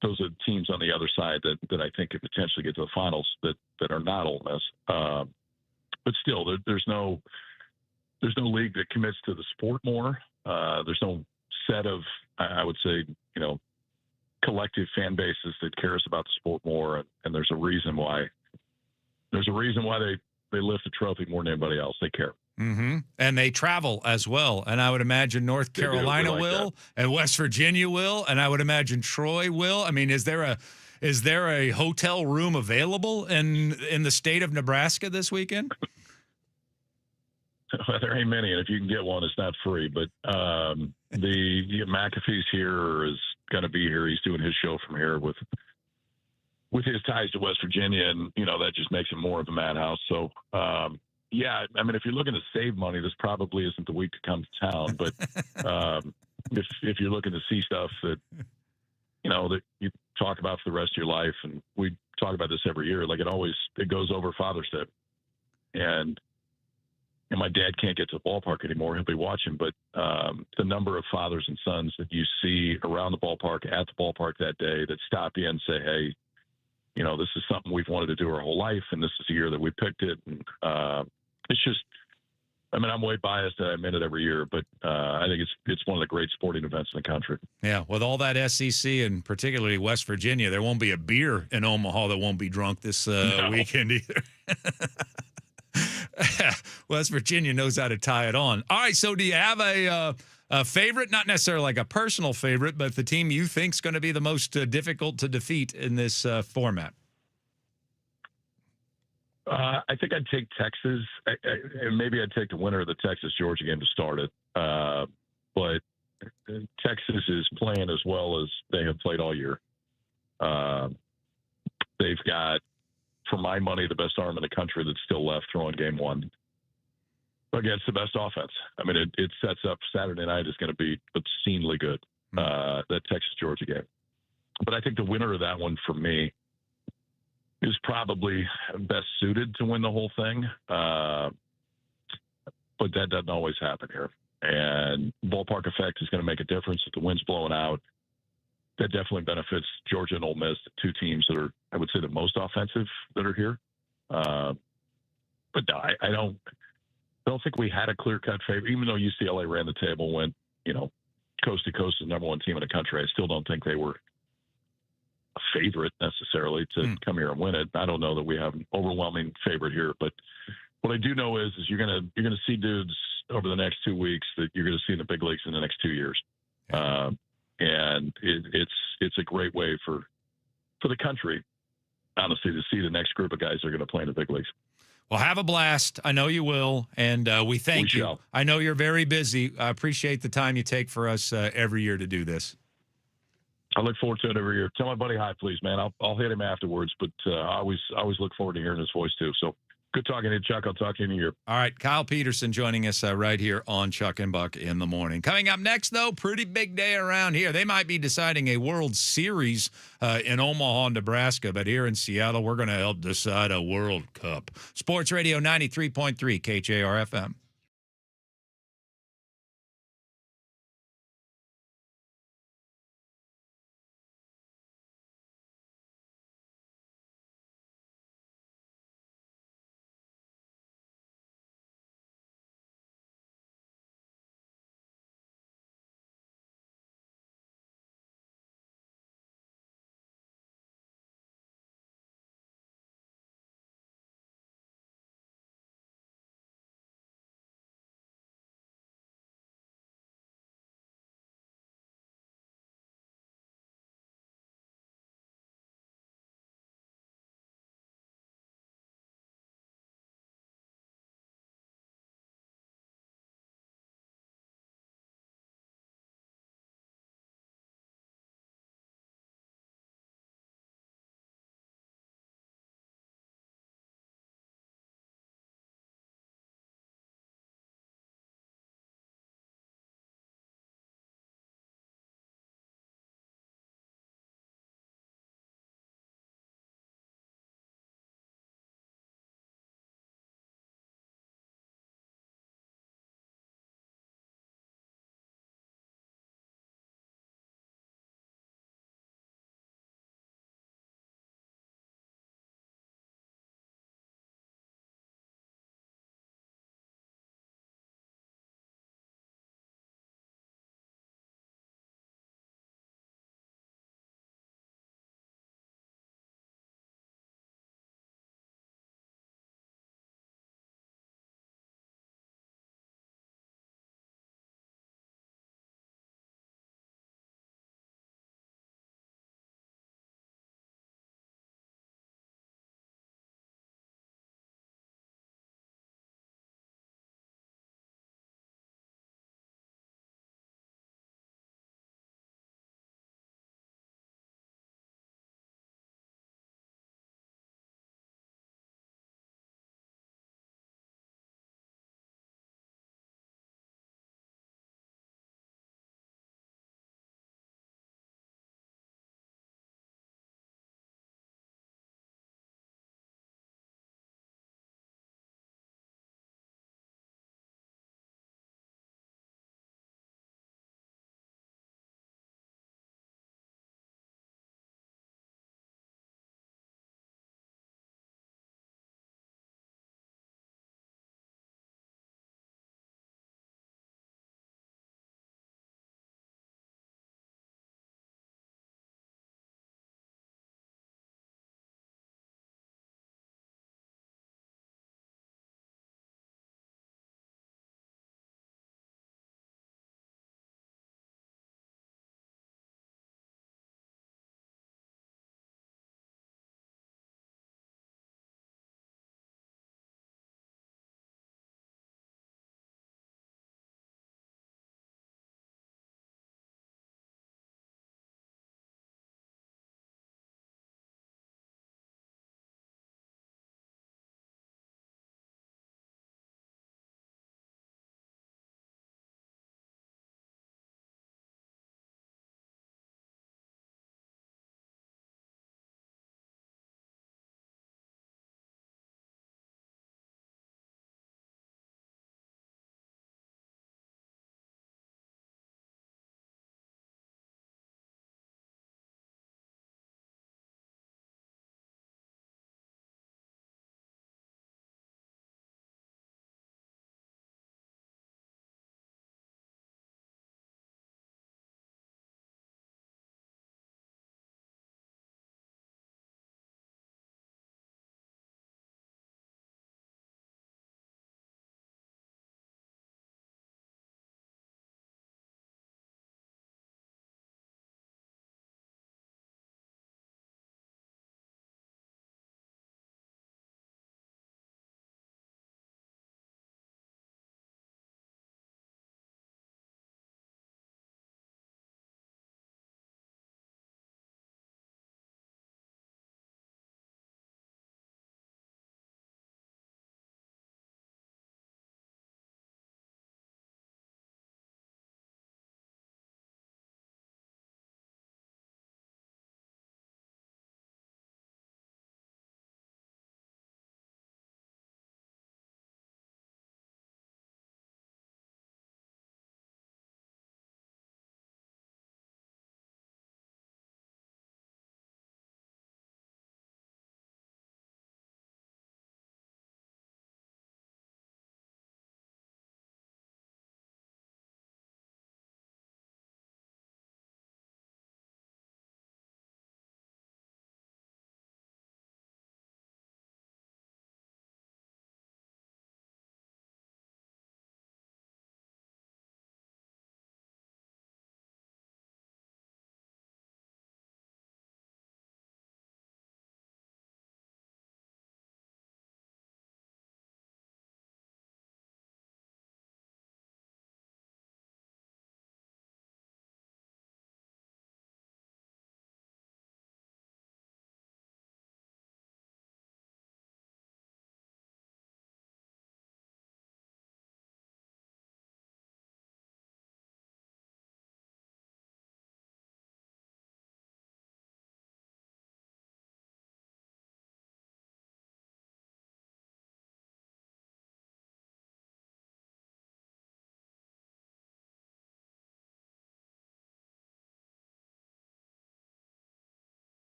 Those are teams on the other side that I think could potentially get to the finals that are not Ole Miss. But still, there's no league that commits to the sport more. There's no set of, I would say, collective fan bases that cares about the sport more. And there's a reason why. There's a reason why they lift the trophy more than anybody else. They care. Mm-hmm. And they travel as well. And I would imagine North Carolina will, and West Virginia will, and I would imagine Troy will. I mean, is there a hotel room available in the state of Nebraska this weekend? Well, there ain't many, and if you can get one, it's not free. But McAfee's here, is going to be here. He's doing his show from here with his ties to West Virginia, and that just makes it more of a madhouse. So. Yeah, I mean, if you're looking to save money, this probably isn't the week to come to town. But if you're looking to see stuff that that you talk about for the rest of your life, and we talk about this every year, like it goes over Father's Day, and my dad can't get to the ballpark anymore. He'll be watching, but the number of fathers and sons that you see around the ballpark, at the ballpark that day, that stop in and say, "Hey, this is something we've wanted to do our whole life, and this is the year that we picked it." And it's just, I mean, I'm way biased that I admit it every year, but I think it's one of the great sporting events in the country. Yeah, with all that SEC and particularly West Virginia, there won't be a beer in Omaha that won't be drunk this weekend either. West Virginia knows how to tie it on. All right, so do you have a favorite, not necessarily like a personal favorite, but the team you think is going to be the most difficult to defeat in this format? I think I'd take Texas. Maybe I'd take the winner of the Texas-Georgia game to start it. But Texas is playing as well as they have played all year. They've got, for my money, the best arm in the country that's still left throwing game one against the best offense. I mean, it sets up Saturday night is going to be obscenely good, that Texas-Georgia game. But I think the winner of that one for me is probably best suited to win the whole thing. but that doesn't always happen here. And ballpark effect is going to make a difference if the wind's blowing out. That definitely benefits Georgia and Ole Miss, the two teams that are, I would say, the most offensive that are here. But no, I don't think we had a clear-cut favorite, even though UCLA ran the table, went, coast to coast, the number one team in the country. I still don't think they were a favorite necessarily to come here and win it. I don't know that we have an overwhelming favorite here, but what I do know is you're gonna see dudes over the next 2 weeks that you're gonna see in the big leagues in the next 2 years, and it's a great way for the country, honestly, to see the next group of guys that are going to play in the big leagues. Well, have a blast. I know you will, and we thank you. Shall. I know you're very busy. I appreciate the time you take for us every year to do this. I look forward to it every year. Tell my buddy hi, please, man. I'll hit him afterwards, but I always look forward to hearing his voice too. So good talking to you, Chuck. I'll talk to you in a year. All right, Kyle Peterson joining us right here on Chuck and Buck in the morning. Coming up next, though, pretty big day around here. They might be deciding a World Series in Omaha, Nebraska, but here in Seattle, we're going to help decide a World Cup. Sports Radio 93.3 KJR FM.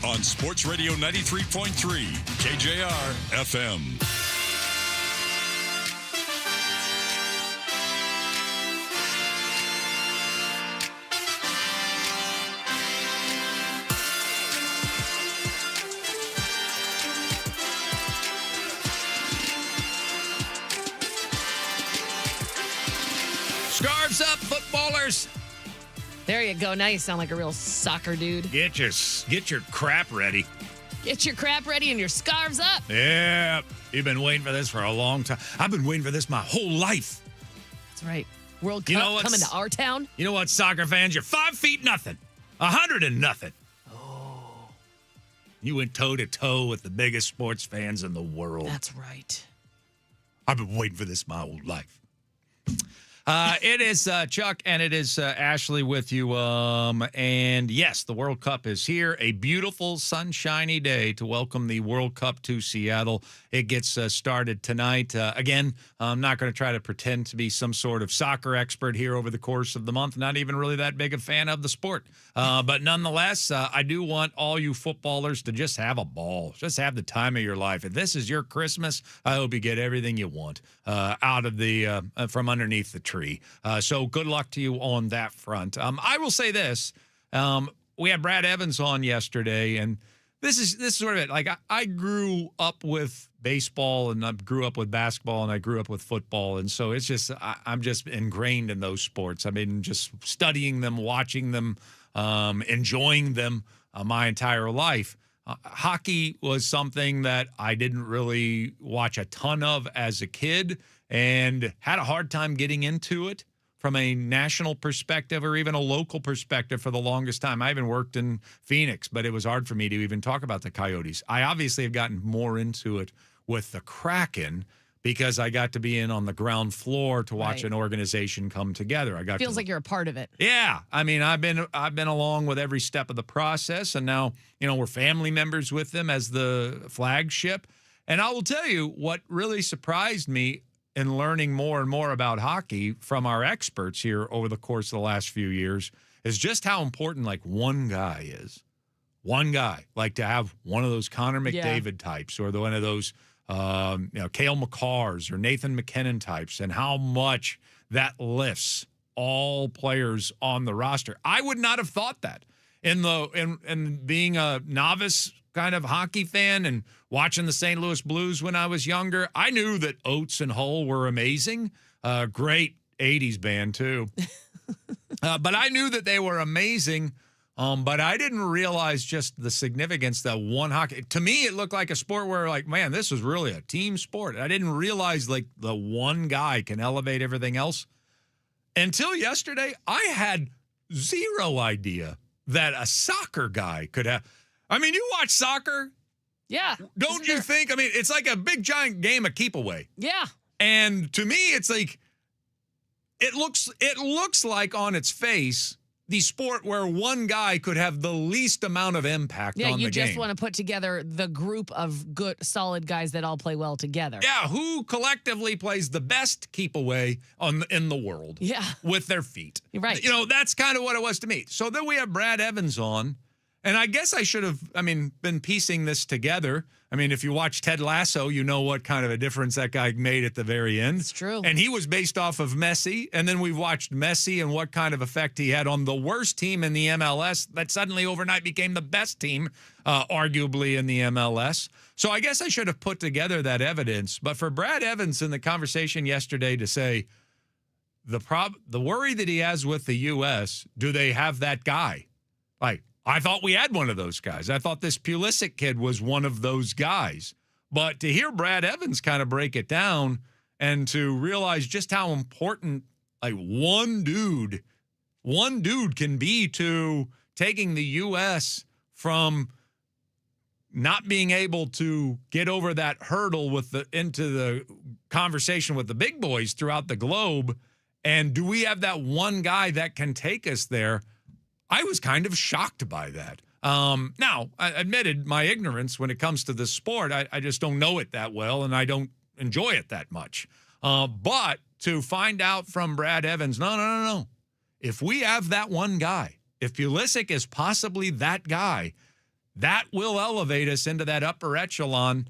on Sports Radio 93.3 KJR FM. Scarves up, footballers. There you go. Now you sound like a real soccer dude. Get your crap ready. Get your crap ready and your scarves up. Yeah, you've been waiting for this for a long time. I've been waiting for this my whole life. That's right. World Cup coming to our town. You know what, soccer fans? You're 5 feet nothing. 100 and nothing. Oh. You went toe-to-toe with the biggest sports fans in the world. That's right. I've been waiting for this my whole life. It is Chuck, and it is Ashley with you. And yes, the World Cup is here. A beautiful, sunshiny day to welcome the World Cup to Seattle. It gets started tonight. Again, I'm not going to try to pretend to be some sort of soccer expert here over the course of the month. Not even really that big a fan of the sport. But nonetheless, I do want all you footballers to just have a ball. Just have the time of your life. If this is your Christmas, I hope you get everything you want out of the from underneath the tree. So good luck to you on that front. I will say this. We had Brad Evans on yesterday, and this is sort of it. Like I grew up with baseball, and I grew up with basketball, and I grew up with football. And so it's just I'm just ingrained in those sports. I mean, just studying them, watching them, enjoying them my entire life. Hockey was something that I didn't really watch a ton of as a kid and had a hard time getting into it from a national perspective or even a local perspective for the longest time. I even worked in Phoenix, but it was hard for me to even talk about the Coyotes. I obviously have gotten more into it with the Kraken because I got to be in on the ground floor to watch an organization come together. Feels like you're a part of it. Yeah, I mean, I've been along with every step of the process, and now we're family members with them as the flagship. And I will tell you what really surprised me in learning more and more about hockey from our experts here over the course of the last few years is just how important like one guy is. One guy, like to have one of those Connor McDavid types or one of those Cale Makars or Nathan McKinnon types, and how much that lifts all players on the roster. I would not have thought that in being a novice kind of hockey fan and watching the St. Louis Blues when I was younger. I knew that Oates and Hull were amazing. Great 80s band too. But I knew that they were amazing. But I didn't realize just the significance that one hockey. To me, it looked like a sport where, like, man, this is really a team sport. I didn't realize, like, the one guy can elevate everything else. Until yesterday, I had zero idea that a soccer guy could have. I mean, you watch soccer. Yeah. Don't you think? I mean, it's like a big, giant game of keep away. Yeah. And to me, it's like, it looks like on its face, the sport where one guy could have the least amount of impact on the game. Yeah, you just want to put together the group of good, solid guys that all play well together. Yeah, who collectively plays the best keep away in the world. Yeah. With their feet. Right. That's kind of what it was to me. So then we have Brad Evans on, and I guess I should have, been piecing this together. I mean, if you watch Ted Lasso, you know what kind of a difference that guy made at the very end. It's true. And he was based off of Messi. And then we've watched Messi and what kind of effect he had on the worst team in the MLS that suddenly overnight became the best team, arguably, in the MLS. So I guess I should have put together that evidence. But for Brad Evans in the conversation yesterday to say the worry that he has with the U.S., do they have that guy? Like, I thought we had one of those guys. I thought this Pulisic kid was one of those guys. But to hear Brad Evans kind of break it down and to realize just how important like one dude can be to taking the U.S. from not being able to get over that hurdle into the conversation with the big boys throughout the globe. And do we have that one guy that can take us there? I was kind of shocked by that. Now, I admitted my ignorance when it comes to this sport. I just don't know it that well, and I don't enjoy it that much. But to find out from Brad Evans, no. If we have that one guy, if Pulisic is possibly that guy, that will elevate us into that upper echelon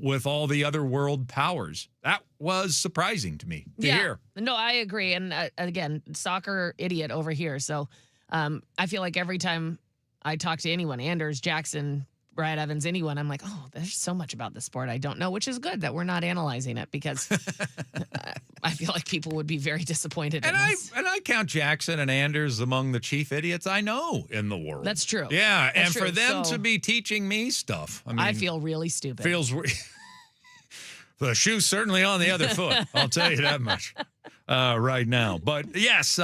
with all the other world powers. That was surprising to me to hear. No, I agree. And again, soccer idiot over here. So I feel like every time I talk to anyone, Anders, Jackson, Brad Evans, anyone, I'm like, oh, there's so much about this sport I don't know, which is good that we're not analyzing it because I feel like people would be very disappointed in us. And I count Jackson and Anders among the chief idiots I know in the world. That's true. Yeah, That's and true. for them So, to be teaching me stuff, I mean, I feel really stupid. The shoe's certainly on the other foot. I'll tell you that much right now. But yes,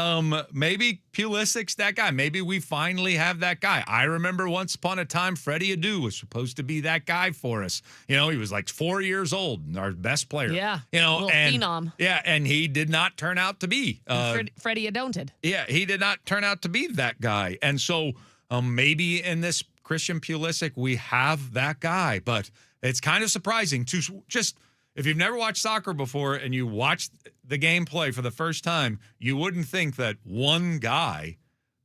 maybe Pulisic's that guy. Maybe we finally have that guy. I remember once upon a time, Freddie Adu was supposed to be that guy for us. You know, he was like 4 years old, our best player. Yeah. You know, and phenom. Yeah, and he did not turn out to be. Freddie Adonted. Yeah, he did not turn out to be that guy. And so maybe in this Christian Pulisic, we have that guy. But it's kind of surprising to just. If you've never watched soccer before and you watch the game play for the first time, you wouldn't think that one guy,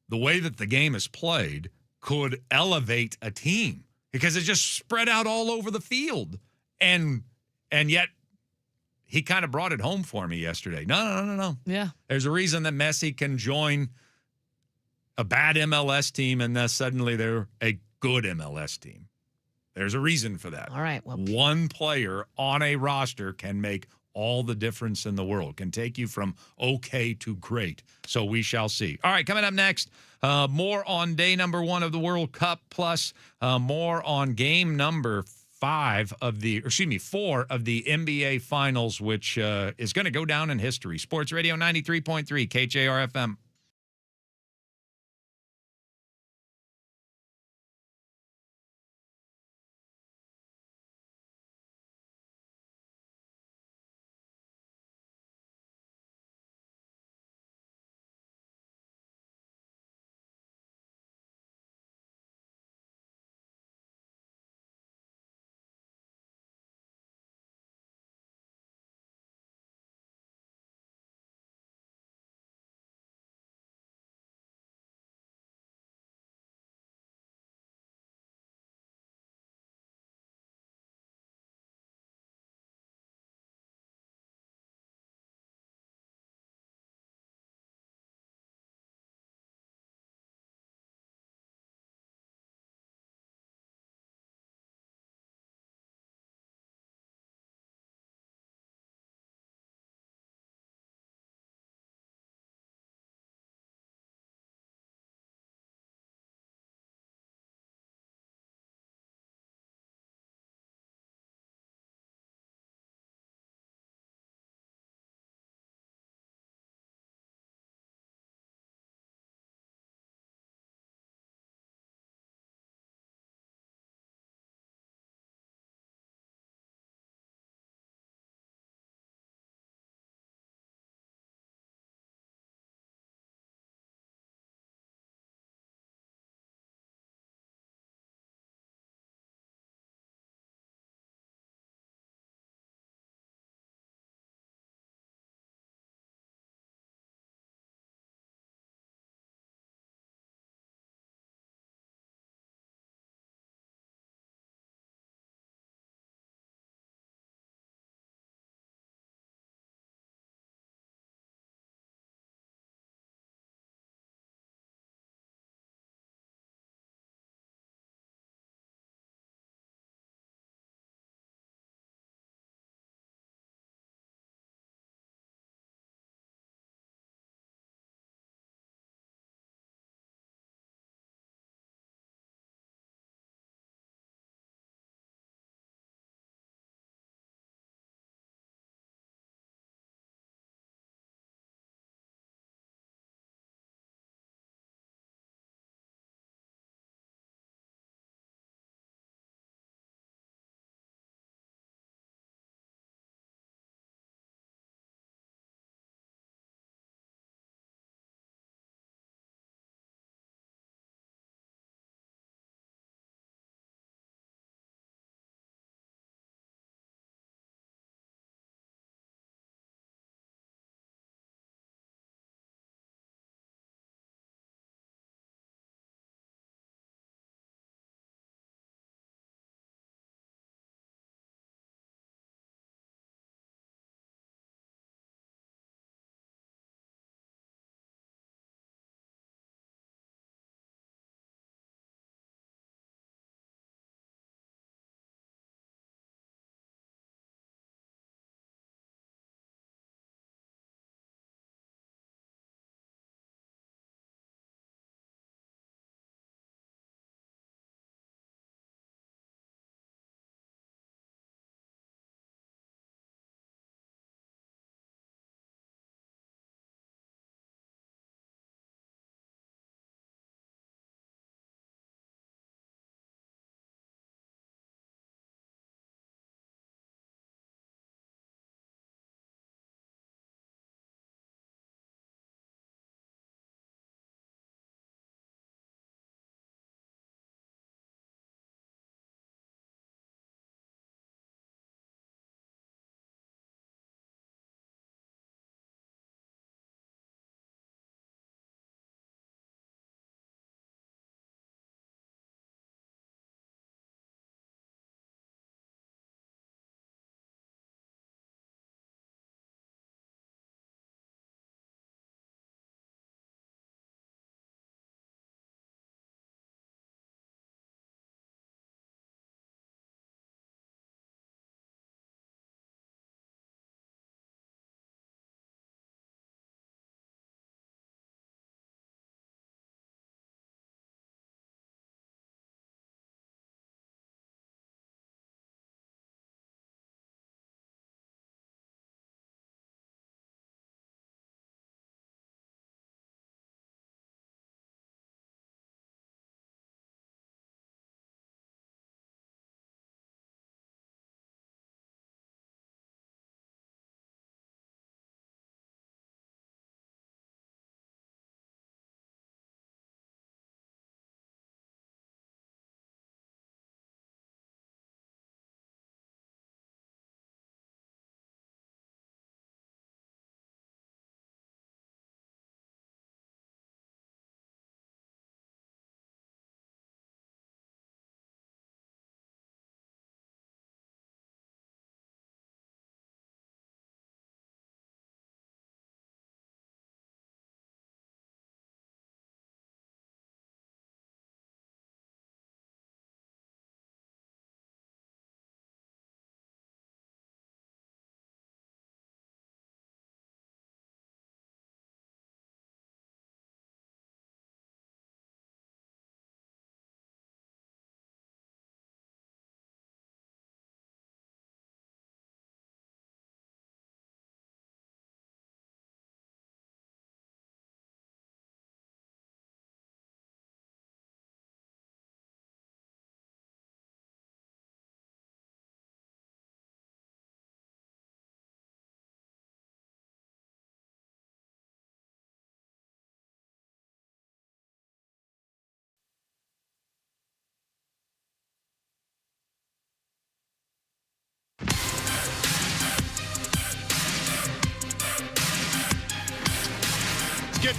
the way that the game is played, could elevate a team because it just spread out all over the field. And yet he kind of brought it home for me yesterday. No. Yeah. There's a reason that Messi can join a bad MLS team and then suddenly they're a good MLS team. There's a reason for that. All right. Well, one player on a roster can make all the difference in the world, can take you from okay to great. So we shall see. All right, coming up next, more on day number 1 of the World Cup, plus more on game number 4 of the NBA Finals, which is going to go down in history. Sports Radio 93.3 KJR FM.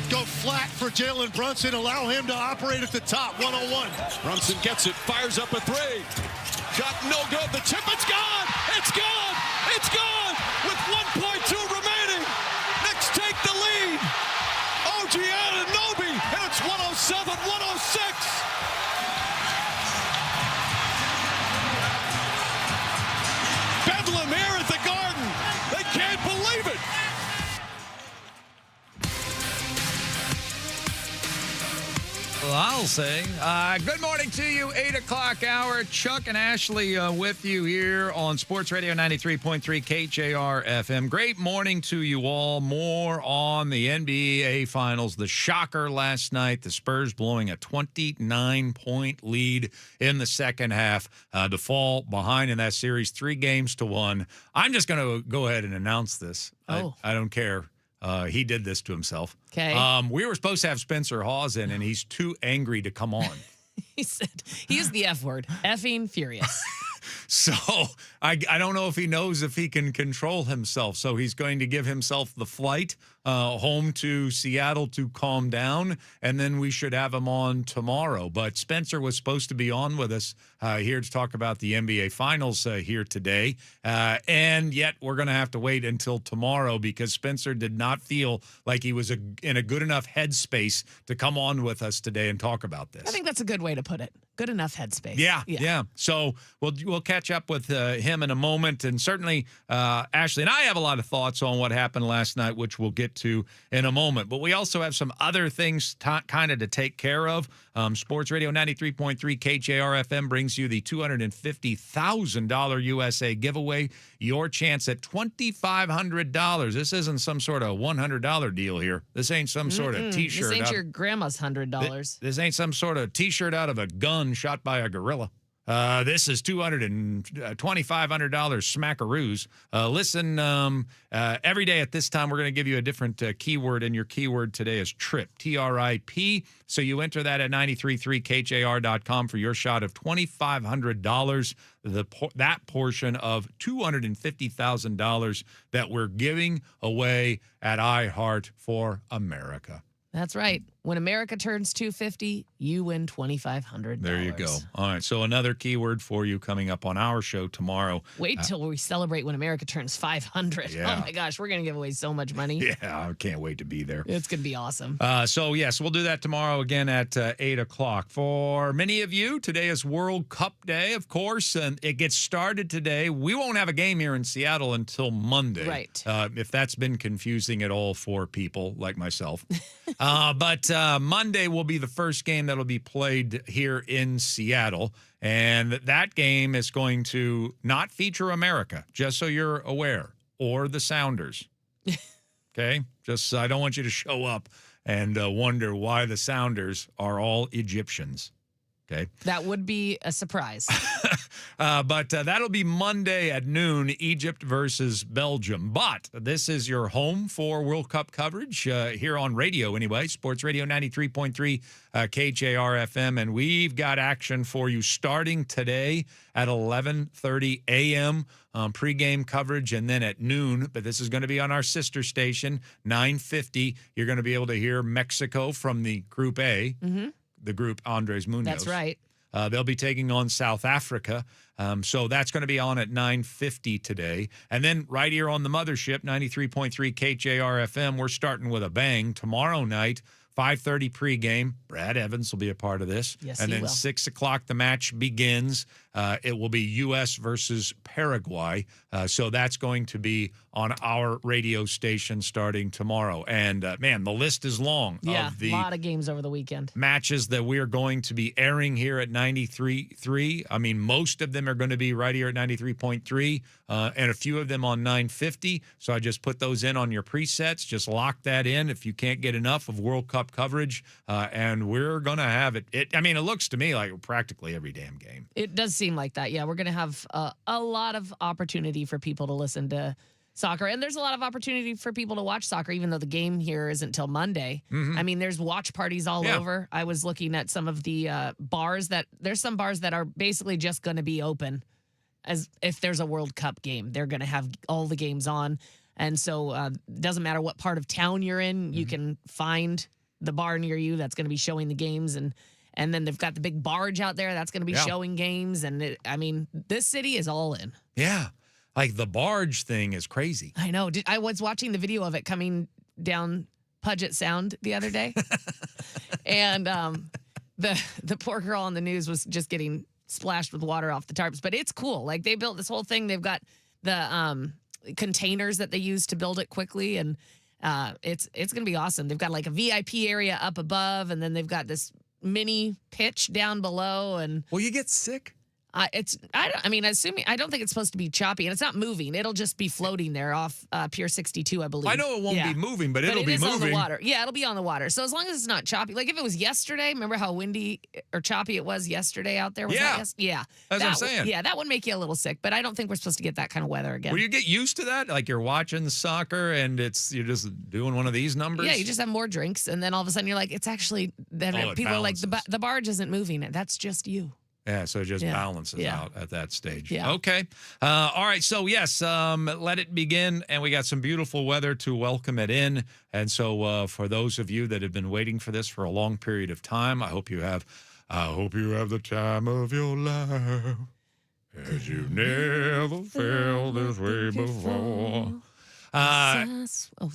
go flat for Jalen Brunson, allow him to operate at the top, 101. Brunson gets it, fires up a three. Shot no good. The tip, it's gone. It's gone. It's gone. With 1.2 remaining. Knicks take the lead. OG Anunoby, and it's 107-106. Bedlam here at the Garden. They can't believe it. Well, I'll say. Good morning to you. 8 o'clock hour. Chuck and Ashley with you here on Sports Radio 93.3 KJR FM. Great morning to you all. More on the NBA Finals. The shocker last night. The Spurs blowing a 29-point lead in the second half to fall behind in that series 3-1. I'm just going to go ahead and announce this. Oh. I don't care. He did this to himself. Okay. We were supposed to have Spencer Hawes in, and he's too angry to come on. He said he used the F word, effing furious. So I don't know if he knows if he can control himself. So he's going to give himself the flight home to Seattle to calm down, and then we should have him on tomorrow. But Spencer was supposed to be on with us here to talk about the NBA Finals here today, and yet we're going to have to wait until tomorrow because Spencer did not feel like he was in a good enough headspace to come on with us today and talk about this. I think that's a good way to put it. Good enough headspace. Yeah. So we'll catch up with him in a moment, and certainly Ashley and I have a lot of thoughts on what happened last night, which we'll get to in a moment. But we also have some other things kind of to take care of. Sports Radio 93.3 KJR FM brings you the $250,000 USA giveaway. Your chance at $2,500. This isn't some sort of $100 deal here. This ain't some sort of T-shirt. This ain't your grandma's $100. This ain't some sort of T-shirt out of a gun shot by a gorilla. This is $2,500 smackaroos. Listen, every day at this time, we're going to give you a different keyword, and your keyword today is TRIP, T-R-I-P. So you enter that at 93.3KJR.com for your shot of $2,500, that portion of $250,000 that we're giving away at iHeart for America. That's right. When America turns 250, you win $2,500. There you go. All right. So another keyword for you coming up on our show tomorrow. Wait till we celebrate when America turns 500. Yeah. Oh my gosh, we're going to give away so much money. Yeah, I can't wait to be there. It's going to be awesome. So yes, we'll do that tomorrow again at 8 o'clock. For many of you, today is World Cup Day, of course, and it gets started today. We won't have a game here in Seattle until Monday. Right. If that's been confusing at all for people like myself. But Monday will be the first game that'll be played here in Seattle. And that game is going to not feature America, just so you're aware, or the Sounders. Okay? Just I don't want you to show up and wonder why the Sounders are all Egyptians. Okay? That would be a surprise. But that'll be Monday at noon, Egypt versus Belgium. But this is your home for World Cup coverage here on radio anyway, Sports Radio 93.3 KJR FM. And we've got action for you starting today at 11:30 a.m. Pregame coverage, and then at noon, but this is going to be on our sister station, 9:50. You're going to be able to hear Mexico from the Group A, the group Andres Munoz. That's right. They'll be taking on South Africa. So that's going to be on at 9:50 today. And then right here on the mothership, 93.3 KJR FM, we're starting with a bang tomorrow night. 5:30 pregame. Brad Evans will be a part of this. Yes, and he then will. 6 o'clock, the match begins. It will be U.S. versus Paraguay. So that's going to be on our radio station starting tomorrow. And, man, the list is long of the a lot of games over the weekend. matches that we are going to be airing here at 93.3. I mean, most of them are going to be right here at 93.3 and a few of them on 950. So I just put those in on your presets. Just lock that in if you can't get enough of World Cup coverage. And we're going to have it. I mean, it looks to me like practically every damn game. It does seem like that. Yeah, we're going to have a lot of opportunity for people to listen to soccer. And there's a lot of opportunity for people to watch soccer, even though the game here isn't till Monday. I mean, there's watch parties all over. I was looking at some of the bars there's some bars that are basically just going to be open as if there's a World Cup game. They're going to have all the games on. And so it doesn't matter what part of town you're in, you can find the bar near you that's going to be showing the games. And then they've got the big barge out there that's going to be showing games. And this city is all in. Yeah. Like the barge thing is crazy. I know. I was watching the video of it coming down Puget Sound the other day. And the poor girl on the news was just getting splashed with water off the tarps. But it's cool. Like they built this whole thing. They've got the containers that they use to build it quickly. And it's going to be awesome. They've got like a VIP area up above. And then they've got this mini pitch down below. And will you get sick? I don't think it's supposed to be choppy, and it's not moving. It'll just be floating there off Pier 62, I believe. I know it won't be moving, but it'll be moving. On the water. Yeah, it'll be on the water. So as long as it's not choppy, like if it was yesterday, remember how windy or choppy it was yesterday out there? That's what I'm saying. Yeah, that would make you a little sick, but I don't think we're supposed to get that kind of weather again. Will you get used to that? Like you're watching soccer and you're just doing one of these numbers? Yeah, you just have more drinks, and then all of a sudden you're like, it's actually, people are like, the barge isn't moving. That's just you. Yeah, so it just balances out at that stage. Yeah. Okay. All right. So, yes, let it begin. And we got some beautiful weather to welcome it in. And so for those of you that have been waiting for this for a long period of time, I hope you have the time of your life as you never felt this way before.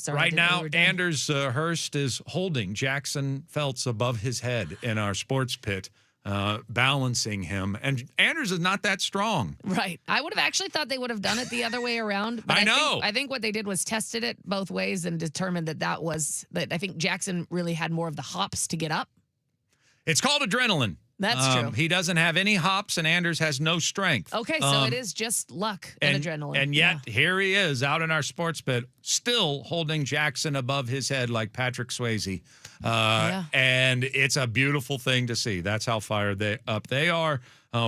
Right now, Anders Hurst is holding Jackson Feltz above his head in our sports pit. Balancing him. And Anders is not that strong. Right. I would have actually thought they would have done it the other way around. But I think what they did was tested it both ways and determined that I think Jackson really had more of the hops to get up. It's called adrenaline. That's true. He doesn't have any hops, and Anders has no strength. Okay, so it is just luck and adrenaline. And yet, here he is out in our sports pit, still holding Jackson above his head like Patrick Swayze. And it's a beautiful thing to see. That's how fired up they are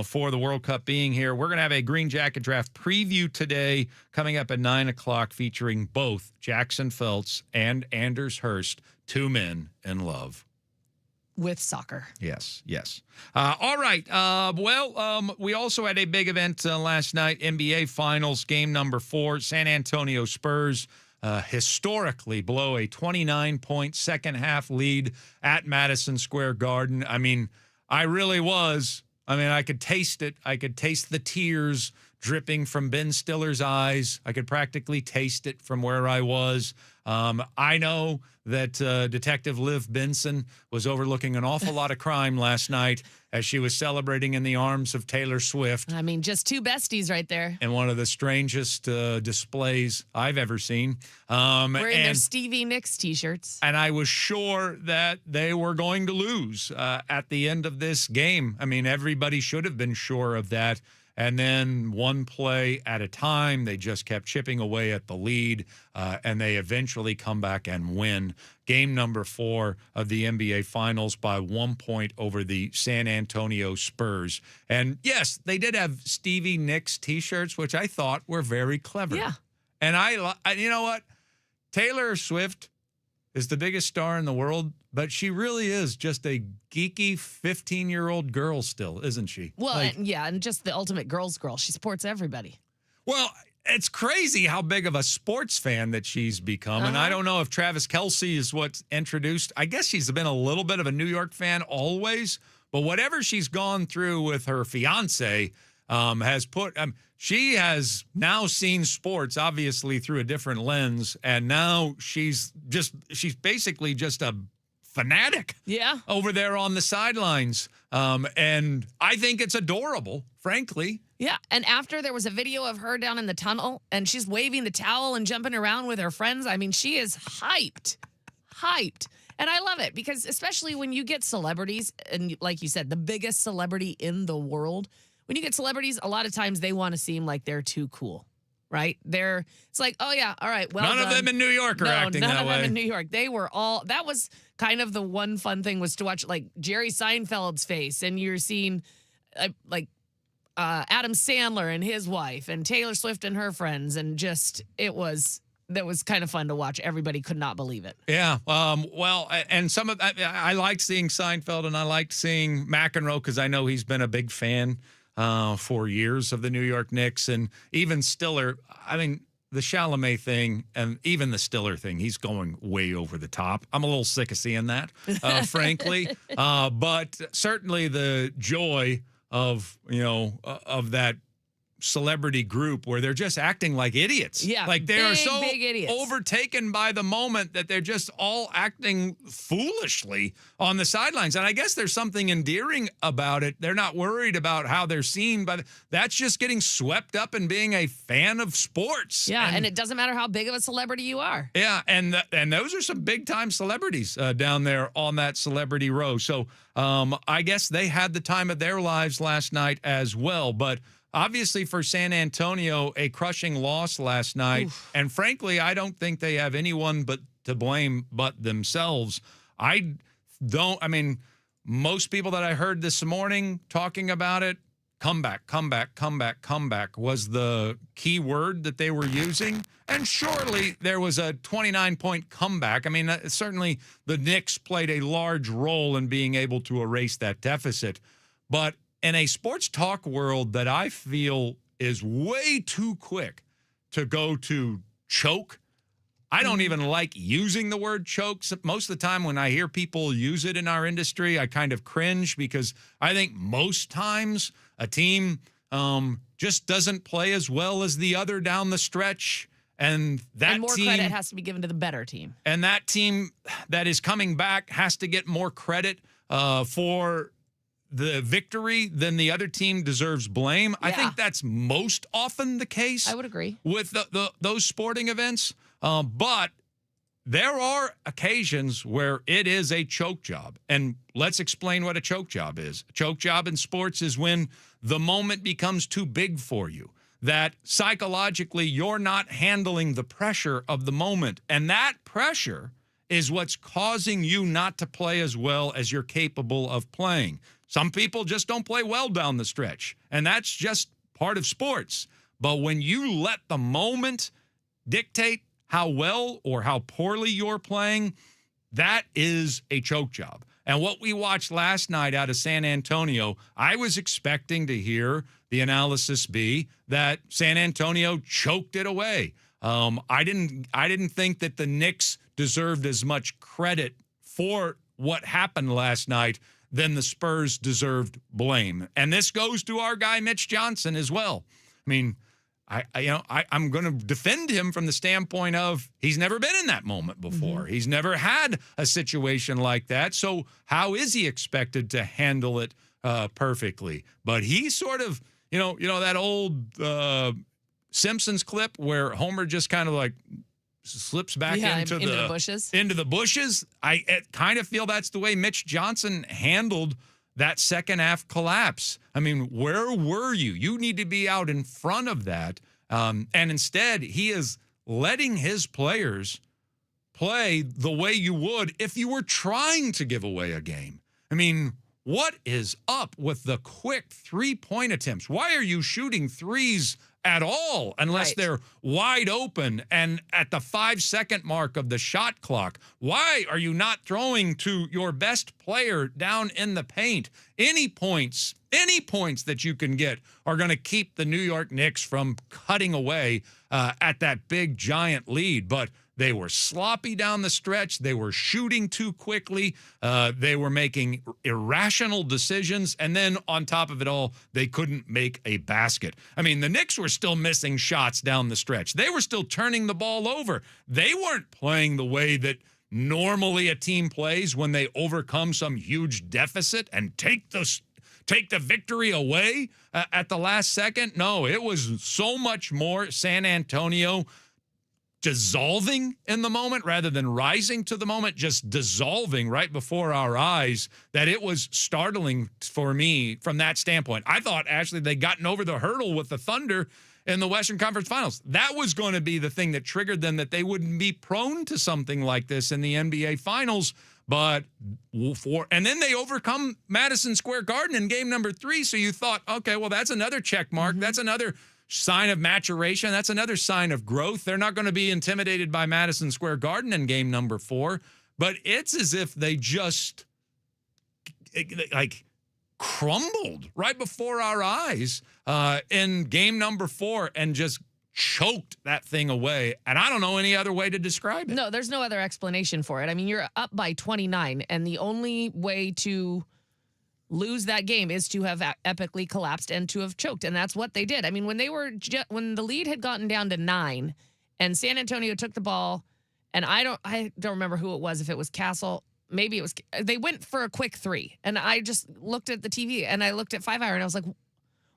for the World Cup being here. We're going to have a Green Jacket Draft preview today coming up at 9 o'clock featuring both Jackson Feltz and Anders Hurst, two men in love. With soccer. Yes. All right. We also had a big event last night, NBA Finals, game number 4. San Antonio Spurs historically blow a 29-point second-half lead at Madison Square Garden. I really was. I could taste it. I could taste the tears dripping from Ben Stiller's eyes. I could practically taste it from where I was. I know that Detective Liv Benson was overlooking an awful lot of crime last night as she was celebrating in the arms of Taylor Swift. Just two besties right there. And one of the strangest displays I've ever seen. Wearing their Stevie Nicks T-shirts. And I was sure that they were going to lose at the end of this game. Everybody should have been sure of that. And then one play at a time, they just kept chipping away at the lead, and they eventually come back and win game number 4 of the NBA Finals by 1 point over the San Antonio Spurs. And, yes, they did have Stevie Nicks T-shirts, which I thought were very clever. Yeah. And you know what? Taylor Swift is the biggest star in the world, but she really is just a geeky 15-year-old girl still, isn't she? Well, and just the ultimate girl's girl. She supports everybody. Well, it's crazy how big of a sports fan that she's become. And I don't know if Travis Kelce is what's introduced. I guess she's been a little bit of a New York fan always, but whatever she's gone through with her fiance has put she has now seen sports obviously through a different lens, and now she's basically just a fanatic over there on the sidelines. And I think it's adorable, frankly. Yeah, and after there was a video of her down in the tunnel, and she's waving the towel and jumping around with her friends. She is hyped. And I love it because especially when you get celebrities, and like you said, the biggest celebrity in the world, when you get celebrities, a lot of times they want to seem like they're too cool, right? It's like, oh yeah, all right, well none of them in New York are acting that way. None of them in New York. They were all, that was kind of the one fun thing was to watch like Jerry Seinfeld's face, and you're seeing Adam Sandler and his wife and Taylor Swift and her friends, and that was kind of fun to watch. Everybody could not believe it. Yeah. And I liked seeing Seinfeld, and I liked seeing McEnroe because I know he's been a big fan for years of the New York Knicks, and even Stiller. the Chalamet thing and even the Stiller thing, he's going way over the top. I'm a little sick of seeing that, frankly. But certainly the joy of, of that celebrity group where they're just acting like idiots. Yeah, like they are so big idiots. overtaken by the moment that they're just all acting foolishly on the sidelines. And I guess there's something endearing about it. They're not worried about how they're seen, but that's just getting swept up in being a fan of sports. Yeah, and it doesn't matter how big of a celebrity you are. Yeah, and those are some big time celebrities down there on that celebrity row. So I guess they had the time of their lives last night as well. But obviously for San Antonio, a crushing loss last night. Oof. And frankly, I don't think they have anyone but to blame but themselves. Most people that I heard this morning talking about it, comeback was the key word that they were using. And surely there was a 29-point comeback. I mean, certainly the Knicks played a large role in being able to erase that deficit. But in a sports talk world that I feel is way too quick to go to choke, I don't even like using the word choke. Most of the time when I hear people use it in our industry, I kind of cringe because I think most times a team just doesn't play as well as the other down the stretch. And more credit has to be given to the better team. And that team that is coming back has to get more credit for the victory than the other team deserves blame. Yeah. I think that's most often the case. I would agree. With those sporting events. But there are occasions where it is a choke job. And let's explain what a choke job is. A choke job in sports is when the moment becomes too big for you, that psychologically you're not handling the pressure of the moment. And that pressure is what's causing you not to play as well as you're capable of playing. Some people just don't play well down the stretch, and that's just part of sports. But when you let the moment dictate how well or how poorly you're playing, that is a choke job. And what we watched last night out of San Antonio, I was expecting to hear the analysis be that San Antonio choked it away. I didn't think that the Knicks deserved as much credit for what happened last night than the Spurs deserved blame. And this goes to our guy, Mitch Johnson, as well. I mean, I'm going to defend him from the standpoint of he's never been in that moment before. Mm-hmm. He's never had a situation like that. So how is he expected to handle it perfectly? But he sort of, that old Simpsons clip where Homer just kind of like slips back into the bushes. Into the bushes. I kind of feel that's the way Mitch Johnson handled that second half collapse. I mean, where were you? You need to be out in front of that. And instead, he is letting his players play the way you would if you were trying to give away a game. I mean, what is up with the quick three-point attempts? Why are you shooting threes at all unless they're wide open and at the 5-second mark of the shot clock? Why are you not throwing to your best player down in the paint? Any points that you can get are going to keep the New York Knicks from cutting away at that big giant lead. But they were sloppy down the stretch. They were shooting too quickly. They were making irrational decisions. And then on top of it all, they couldn't make a basket. I mean, the Knicks were still missing shots down the stretch. They were still turning the ball over. They weren't playing the way that normally a team plays when they overcome some huge deficit and take the victory away at the last second. No, it was so much more San Antonio dissolving in the moment rather than rising to the moment, just dissolving right before our eyes, that it was startling for me from that standpoint. I thought actually they'd gotten over the hurdle with the Thunder in the Western Conference Finals. That was going to be the thing that triggered them, that they wouldn't be prone to something like this in the NBA Finals. And then they overcome Madison Square Garden in game number 3. So you thought, okay, well, that's another check mark. Mm-hmm. That's another sign of maturation. That's another sign of growth. They're not going to be intimidated by Madison Square Garden in game number 4. But it's as if they just crumbled right before our eyes in game number 4 and just choked that thing away. And I don't know any other way to describe it. No, there's no other explanation for it. I mean, you're up by 29, and the only way to lose that game is to have epically collapsed and to have choked, and that's what they did. I mean, when the lead had gotten down to 9, and San Antonio took the ball, and I don't remember who it was. If it was Castle, maybe it was. They went for a quick 3, and I just looked at the TV and I looked at 5 Hour and I was like,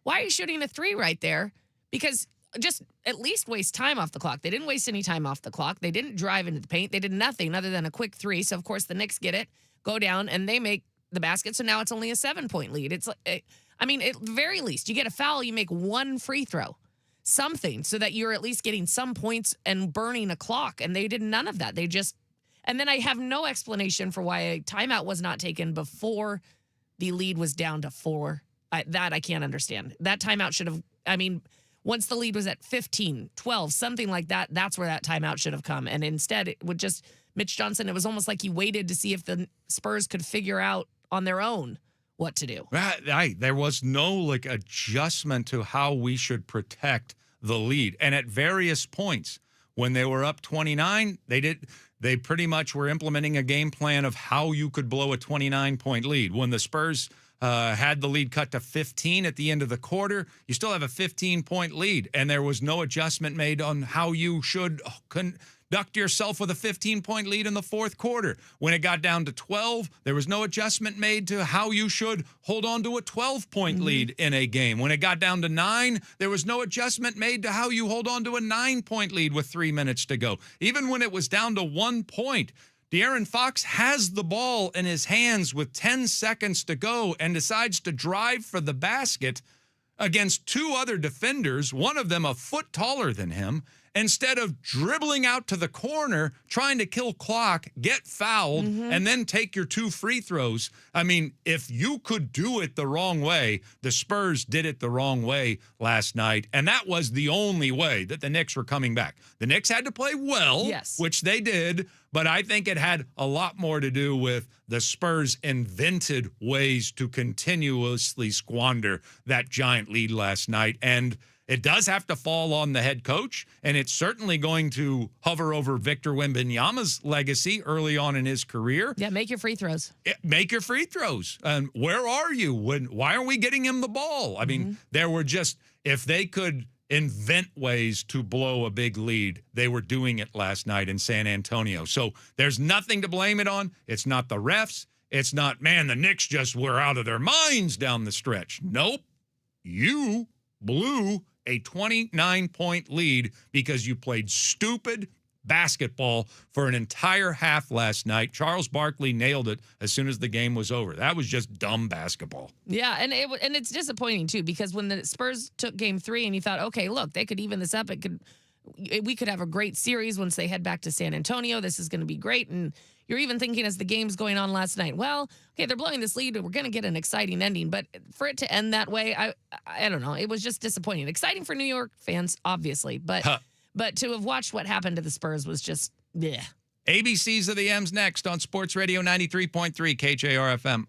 "Why are you shooting a 3 right there?" Because just at least waste time off the clock. They didn't waste any time off the clock. They didn't drive into the paint. They did nothing other than a quick 3. So of course the Knicks get it, go down, and they make the basket. So now it's only a 7-point lead. It's like, I mean, at the very least, you get a foul, you make 1 free throw, something, so that you're at least getting some points and burning a clock. And they did none of that. And then I have no explanation for why a timeout was not taken before the lead was down to 4. That I can't understand. That timeout should have, I mean, once the lead was at 15, 12, something like that, that's where that timeout should have come. And instead, it would just, Mitch Johnson, it was almost like he waited to see if the Spurs could figure out on their own what to do. Right. There was no adjustment to how we should protect the lead. And at various points, when they were up 29, they pretty much were implementing a game plan of how you could blow a 29-point lead. When the Spurs had the lead cut to 15 at the end of the quarter, you still have a 15-point lead, and there was no adjustment made on how you should conduct yourself with a 15-point lead in the fourth quarter. When it got down to 12, there was no adjustment made to how you should hold on to a 12-point lead in a game. When it got down to 9, there was no adjustment made to how you hold on to a 9-point lead with 3 minutes to go. Even when it was down to 1 point, De'Aaron Fox has the ball in his hands with 10 seconds to go and decides to drive for the basket against 2 other defenders, one of them a foot taller than him, instead of dribbling out to the corner, trying to kill clock, get fouled, and then take your 2 free throws. I mean, if you could do it the wrong way, the Spurs did it the wrong way last night, and that was the only way that the Knicks were coming back. The Knicks had to play well, yes, which they did, but I think it had a lot more to do with the Spurs' invented ways to continuously squander that giant lead last night. And it does have to fall on the head coach, and it's certainly going to hover over Victor Wembanyama's legacy early on in his career. Yeah, make your free throws. Make your free throws. Where are you? Why aren't we getting him the ball? I mean, there were just, if they could invent ways to blow a big lead, they were doing it last night in San Antonio. So there's nothing to blame it on. It's not the refs. It's not, man, the Knicks just were out of their minds down the stretch. Nope. You blew a 29-point lead because you played stupid basketball for an entire half last night. Charles Barkley nailed it as soon as the game was over. That was just dumb basketball. Yeah, and it's disappointing too, because when the Spurs took game 3 and you thought, okay, look, they could even this up. We could have a great series once they head back to San Antonio. This is going to be great. And you're even thinking as the game's going on last night, well, okay, they're blowing this lead. We're going to get an exciting ending. But for it to end that way, I don't know. It was just disappointing. Exciting for New York fans, obviously. But to have watched what happened to the Spurs was just, yeah. ABCs of the M's next on Sports Radio 93.3 KJR FM.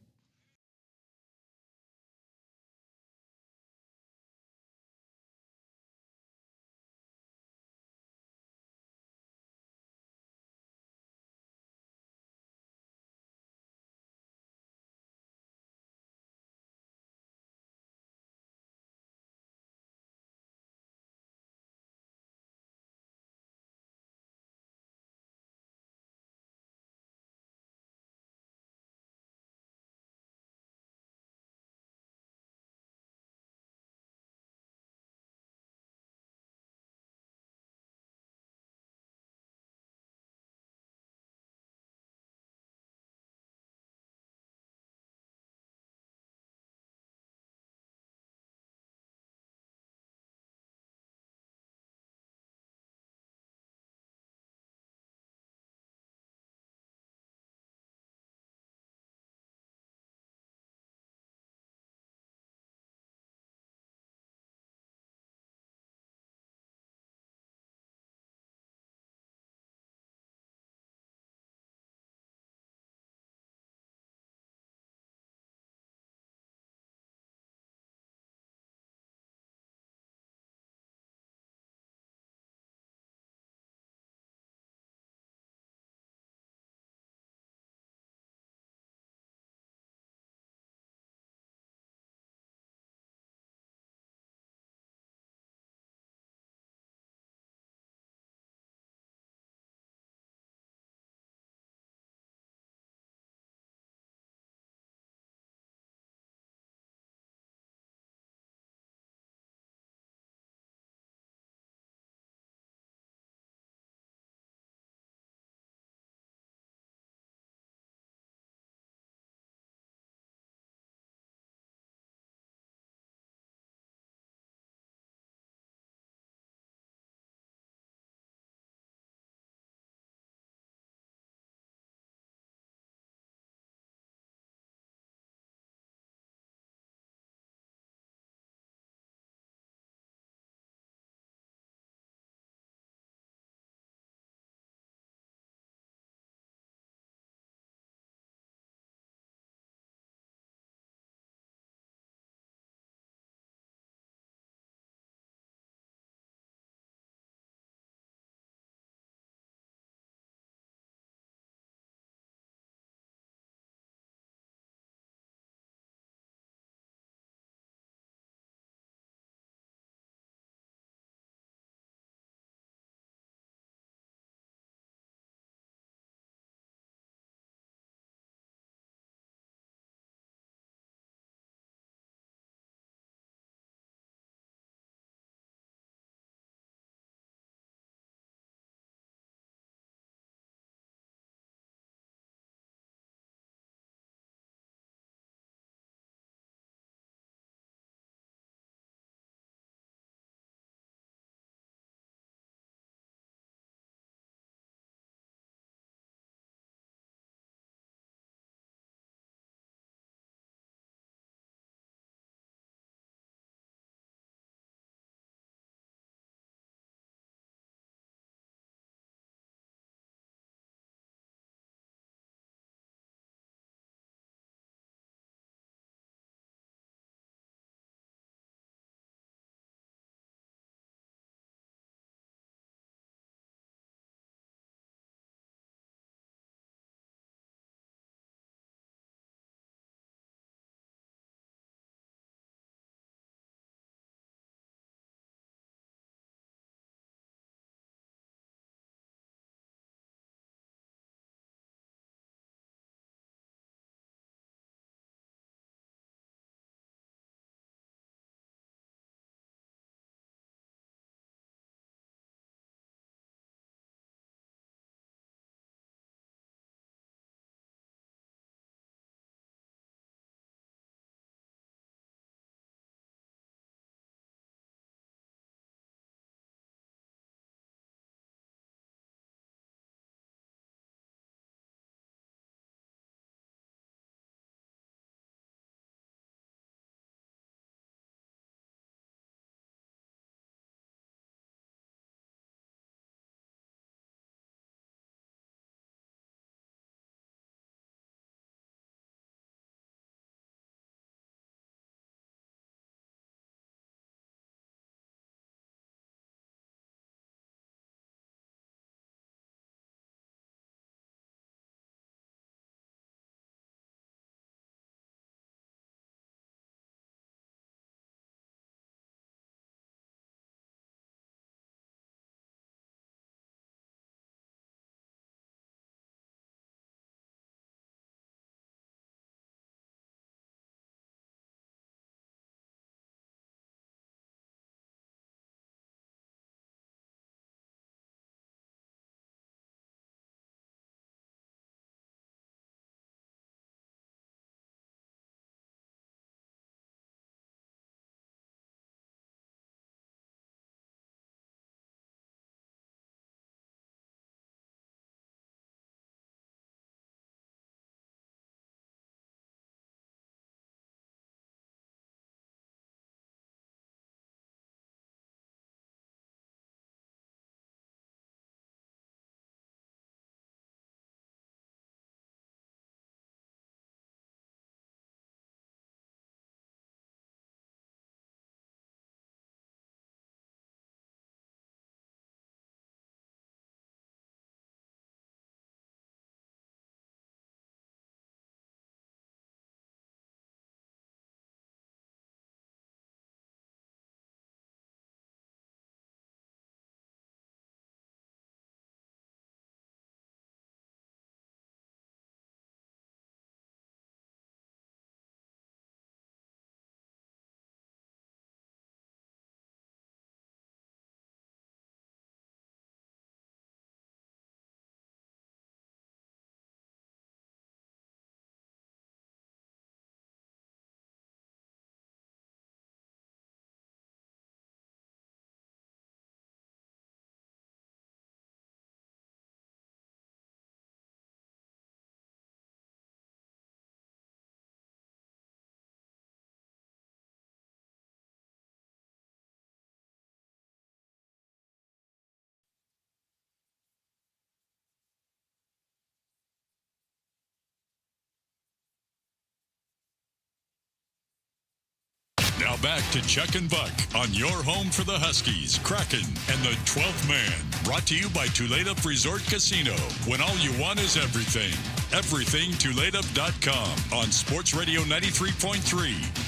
back to Chuck and Buck on your home for the Huskies, Kraken, and the 12th man. Brought to you by Tulalip Resort Casino. When all you want is everything. Everything Tulalip.com on Sports Radio 93.3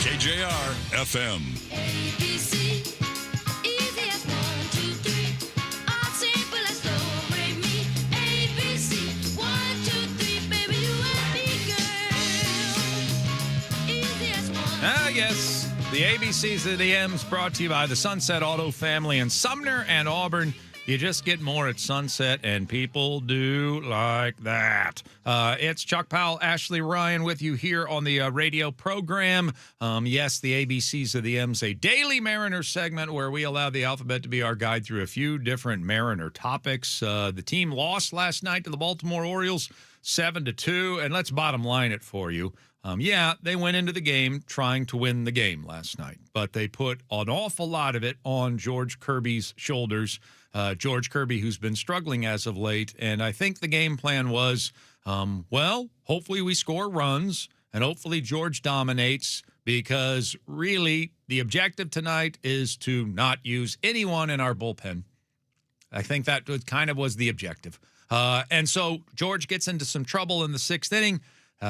KJR FM. ABC, easy as 1, 2, 3. All simple as slow, rate me. ABC, 1, 2, 3, baby, you and me, girl. Easy as 1. Yes. The ABCs of the M's brought to you by the Sunset Auto family in Sumner and Auburn. You just get more at Sunset, and people do like that. It's Chuck Powell, Ashley Ryan with you here on the radio program. Yes, the ABCs of the M's, a daily Mariner segment where we allow the alphabet to be our guide through a few different Mariner topics. The team lost last night to the Baltimore Orioles 7-2, and let's bottom line it for you. Yeah, they went into the game trying to win the game last night, but they put an awful lot of it on George Kirby's shoulders. George Kirby, who's been struggling as of late, and I think the game plan was, hopefully we score runs, and hopefully George dominates, because really the objective tonight is to not use anyone in our bullpen. I think that kind of was the objective. And so George gets into some trouble in the sixth inning.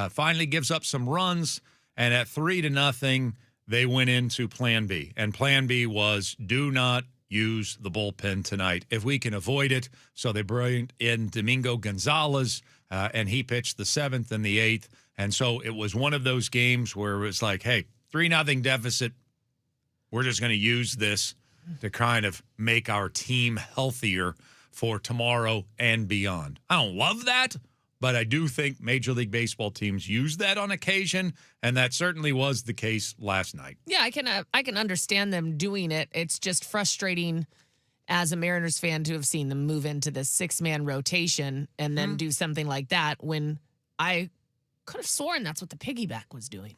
Finally gives up some runs, and at 3-0, they went into Plan B. And Plan B was do not use the bullpen tonight if we can avoid it. So they brought in Domingo Gonzalez, and he pitched the 7th and the 8th. And so it was one of those games where it was like, hey, 3-0 deficit. We're just going to use this to kind of make our team healthier for tomorrow and beyond. I don't love that, but I do think Major League Baseball teams use that on occasion, and that certainly was the case last night. Yeah, I can understand them doing it. It's just frustrating as a Mariners fan to have seen them move into this 6-man rotation and then do something like that when I could have sworn that's what the piggyback was doing.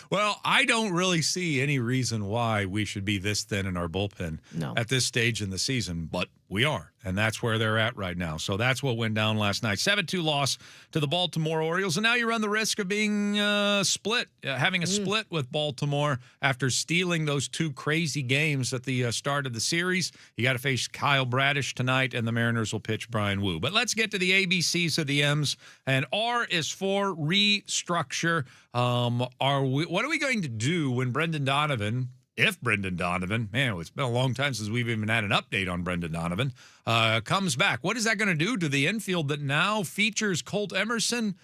Well, I don't really see any reason why we should be this thin in our bullpen at this stage in the season, but we are, and that's where they're at right now. So that's what went down last night. 7-2 loss to the Baltimore Orioles, and now you run the risk of being split, having a split with Baltimore after stealing those 2 crazy games at the start of the series. You got to face Kyle Bradish tonight, and the Mariners will pitch Brian Wu. But let's get to the ABCs of the M's, and R is for restructure. What are we going to do when Brendan Donovan, if Brendan Donovan, man, it's been a long time since we've even had an update on Brendan Donovan, comes back? What is that going to do to the infield that now features Colt Emerson,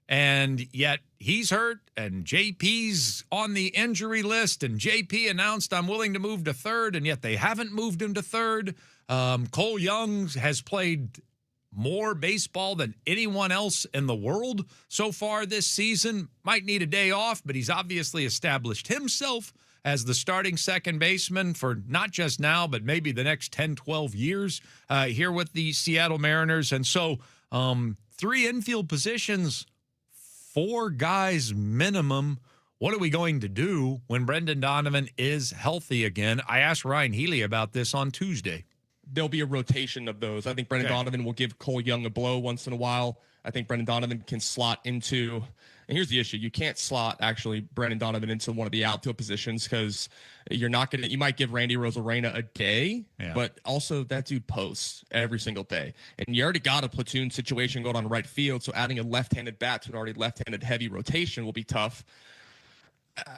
and yet he's hurt, and JP's on the injury list, and JP announced, I'm willing to move to third, and yet they haven't moved him to third. Cole Young has played more baseball than anyone else in the world so far this season. Might need a day off, but he's obviously established himself as the starting second baseman for not just now, but maybe the next 10, 12 years here with the Seattle Mariners. And so 3 infield positions, 4 guys minimum. What are we going to do when Brendan Donovan is healthy again? I asked Ryan Healy about this on Tuesday. There'll be a rotation of those. I think Brendan Donovan will give Cole Young a blow once in a while. I think Brendan Donovan can slot into, and here's the issue. You can't slot actually Brendan Donovan into one of the outfield positions because you might give Randy Rosarena a day, but also that dude posts every single day. And you already got a platoon situation going on right field, so adding a left-handed bat to an already left-handed heavy rotation will be tough.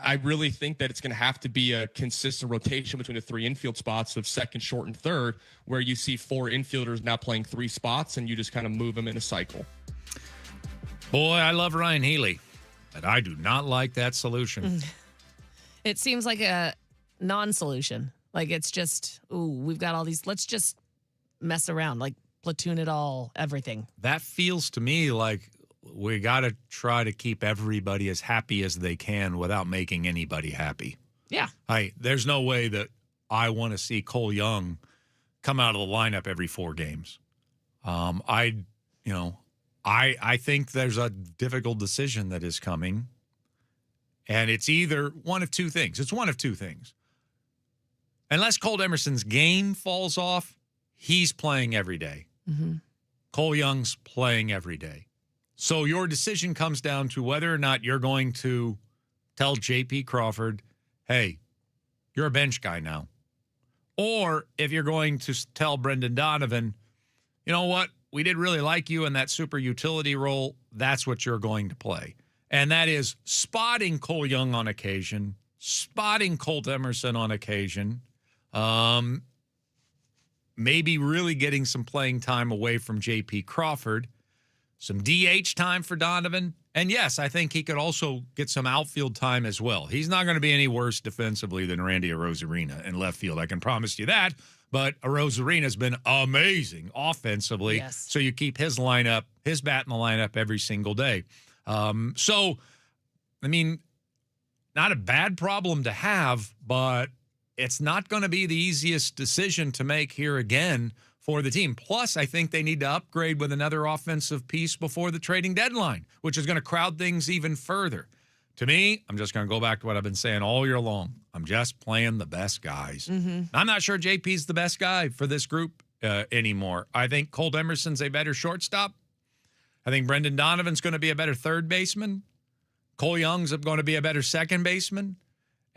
I really think that it's going to have to be a consistent rotation between the 3 infield spots of second, short, and third, where you see 4 infielders now playing 3 spots, and you just kind of move them in a cycle. Boy, I love Ryan Healy, but I do not like that solution. It seems like a non-solution. Like it's just, we've got all these, let's just mess around, like platoon it all, everything. That feels to me like we got to try to keep everybody as happy as they can without making anybody happy. Yeah. There's no way that I want to see Cole Young come out of the lineup every 4 games. I think there's a difficult decision that is coming, and it's either one of 2 things. It's one of 2 things. Unless Colt Emerson's game falls off, he's playing every day. Mm-hmm. Cole Young's playing every day. So your decision comes down to whether or not you're going to tell J.P. Crawford, hey, you're a bench guy now. Or if you're going to tell Brendan Donovan, you know what, we did really like you in that super utility role, that's what you're going to play. And that is spotting Cole Young on occasion, spotting Colt Emerson on occasion, maybe really getting some playing time away from J.P. Crawford, some DH time for Donovan. And yes, I think he could also get some outfield time as well. He's not going to be any worse defensively than Randy Arozarena in left field. I can promise you that. But Arozarena's been amazing offensively. Yes. So you keep his lineup, his bat in the lineup every single day. So, I mean, not a bad problem to have, but it's not going to be the easiest decision to make here again for the team. Plus, I think they need to upgrade with another offensive piece before the trading deadline, which is going to crowd things even further. To me, I'm just going to go back to what I've been saying all year long. I'm just playing the best guys. I'm not sure JP's the best guy for this group anymore. I think Colt Emerson's a better shortstop. I think Brendan Donovan's going to be a better third baseman. Cole Young's going to be a better second baseman.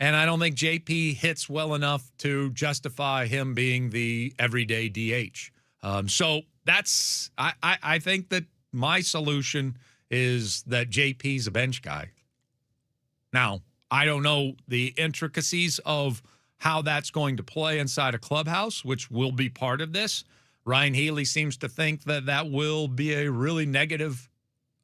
And I don't think JP hits well enough to justify him being the everyday DH. So that's, I think that my solution is that JP's a bench guy. Now, I don't know the intricacies of how that's going to play inside a clubhouse, which will be part of this. Ryan Healy seems to think that that will be a really negative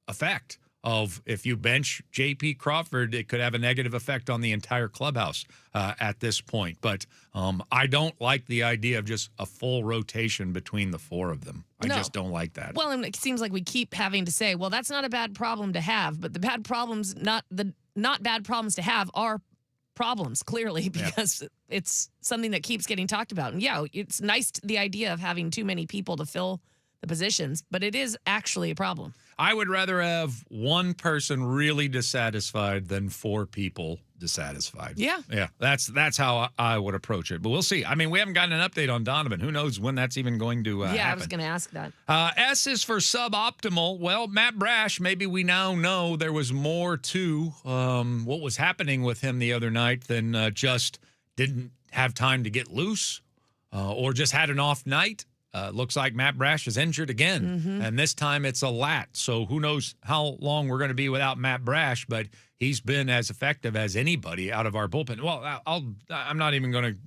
effect of if you bench J.P. Crawford, it could have a negative effect on the entire clubhouse at this point. But I don't like the idea of just a full rotation between the four of them. I just don't like that. Well, and it seems like we keep having to say, well, that's not a bad problem to have, but the bad problems, not bad problems to have are problems, clearly, because it's something that keeps getting talked about. And yeah, it's nice, the idea of having too many people to fill the positions, but it is actually a problem. I would rather have one person really dissatisfied than four people dissatisfied. Yeah. Yeah, that's how I would approach it. But we'll see. I mean, we haven't gotten an update on Donovan. Who knows when that's even going to happen. I was going to ask that. S is for suboptimal. Well, Matt Brash, maybe we now know there was more to what was happening with him the other night than just didn't have time to get loose or just had an off night. Looks like Matt Brash is injured again, and this time it's a lat. So who knows how long we're going to be without Matt Brash, but he's been as effective as anybody out of our bullpen. Well, I'm not even going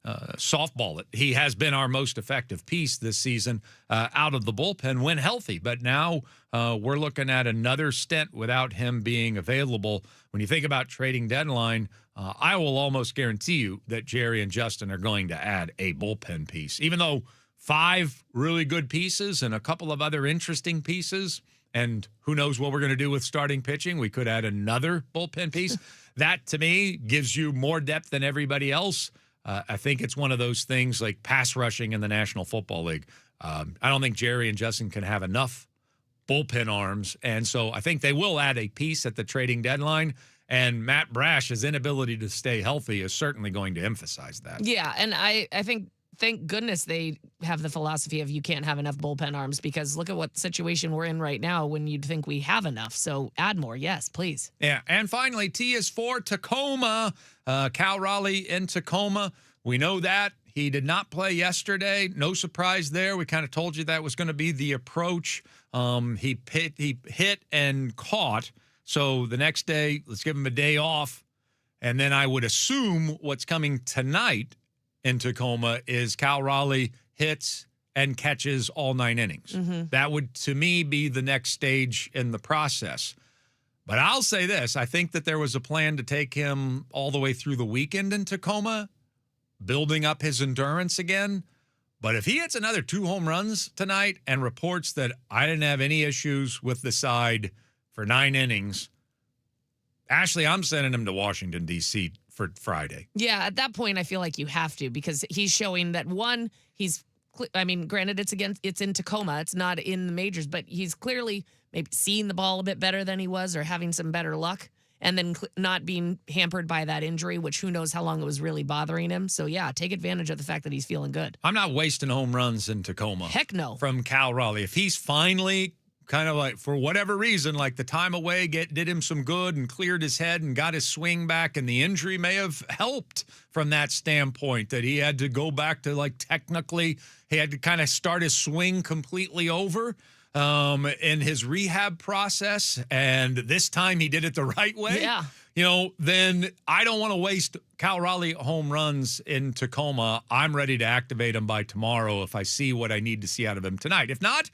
to softball it. He has been our most effective piece this season out of the bullpen when healthy, but now we're looking at another stint without him being available. When you think about trading deadline, I will almost guarantee you that Jerry and Justin are going to add a bullpen piece, even though 5 really good pieces and a couple of other interesting pieces. And who knows what we're going to do with starting pitching. We could add another bullpen piece. That, to me, gives you more depth than everybody else. I think it's one of those things like pass rushing in the National Football League. I don't think Jerry and Justin can have enough bullpen arms. And so I think they will add a piece at the trading deadline. And Matt Brash's inability to stay healthy is certainly going to emphasize that. Yeah, and I think thank goodness they have the philosophy of you can't have enough bullpen arms, because look at what situation we're in right now when you'd think we have enough. So add more. Yes, please. Yeah. And finally, T is for Tacoma. Cal Raleigh in Tacoma. We know that. He did not play yesterday. No surprise there. We kind of told you that was going to be the approach. He hit and caught. So the next day, let's give him a day off. And then I would assume what's coming tonight in Tacoma is Cal Raleigh hits and catches all 9 innings. That would, to me, be the next stage in the process. But I'll say this. I think that there was a plan to take him all the way through the weekend in Tacoma, building up his endurance again. But if he hits another 2 home runs tonight and reports that I didn't have any issues with the side for 9 innings, Ashley, I'm sending him to Washington, D.C. for Friday. Yeah, at that point, I feel like you have to, because he's showing that, one, granted, it's in Tacoma. It's not in the majors, but he's clearly maybe seeing the ball a bit better than he was, or having some better luck, and then not being hampered by that injury, which who knows how long it was really bothering him. So, yeah, take advantage of the fact that he's feeling good. I'm not wasting home runs in Tacoma. Heck no. From Cal Raleigh. If he's finally kind of like, for whatever reason, like the time away did him some good and cleared his head and got his swing back, and the injury may have helped from that standpoint, that he had to go back to, like, technically he had to kind of start his swing completely over in his rehab process, and this time he did it the right way. Yeah. Then I don't want to waste Cal Raleigh home runs in Tacoma. I'm ready to activate him by tomorrow if I see what I need to see out of him tonight. If not,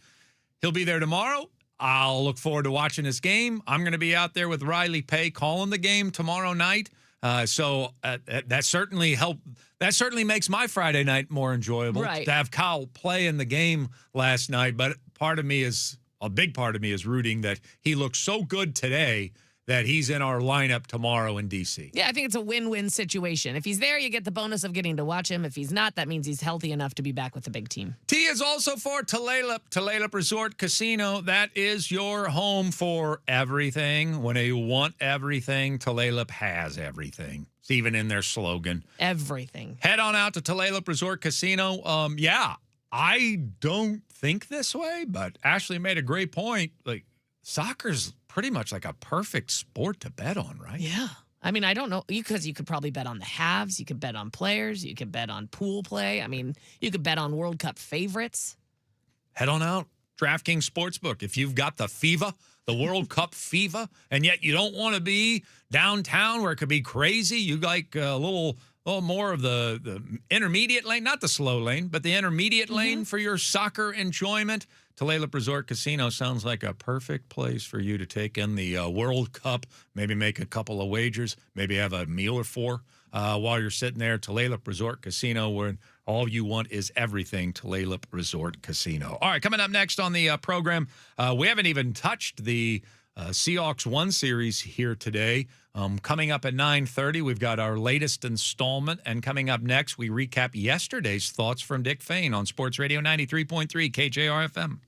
he'll be there tomorrow. I'll look forward to watching his game. I'm going to be out there with Riley Pay calling the game tomorrow night. So that certainly helped. That certainly makes my Friday night more enjoyable to have Cal play in the game last night. But a big part of me is rooting that he looks so good today that he's in our lineup tomorrow in D.C. Yeah, I think it's a win-win situation. If he's there, you get the bonus of getting to watch him. If he's not, that means he's healthy enough to be back with the big team. T is also for Tulalip Resort Casino. That is your home for everything. When you want everything, Tulalip has everything. It's even in their slogan. Everything. Head on out to Tulalip Resort Casino. I don't think this way, but Ashley made a great point. Like, soccer's pretty much like a perfect sport to bet on, right? Yeah. I mean, I don't know, because you could probably bet on the halves. You could bet on players. You could bet on pool play. I mean, you could bet on World Cup favorites. Head on out. DraftKings Sportsbook. If you've got the fever, the World Cup fever, and yet you don't want to be downtown where it could be crazy, you like a little more of the intermediate lane, not the slow lane, but the intermediate lane for your soccer enjoyment. Tulalip Resort Casino sounds like a perfect place for you to take in the World Cup, maybe make a couple of wagers, maybe have a meal or four while you're sitting there. Tulalip Resort Casino, where all you want is everything. Tulalip Resort Casino. All right, coming up next on the program, we haven't even touched the Seahawks 1 series here today. Coming up at 9:30, we've got our latest installment. And coming up next, we recap yesterday's thoughts from Dick Fain on Sports Radio 93.3 KJR FM.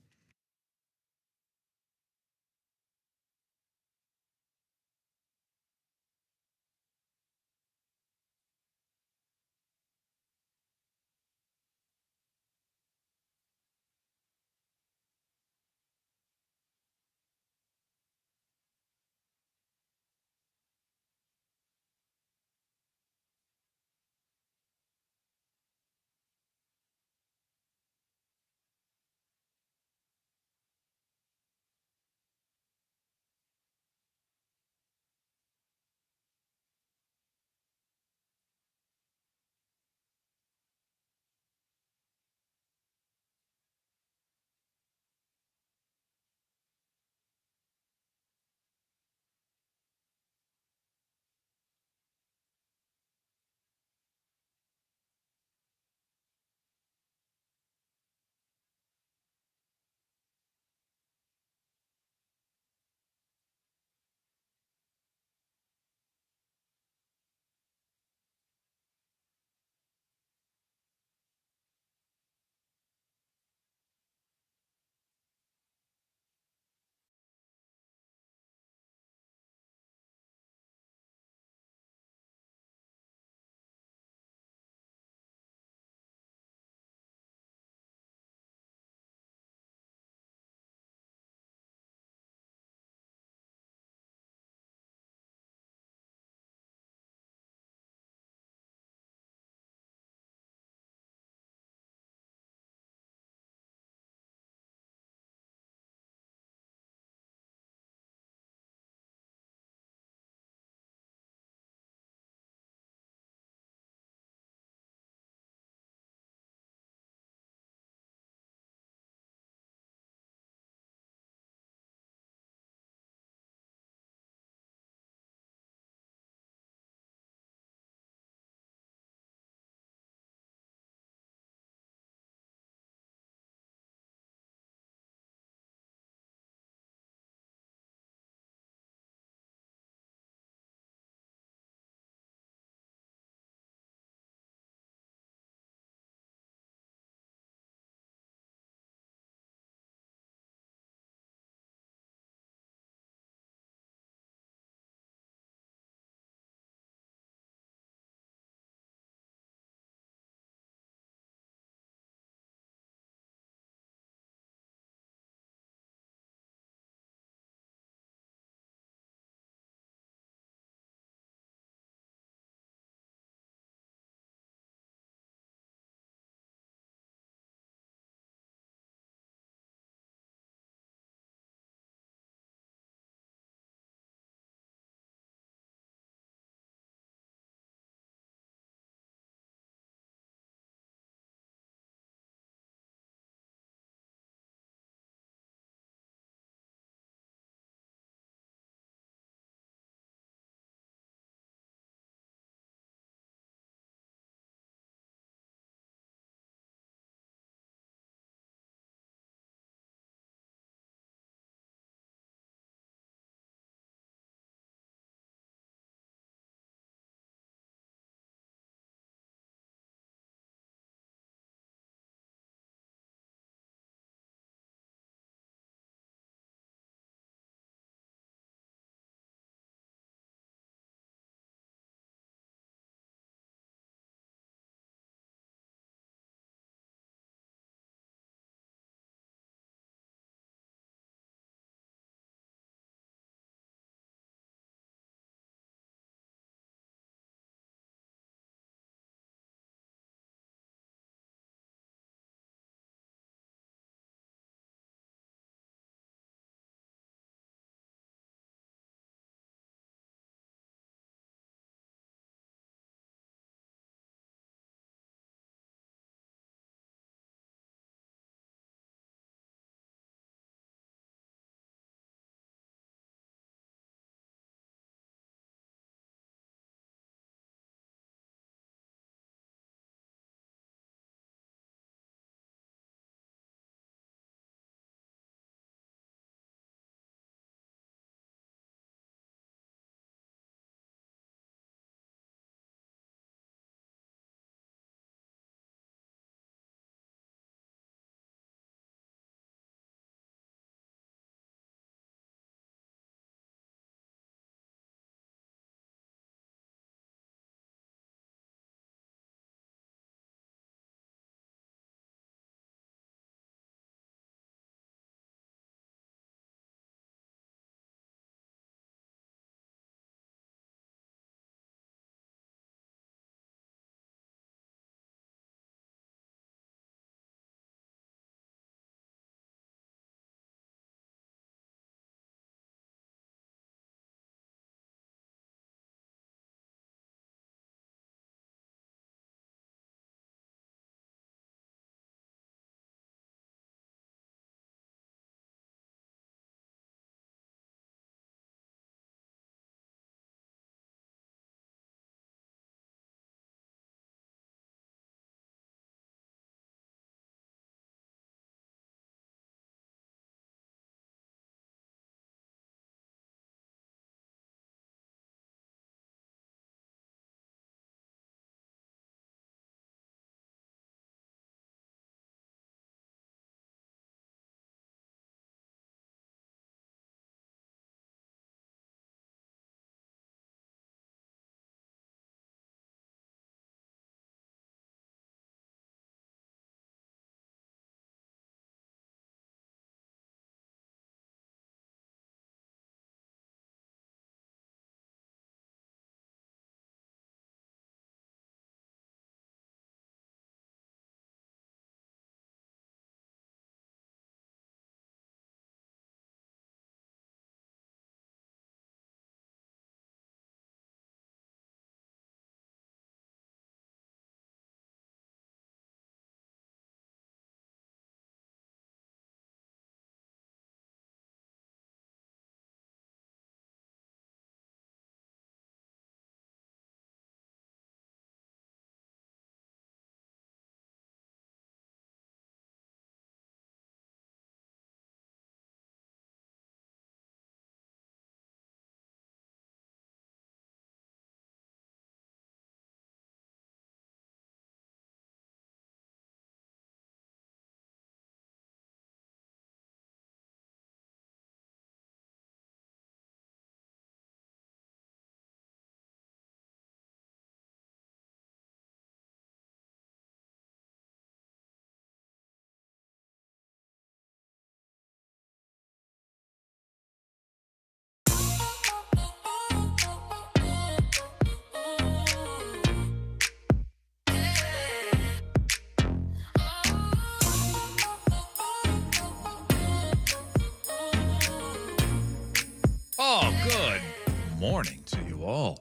morning to you all.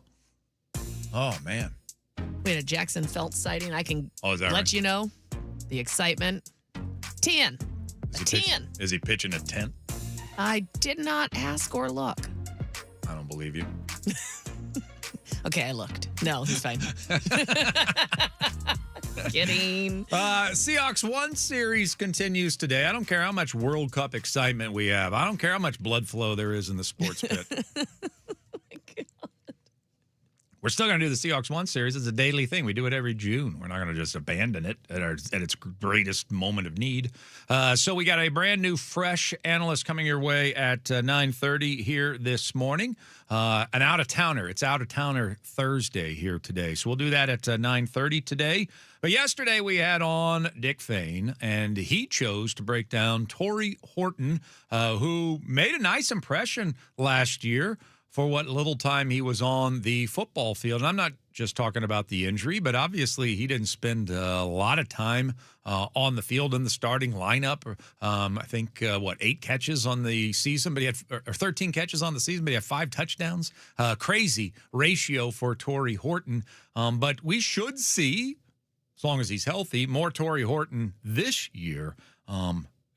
Oh, man. We had a Jackson Phelps sighting. I can is that let right? you know the excitement. 10. A 10. Is he pitching a 10? I did not ask or look. I don't believe you. Okay, I looked. No, he's fine. Kidding. Seahawks 1 series continues today. I don't care how much World Cup excitement we have. I don't care how much blood flow there is in the sports pit. We're still going to do the Seahawks 1 series. It's a daily thing. We do it every June. We're not going to just abandon it at its greatest moment of need. So we got a brand new, fresh analyst coming your way at 9:30 here this morning. An out-of-towner. It's out-of-towner Thursday here today. So we'll do that at 9:30 today. But yesterday we had on Dick Fain, and he chose to break down Torrey Horton, who made a nice impression last year for what little time he was on the football field. And I'm not just talking about the injury, but obviously he didn't spend a lot of time on the field in the starting lineup. I think, 8 catches on the season, but he had or 13 catches on the season, but he had 5 touchdowns. Crazy ratio for Torrey Horton. But we should see, as long as he's healthy, more Torrey Horton this year.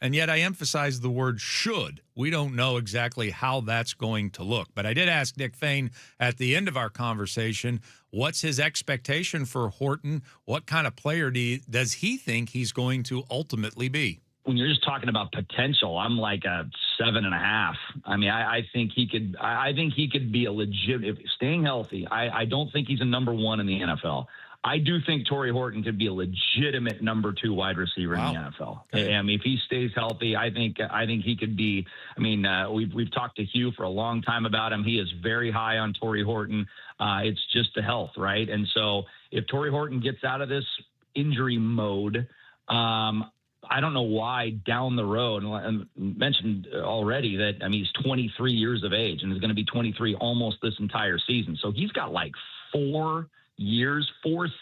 And yet I emphasize the word should. We don't know exactly how that's going to look. But I did ask Dick Fain at the end of our conversation, what's his expectation for Horton? What kind of player does he think he's going to ultimately be? When you're just talking about potential, I'm like a 7.5. I mean, I think he could. I think he could be a legit. If staying healthy, I don't think he's a number 1 in the NFL. I do think Torrey Horton could be a legitimate number 2 wide receiver in the NFL. Okay. I mean, if he stays healthy, I think he could be. I mean, we've talked to Hugh for a long time about him. He is very high on Torrey Horton. It's just the health, right? And so if Torrey Horton gets out of this injury mode, I don't know why down the road, and mentioned already that, I mean, he's 23 years of age and is going to be 23 almost this entire season. So he's got like 4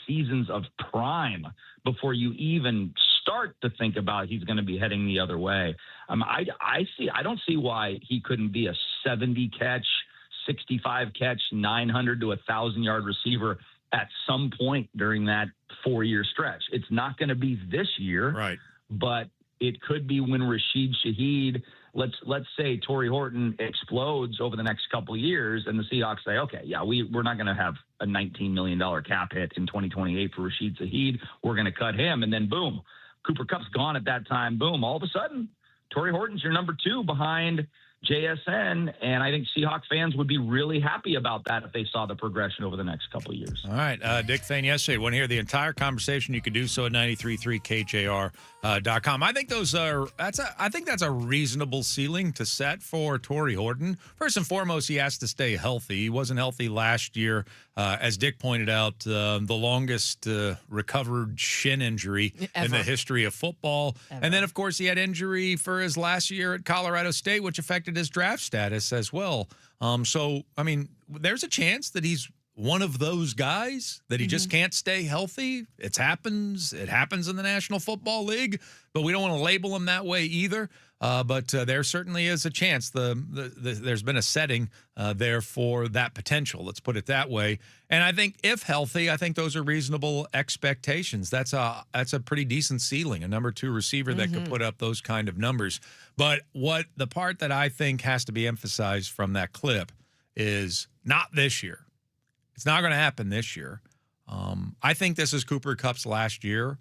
seasons of prime before you even start to think about he's going to be heading the other way. I don't see why he couldn't be a 70 catch, 65 catch, 900 to 1,000 yard receiver at some point during that 4-year stretch. It's not going to be this year, right? But it could be when Rashid Shaheed, let's say Torrey Horton explodes over the next couple of years and the Seahawks say, okay, yeah, we're not going to have a $19 million cap hit in 2028 for Rashid Shaheed. We're going to cut him. And then boom, Cooper Kupp's gone at that time. Boom. All of a sudden, Torrey Horton's your number 2 behind JSN, and I think Seahawks fans would be really happy about that if they saw the progression over the next couple of years. All right. Dick Fain yesterday. Want to hear the entire conversation? You can do so at 93.3 KJR.com. I think that's a reasonable ceiling to set for Torrey Horton. First and foremost, he has to stay healthy. He wasn't healthy last year. As Dick pointed out, the longest recovered shin injury in the history of football. Ever. And then, of course, he had injury for his last year at Colorado State, which affected his draft status as well. So, I mean, there's a chance that he's one of those guys that he just can't stay healthy. It happens in the National Football League, but we don't want to label him that way either. But there certainly is a chance. There's been a setting there for that potential. Let's put it that way. And I think if healthy, I think those are reasonable expectations. That's a pretty decent ceiling, a number 2 receiver that could put up those kind of numbers. But the part that I think has to be emphasized from that clip is not this year. It's not going to happen this year. I think this is Cooper Kupp's last year.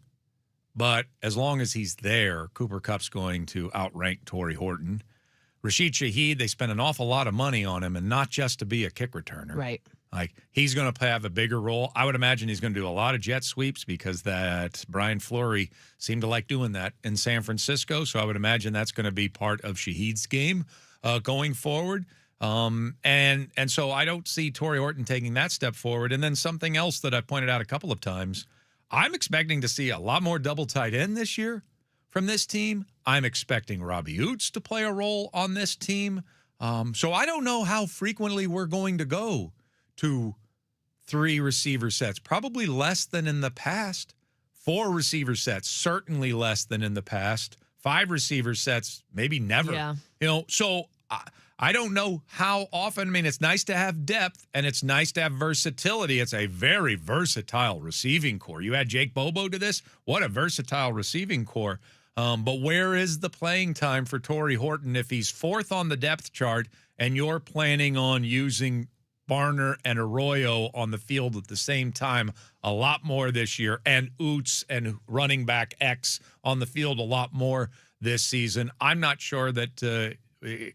But as long as he's there, Cooper Kupp's going to outrank Torrey Horton. Rashid Shaheed, they spent an awful lot of money on him, and not just to be a kick returner. Right. Like, he's going to have a bigger role. I would imagine he's going to do a lot of jet sweeps because that Brian Fleury seemed to like doing that in San Francisco. So I would imagine that's going to be part of Shaheed's game going forward. And so I don't see Torrey Horton taking that step forward. And then something else that I've pointed out a couple of times, I'm expecting to see a lot more double tight end this year from this team. I'm expecting Robbie Oots to play a role on this team. So I don't know how frequently we're going to go to 3 receiver sets. Probably less than in the past. 4 receiver sets, certainly less than in the past. 5 receiver sets, maybe never. Yeah. So I don't know how often. I mean, it's nice to have depth and it's nice to have versatility. It's a very versatile receiving core. You add Jake Bobo to this, what a versatile receiving core. But where is the playing time for Torrey Horton if he's fourth on the depth chart and you're planning on using Barner and Arroyo on the field at the same time a lot more this year, and Oots and running back X on the field a lot more this season? I'm not sure that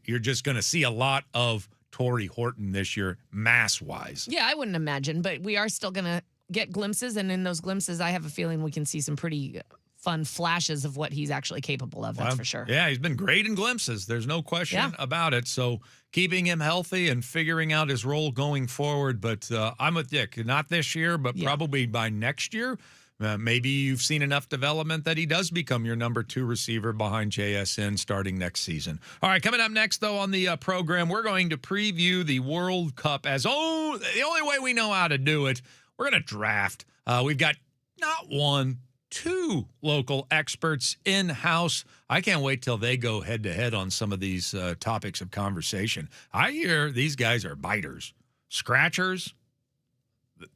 you're just going to see a lot of Torrey Horton this year, mass-wise. Yeah, I wouldn't imagine, but we are still going to get glimpses, and in those glimpses, I have a feeling we can see some pretty fun flashes of what he's actually capable of, that's for sure. Yeah, he's been great in glimpses. There's no question about it. So keeping him healthy and figuring out his role going forward. But I'm with Dick. Not this year, but probably by next year. Maybe you've seen enough development that he does become your number 2 receiver behind JSN starting next season. All right, coming up next, though, on the program, we're going to preview the World Cup the only way we know how to do it. We're going to draft. We've got not 1, 2 local experts in-house. I can't wait till they go head-to-head on some of these topics of conversation. I hear these guys are biters, scratchers.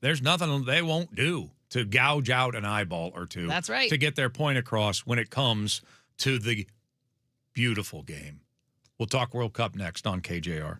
There's nothing they won't do to gouge out an eyeball or two. That's right. To get their point across when it comes to the beautiful game. We'll talk World Cup next on KJR.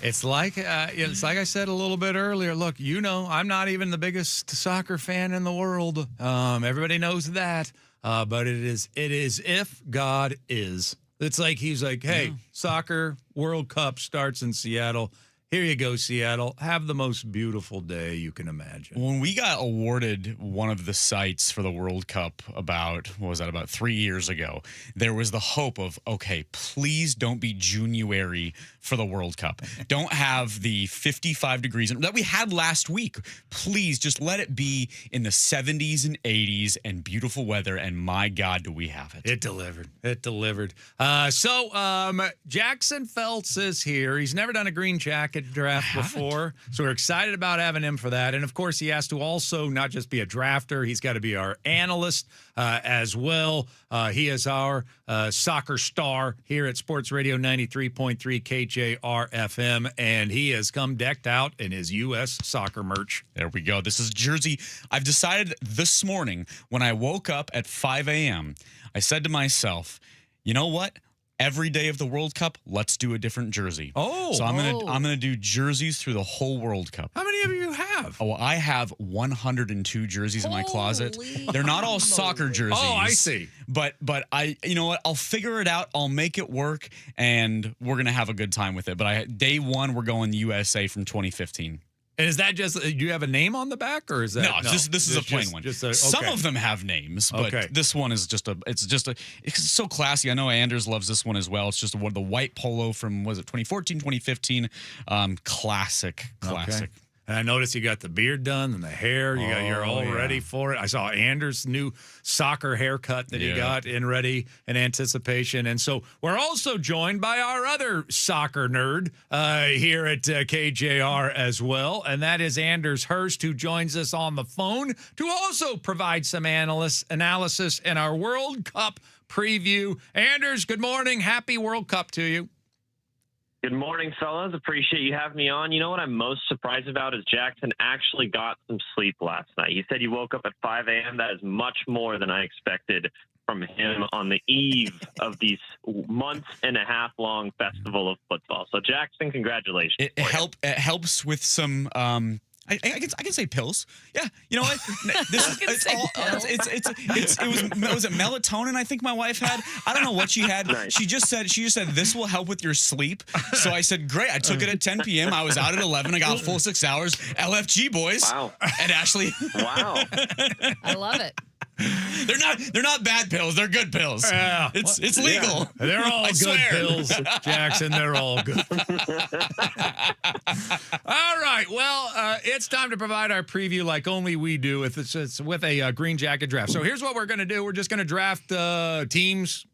It's like I said a little bit earlier. Look, I'm not even the biggest soccer fan in the world. Everybody knows that. But it is if God is. It's like he's like, hey, soccer World Cup starts in Seattle. Here you go, Seattle. Have the most beautiful day you can imagine. When we got awarded one of the sites for the World Cup about 3 years ago, there was the hope of, okay, please don't be January for the World Cup. Don't have the 55 degrees that we had last week. Please just let it be in the 70s and 80s and beautiful weather. And my God, do we have it. It delivered. Jackson Feltz is here. He's never done a green jacket draft before, so we're excited about having him for that. And of course, he has to also not just be a drafter, he's got to be our analyst as well. He is our soccer star here at Sports Radio 93.3 KJR FM, and he has come decked out in his U.S. soccer merch. There we go. This is jersey. I've decided this morning when I woke up at 5 a.m., I said to myself, you know what? Every day of the World Cup, let's do a different jersey. So I'm gonna do jerseys through the whole World Cup. How many of you have? Oh, I have 102 jerseys in my closet. They're not all soccer jerseys. Oh, I see. But you know what? I'll figure it out. I'll make it work, and we're gonna have a good time with it. But day one, we're going USA from 2015. And is that just, do you have a name on the back, or is that? No, this is a plain one. Some of them have names, but this one is it's so classy. I know Anders loves this one as well. It's just the white polo from, was it 2014, 2015? Classic. Okay. And I noticed you got the beard done and the hair. You're all ready for it. I saw Anders' new soccer haircut that he got in ready in anticipation. And so we're also joined by our other soccer nerd here at KJR as well. And that is Anders Hurst, who joins us on the phone to also provide some analysis in our World Cup preview. Anders, good morning. Happy World Cup to you. Good morning, fellas. Appreciate you having me on. You know what I'm most surprised about is Jackson actually got some sleep last night. He said he woke up at 5 a.m. That is much more than I expected from him on the eve of these month-and-a-half-long festival of football. So, Jackson, congratulations. It helps with some I can say pills. Yeah, you know what? Was it melatonin? I think my wife had. I don't know what she had. Nice. She just said this will help with your sleep. So I said great. I took it at 10 p.m. I was out at 11. I got full 6 hours. LFG boys. Wow. And Ashley. Wow. I love it. They're not bad pills. They're good pills. Yeah. It's legal. Yeah. They're all good pills, Jackson. They're all good. All right. Well, it's time to provide our preview like only we do with a green jacket draft. So here's what we're going to do. We're just going to draft teams,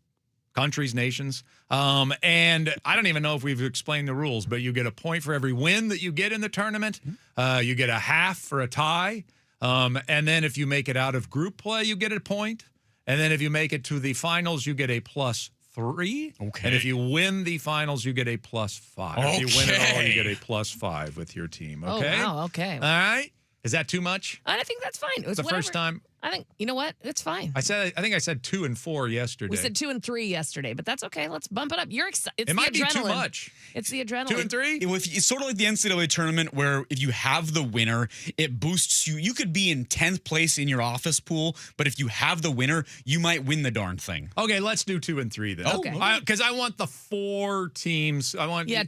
countries, nations. And I don't even know if we've explained the rules, but you get a point for every win that you get in the tournament. You get a half for a tie. And then if you make it out of group play, you get a point. And then if you make it to the finals, you get a +3. Okay. And if you win the finals, you get a +5. Okay. If you win it all, you get a +5 with your team. Okay. Oh, wow. Okay. All right. Is that too much? I think that's fine. It was the first time. I think, you know what? It's fine. I think I said 2 and 4 yesterday. We said 2 and 3 yesterday, but that's okay. Let's bump it up. You're excited. It might be too much. It's the adrenaline. 2 and 3? It's sort of like the NCAA tournament where if you have the winner, it boosts you. You could be in 10th place in your office pool, but if you have the winner, you might win the darn thing. Okay, let's do 2 and 3 then. Okay. Because I want the 4 teams. I want to have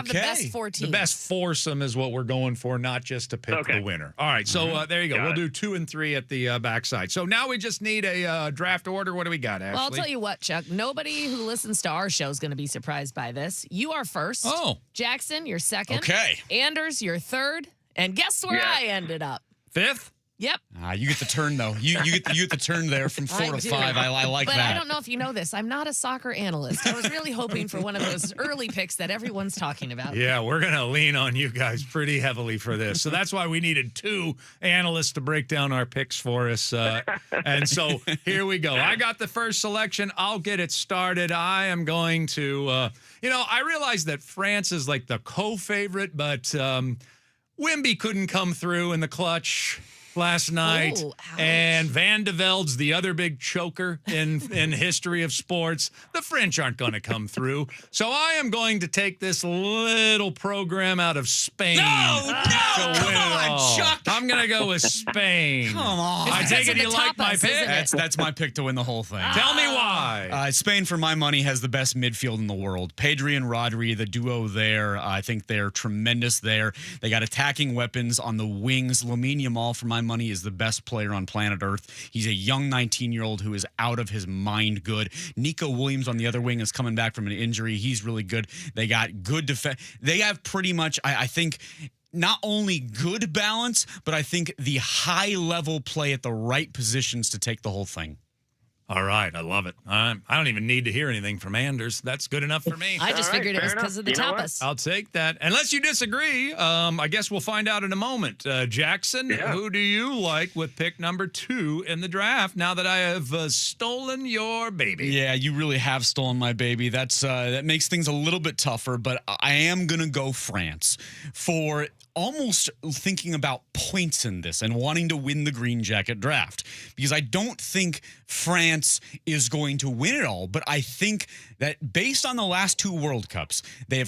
the best 4 teams. The best foursome is what we're going for, not just to pick the winner. All right, so there you go. We'll do 2 and 3 at the backside. So now we just need a draft order. What do we got, Ashley? Well, I'll tell you what, Chuck. Nobody who listens to our show is going to be surprised by this. You are first. Oh. Jackson, you're second. Okay. Anders, you're third. And guess where I ended up? 5th? Yep. You get the turn, though. You get the turn there from 4 to 5. I like that. But I don't know if you know this. I'm not a soccer analyst. I was really hoping for one of those early picks that everyone's talking about. Yeah, we're going to lean on you guys pretty heavily for this. So that's why we needed 2 analysts to break down our picks for us. And so here we go. I got the first selection. I'll get it started. I am going to, I realize that France is like the co-favorite, but Wimby couldn't come through in the clutch last night, Oh, ouch. and Van de Velde's the other big choker in history of sports. The French aren't going to come through. So I am going to take this little program out of Spain. No, to come win it on, all. Chuck. I'm going to go with Spain. Come on. I It's take because it of you the like my tapas, pick? isn't it? That's my pick to win the whole thing. Tell me why. Spain, for my money, has the best midfield in the world. Pedri and Rodri, the duo there, I think they're tremendous there. They got attacking weapons on the wings. Lamine Yamal, for my money, is the best player on planet Earth. He's a young 19-year-old who is out of his mind good. Nico Williams on the other wing is coming back from an injury. He's really good. They got good defense. They have pretty much, I think, not only good balance, but I think the high-level play at the right positions to take the whole thing. All right, I love it. I don't even need to hear anything from Anders. That's good enough for me. I just All right, figured it was fair because of the enough. You know tapas. I'll take that. Unless you disagree, I guess we'll find out in a moment. Jackson, who do you like with pick number 2 in the draft now that I have stolen your baby? Yeah, you really have stolen my baby. That makes things a little bit tougher, but I am going to go France for almost thinking about points in this and wanting to win the Green Jacket draft, because I don't think France is going to win it all, but I think that based on the last 2 World Cups, they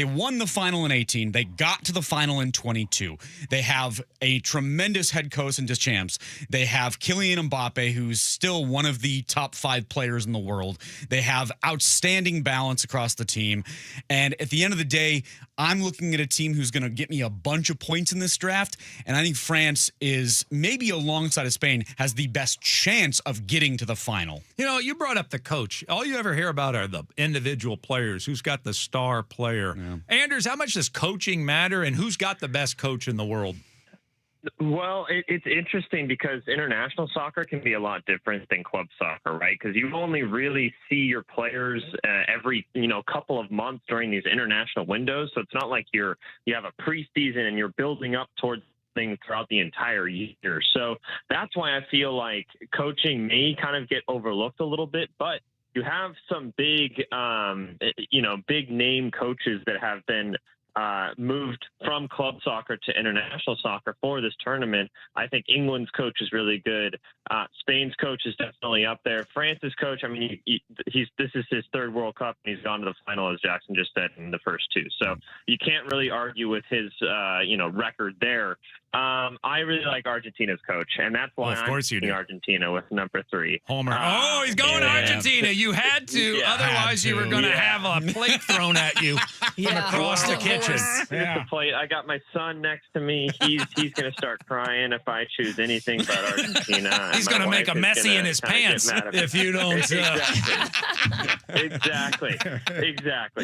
won the final in 18, they got to the final in 22. They have a tremendous head coach in Deschamps. They have Kylian Mbappe, who's still one of the top 5 players in the world. They have outstanding balance across the team. And at the end of the day, I'm looking at a team who's going to get me a bunch of points in this draft, and I think France is, maybe alongside of Spain, has the best chance of getting to the final. You know, you brought up the coach. All you ever hear about are the individual players. Who's got the star player? Yeah. Anders, how much does coaching matter, and who's got the best coach in the world? Well, it's interesting because international soccer can be a lot different than club soccer, right? Because you only really see your players every couple of months during these international windows. So it's not like you have a preseason and you're building up towards things throughout the entire year. So that's why I feel like coaching may kind of get overlooked a little bit, but you have some big name coaches that have been moved from club soccer to international soccer for this tournament. I think England's coach is really good. Spain's coach is definitely up there. France's coach, I mean, this is his 3rd World Cup, and he's gone to the final, as Jackson just said, in the first 2. So you can't really argue with his, record there. I really like Argentina's coach, and that's why I'm picking Argentina with number 3. Homer. he's going to Argentina. You had to. Otherwise, you were going to have a plate thrown at you from across the kitchen. The plate. I got my son next to me. He's going to start crying if I choose anything but Argentina. He's going to make a messy in his pants if you don't. Exactly.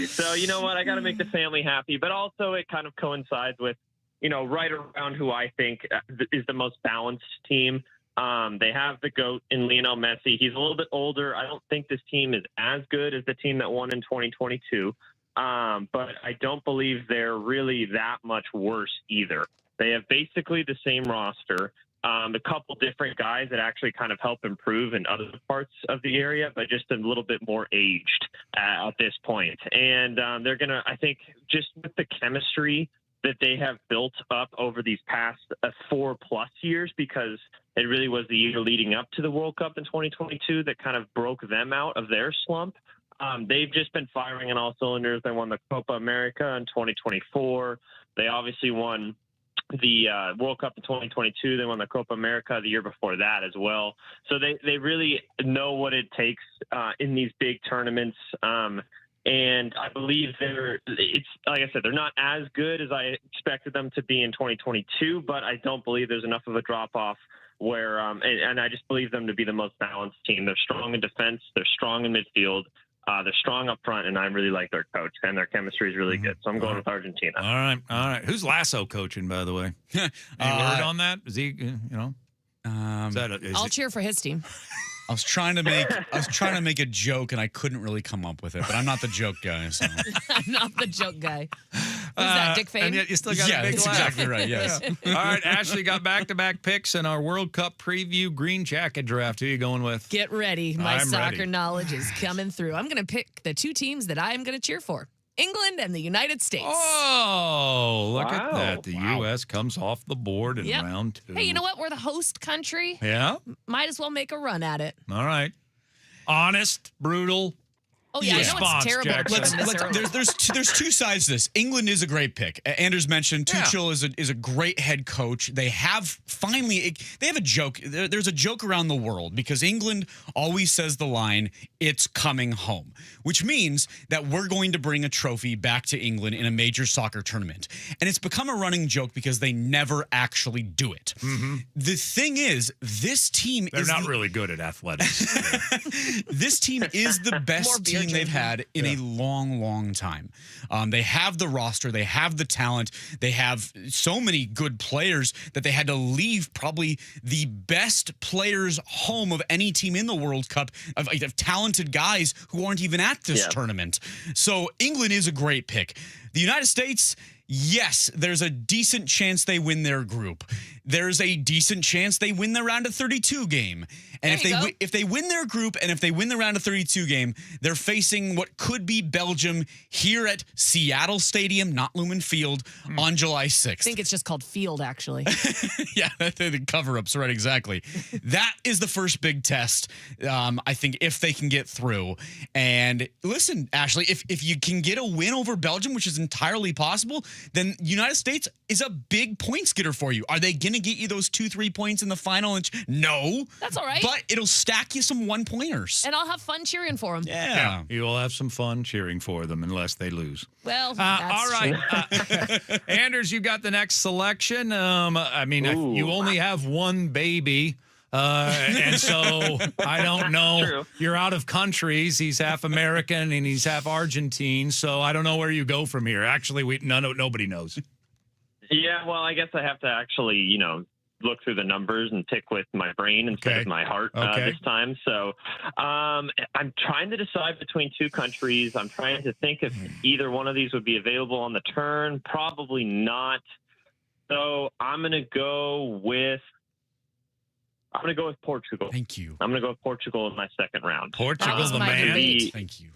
So you know what? I got to make the family happy, but also it kind of coincides with, right around who I think is the most balanced team. They have the GOAT in Lionel Messi. He's a little bit older. I don't think this team is as good as the team that won in 2022. But I don't believe they're really that much worse either. They have basically the same roster, a couple different guys that actually kind of help improve in other parts of the area, but just a little bit more aged at this point. And they're going to, I think, just with the chemistry that they have built up over these past 4+ years, because it really was the year leading up to the World Cup in 2022 that kind of broke them out of their slump. They've just been firing on all cylinders. They won the Copa America in 2024. They obviously won the World Cup in 2022. They won the Copa America the year before that as well. So they really know what it takes in these big tournaments. And I believe it's like I said, they're not as good as I expected them to be in 2022, but I don't believe there's enough of a drop off where, and I just believe them to be the most balanced team. They're strong in defense. They're strong in midfield. They're strong up front, and I really like their coach, and their chemistry is really good. So I'm going with Argentina. All right. Who's Lasso coaching, by the way? Any word on that? Is he, I'll cheer for his team. I was trying to make a joke, and I couldn't really come up with it. But I'm not the joke guy. So. I'm not the joke guy. Who's that, Dick Fane? And yet you still got a big that's laugh. exactly right. Yes. Yeah. All right, Ashley got back-to-back picks in our World Cup preview Green Jacket draft. Who are you going with? Get ready. My I'm soccer ready. knowledge is coming through. I'm going to pick the 2 teams that I am going to cheer for. England and the United States. Oh, look at Wow. that. The U.S. comes off the board in Yep. round 2. Hey, you know what? We're the host country. Yeah? Might as well make a run at it. All right. Honest, brutal. Oh, yeah. I know response, it's terrible. Jackson. to miss early. There's two sides to this. England is a great pick. Anders mentioned Tuchel is a great head coach. They have they have a joke. There's a joke around the world because England always says the line, "It's coming home," which means that we're going to bring a trophy back to England in a major soccer tournament. And it's become a running joke because they never actually do it. Mm-hmm. The thing is, this team They're not really good at athletics. this team is the best team they've had in a long, long time. They have the roster. They have the talent. They have so many good players that they had to leave probably the best players home of any team in the World Cup of talented guys who aren't even at this tournament. So England is a great pick. The United States, yes, there's a decent chance they win their group. There's a decent chance they win the round of 32 game. And if they win their group and if they win the round of 32 game, they're facing what could be Belgium here at Seattle Stadium, not Lumen Field, on July 6th. I think it's just called Field, actually. Yeah, the cover-ups, right, exactly. That is the first big test, I think, if they can get through. And listen, Ashley, if you can get a win over Belgium, which is entirely possible, then United States is a big points getter for you. Are they going to get you those 2-3 points in the final? No. That's all right. But it'll stack you some one-pointers. And I'll have fun cheering for them. Yeah. You will have some fun cheering for them unless they lose. Well, all that's right. Anders, you got the next selection. You only have one baby. And so I don't know. True. You're out of countries. He's half American and he's half Argentine. So I don't know where you go from here. Actually, nobody knows. Yeah, well, I guess I have to actually, look through the numbers and tick with my brain instead of my heart this time. So I'm trying to decide between two countries. I'm trying to think if either one of these would be available on the turn. Probably not. So I'm going to go with Portugal. Thank you. I'm going to go with Portugal in my second round. Portugal, the man. Thank you.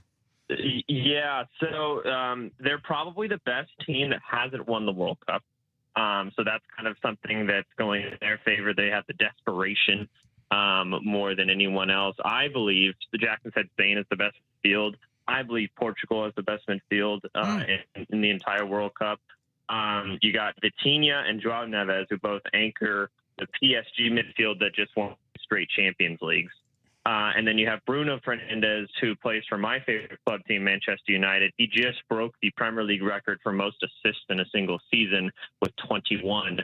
Yeah, so they're probably the best team that hasn't won the World Cup. So that's kind of something that's going in their favor. They have the desperation more than anyone else. I believe the Jackson said Spain is the best midfield. I believe Portugal is the best midfield in the entire World Cup. You got Vitinha and Joao Neves, who both anchor the PSG midfield that just won straight Champions Leagues. And then you have Bruno Fernandes, who plays for my favorite club team, Manchester United. He just broke the Premier League record for most assists in a single season with 21.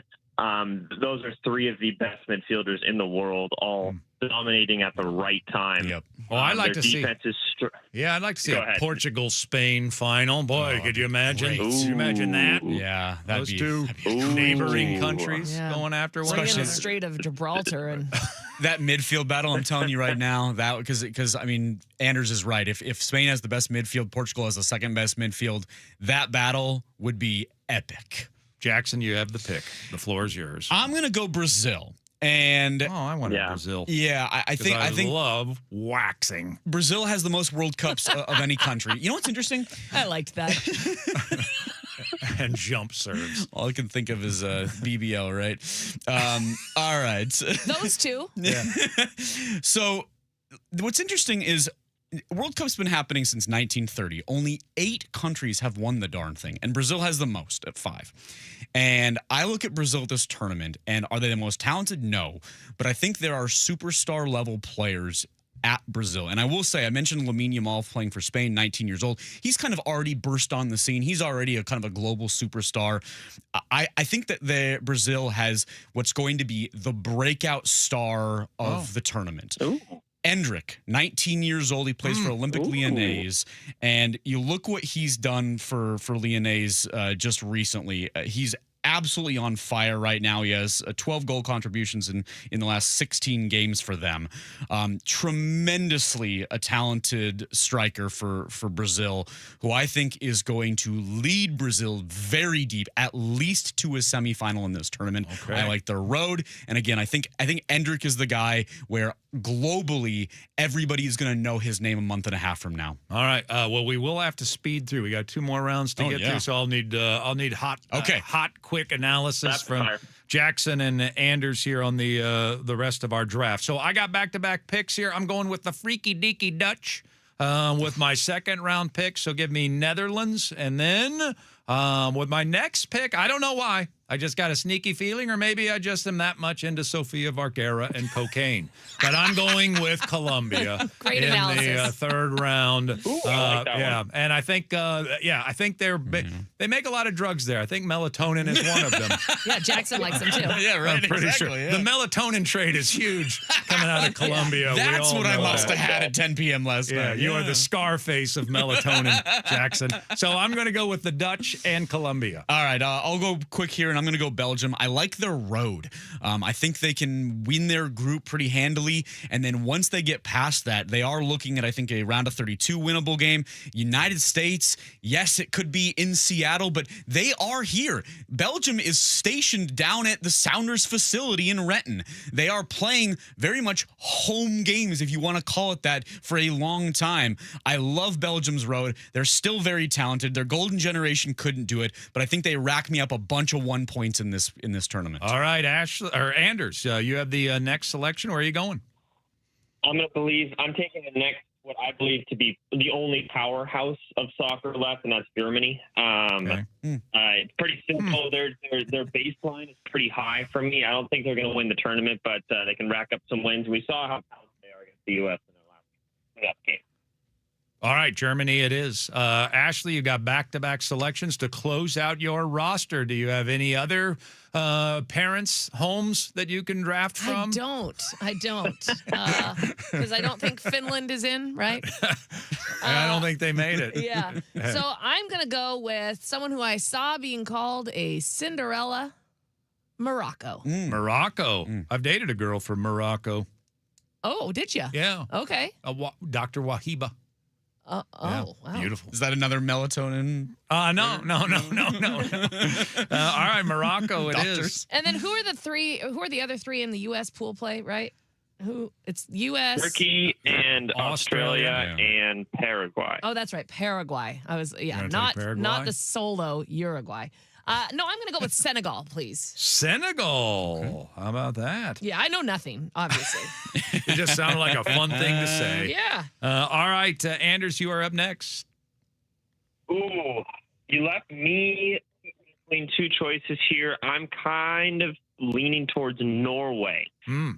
Those are three of the best midfielders in the world, all dominating at the right time. Yep. Well, I'd like to see. I'd like to see a Portugal-Spain final. Boy, could you imagine? Could you imagine that? Yeah, those two neighboring countries going after one Especially another. in the Strait of Gibraltar and that midfield battle, I'm telling you right now, that because Anders is right. If Spain has the best midfield, Portugal has the second best midfield, that battle would be epic. Jackson, you have the pick. The floor is yours. I'm gonna go Brazil. And I want Brazil. Yeah, I think love waxing. Brazil has the most World Cups of any country. You know what's interesting? I liked that. And jump serves. All I can think of is BBL, right? All right. Those two. Yeah. So what's interesting is World Cup's been happening since 1930. Only 8 countries have won the darn thing, and Brazil has the most at 5. And I look at Brazil at this tournament, and are they the most talented? No. But I think there are superstar-level players at Brazil. And I will say, I mentioned Lamine Yamal playing for Spain, 19 years old. He's kind of already burst on the scene. He's already a kind of a global superstar. I think that Brazil has what's going to be the breakout star of the tournament. Ooh. Endrick, 19 years old. He plays for Olympic Lyonnais. And you look what he's done for Lyonnais just recently. He's absolutely on fire right now. He has 12 goal contributions in the last 16 games for them. Tremendously a talented striker for Brazil, who I think is going to lead Brazil very deep, at least to a semifinal in this tournament. Okay. I like their road. And again, I think Endrick is the guy where globally everybody is going to know his name a month and a half from now. All right. Well, we will have to speed through. We got 2 more rounds to get through, so I'll need hot, quick analysis from Jackson and Anders here on the rest of our draft. So I got back-to-back picks here. I'm going with the freaky deaky Dutch with my second round pick. So give me Netherlands, and then with my next pick, I don't know why. I just got a sneaky feeling, or maybe I just am that much into Sofia Vergara and cocaine. But I'm going with Colombia Great in analysis. the third round. Ooh, I like that one. And I think, I think they make a lot of drugs there. I think melatonin is one of them. Yeah, Jackson likes them too. Yeah, right. I'm pretty sure. Yeah. The melatonin trade is huge coming out of Colombia. That's what I must have had at at 10 p.m. last night. You are the Scarface of melatonin, Jackson. So I'm going to go with the Dutch and Colombia. All right, I'll go quick here, and I'm going to go Belgium. I like their road. I think they can win their group pretty handily, and then once they get past that, they are looking at, I think, a round of 32 winnable game. United States, yes, it could be in Seattle, but they are here. Belgium is stationed down at the Sounders facility in Renton. They are playing very much home games, if you want to call it that, for a long time. I love Belgium's road. They're still very talented. Their golden generation couldn't do it, but I think they rack me up a bunch of 1 points in this tournament. All right, Anders, you have the next selection. Where are you going? I'm taking the next, what I believe to be the only powerhouse of soccer left, and that's Germany. It's pretty simple. Their baseline is pretty high for me. I don't think they're going to win the tournament, but they can rack up some wins. We saw how talented they are against the U.S. in their last game. All right, Germany it is. Ashley, you got back-to-back selections to close out your roster. Do you have any other parents' homes that you can draft from? I don't. Because I don't think Finland is in, right? I don't think they made it. Yeah. So I'm going to go with someone who I saw being called a Cinderella, Morocco. Morocco. I've dated a girl from Morocco. Oh, did you? Yeah. Okay. Dr. Wahiba. Wow. Beautiful. Is that another melatonin? No. All right, Morocco it is. And then who are the other three in the U.S. pool play, right? It's U.S. Turkey and Australia and Paraguay. Oh, that's right. Paraguay. Not the solo Uruguay. No, I'm going to go with Senegal, please. Senegal. How about that? Yeah, I know nothing, obviously. It just sounded like a fun thing to say. Yeah. All right, Anders, you are up next. Ooh, you left me between 2 choices here. I'm kind of leaning towards Norway.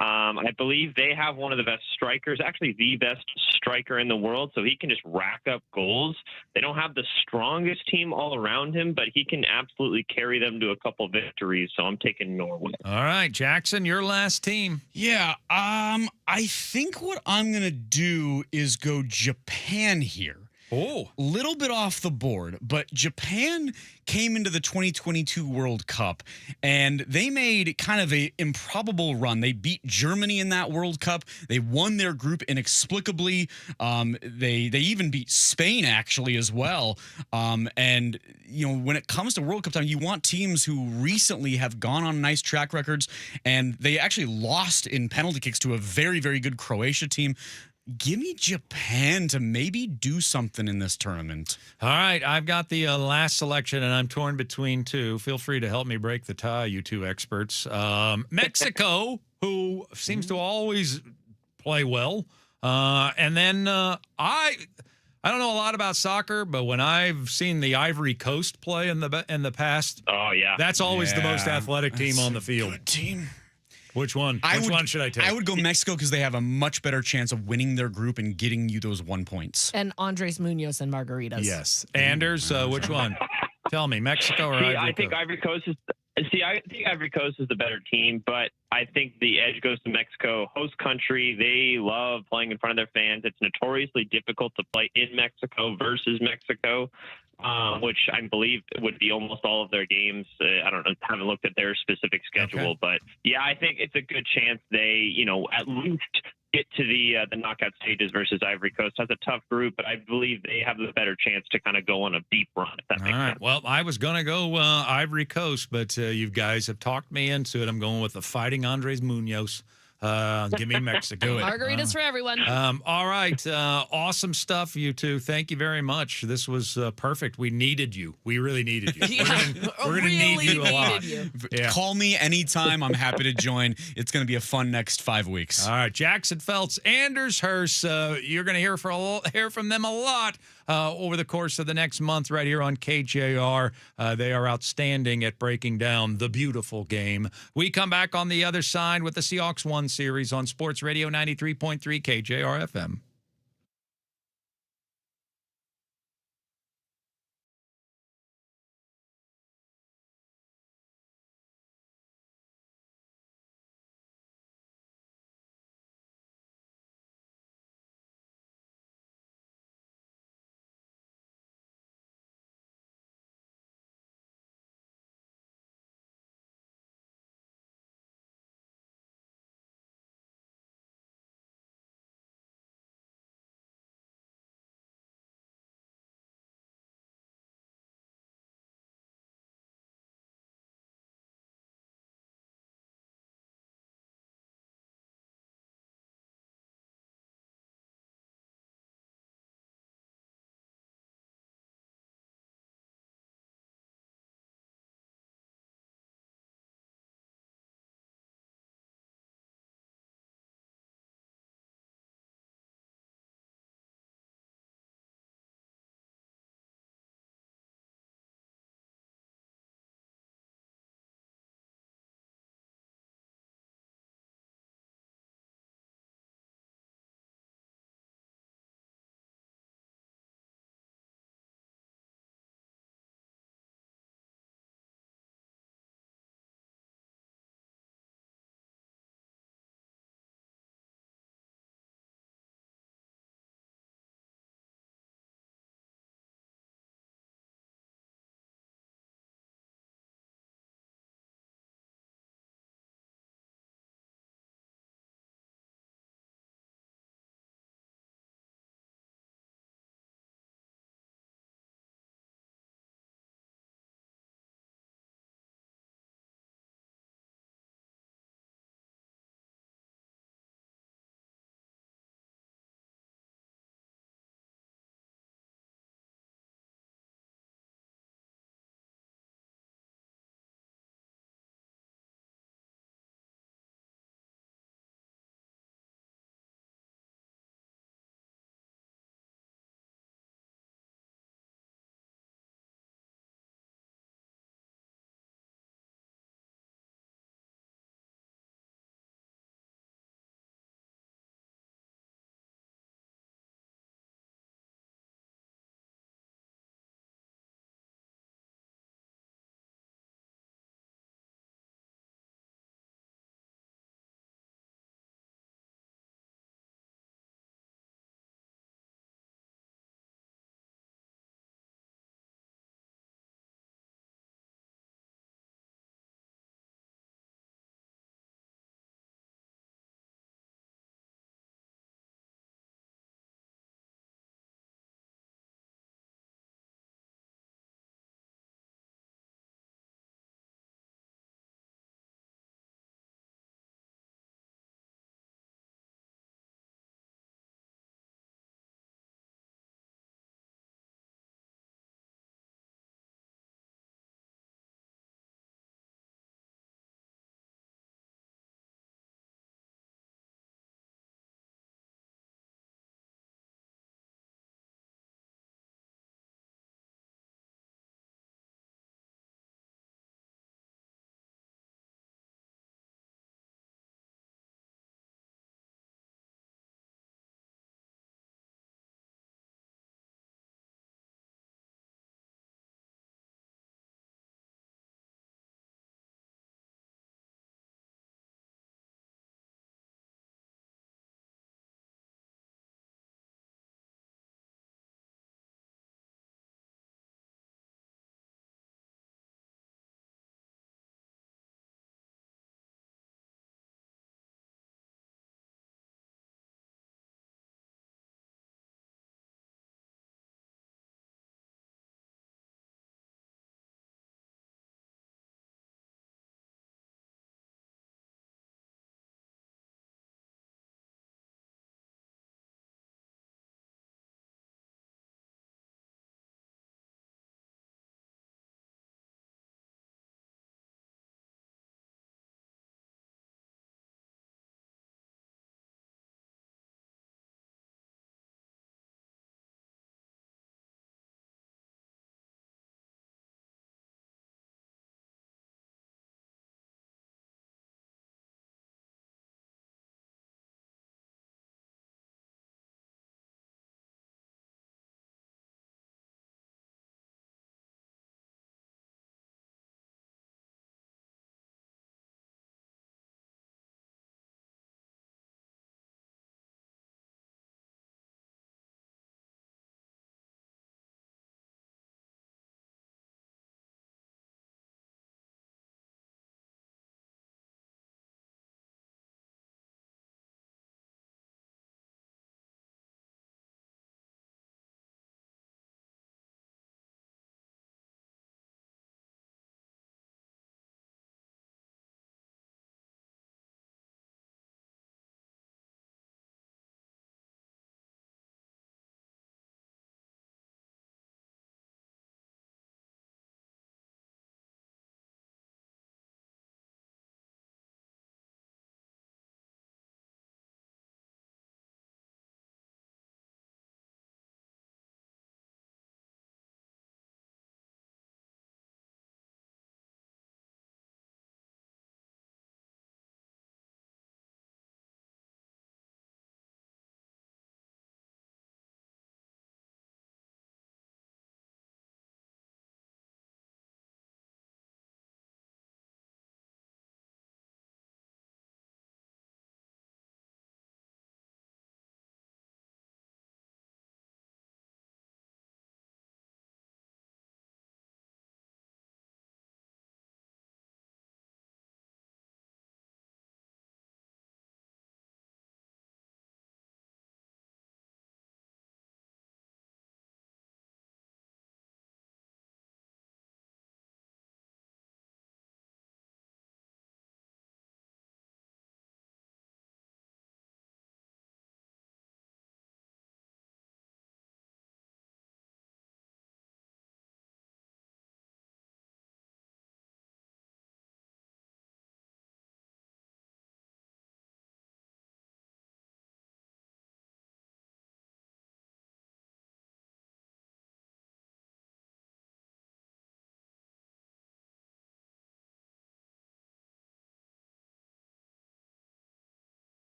I believe they have one of the best strikers, actually the best striker in the world, so he can just rack up goals. They don't have the strongest team all around him, but he can absolutely carry them to a couple victories, so I'm taking Norway. All right, Jackson, your last team. Yeah, I think what I'm going to do is go Japan here. Oh, little bit off the board, but Japan came into the 2022 World Cup and they made kind of a improbable run. They beat Germany in that World Cup. They won their group inexplicably. They even beat Spain actually as well. And when it comes to World Cup time, you want teams who recently have gone on nice track records, and they actually lost in penalty kicks to a very, very good Croatia team. Give me Japan to maybe do something in this tournament. All right, I've got the last selection, and I'm torn between 2. Feel free to help me break the tie, you 2 experts. Mexico, who seems to always play well. And then I don't know a lot about soccer, but when I've seen the Ivory Coast play in the past, that's always the most athletic team on the field. Good team. Which one? Which one should I take? I would go Mexico because they have a much better chance of winning their group and getting you those 1 points. And Andres Munoz and Margaritas. Yes. Anders, which one? Tell me, Mexico or Ivory Coast? I think Ivory Coast is the better team, but I think the edge goes to Mexico. Host country, they love playing in front of their fans. It's notoriously difficult to play in Mexico versus Mexico. which I believe would be almost all of their games. I don't know, haven't looked at their specific schedule, but yeah, I think it's a good chance they, at least get to the knockout stages versus Ivory Coast. Has a tough group, but I believe they have the better chance to kind of go on a deep run, if that makes sense. Well, I was going to go Ivory Coast, but you guys have talked me into it. I'm going with the Fighting Andres Munoz. Give me Mexico. Margaritas for everyone. All right. Awesome stuff, you two. Thank you very much. This was perfect. We needed you. We really needed you. We're going to need you a lot. Yeah. Call me anytime. I'm happy to join. It's going to be a fun next 5 weeks. All right. Jackson Feltz, Anders Hurst. You're going to hear from them a lot over the course of the next month right here on KJR. They are outstanding at breaking down the beautiful game. We come back on the other side with the Seahawks 1 series on Sports Radio 93.3 KJR FM.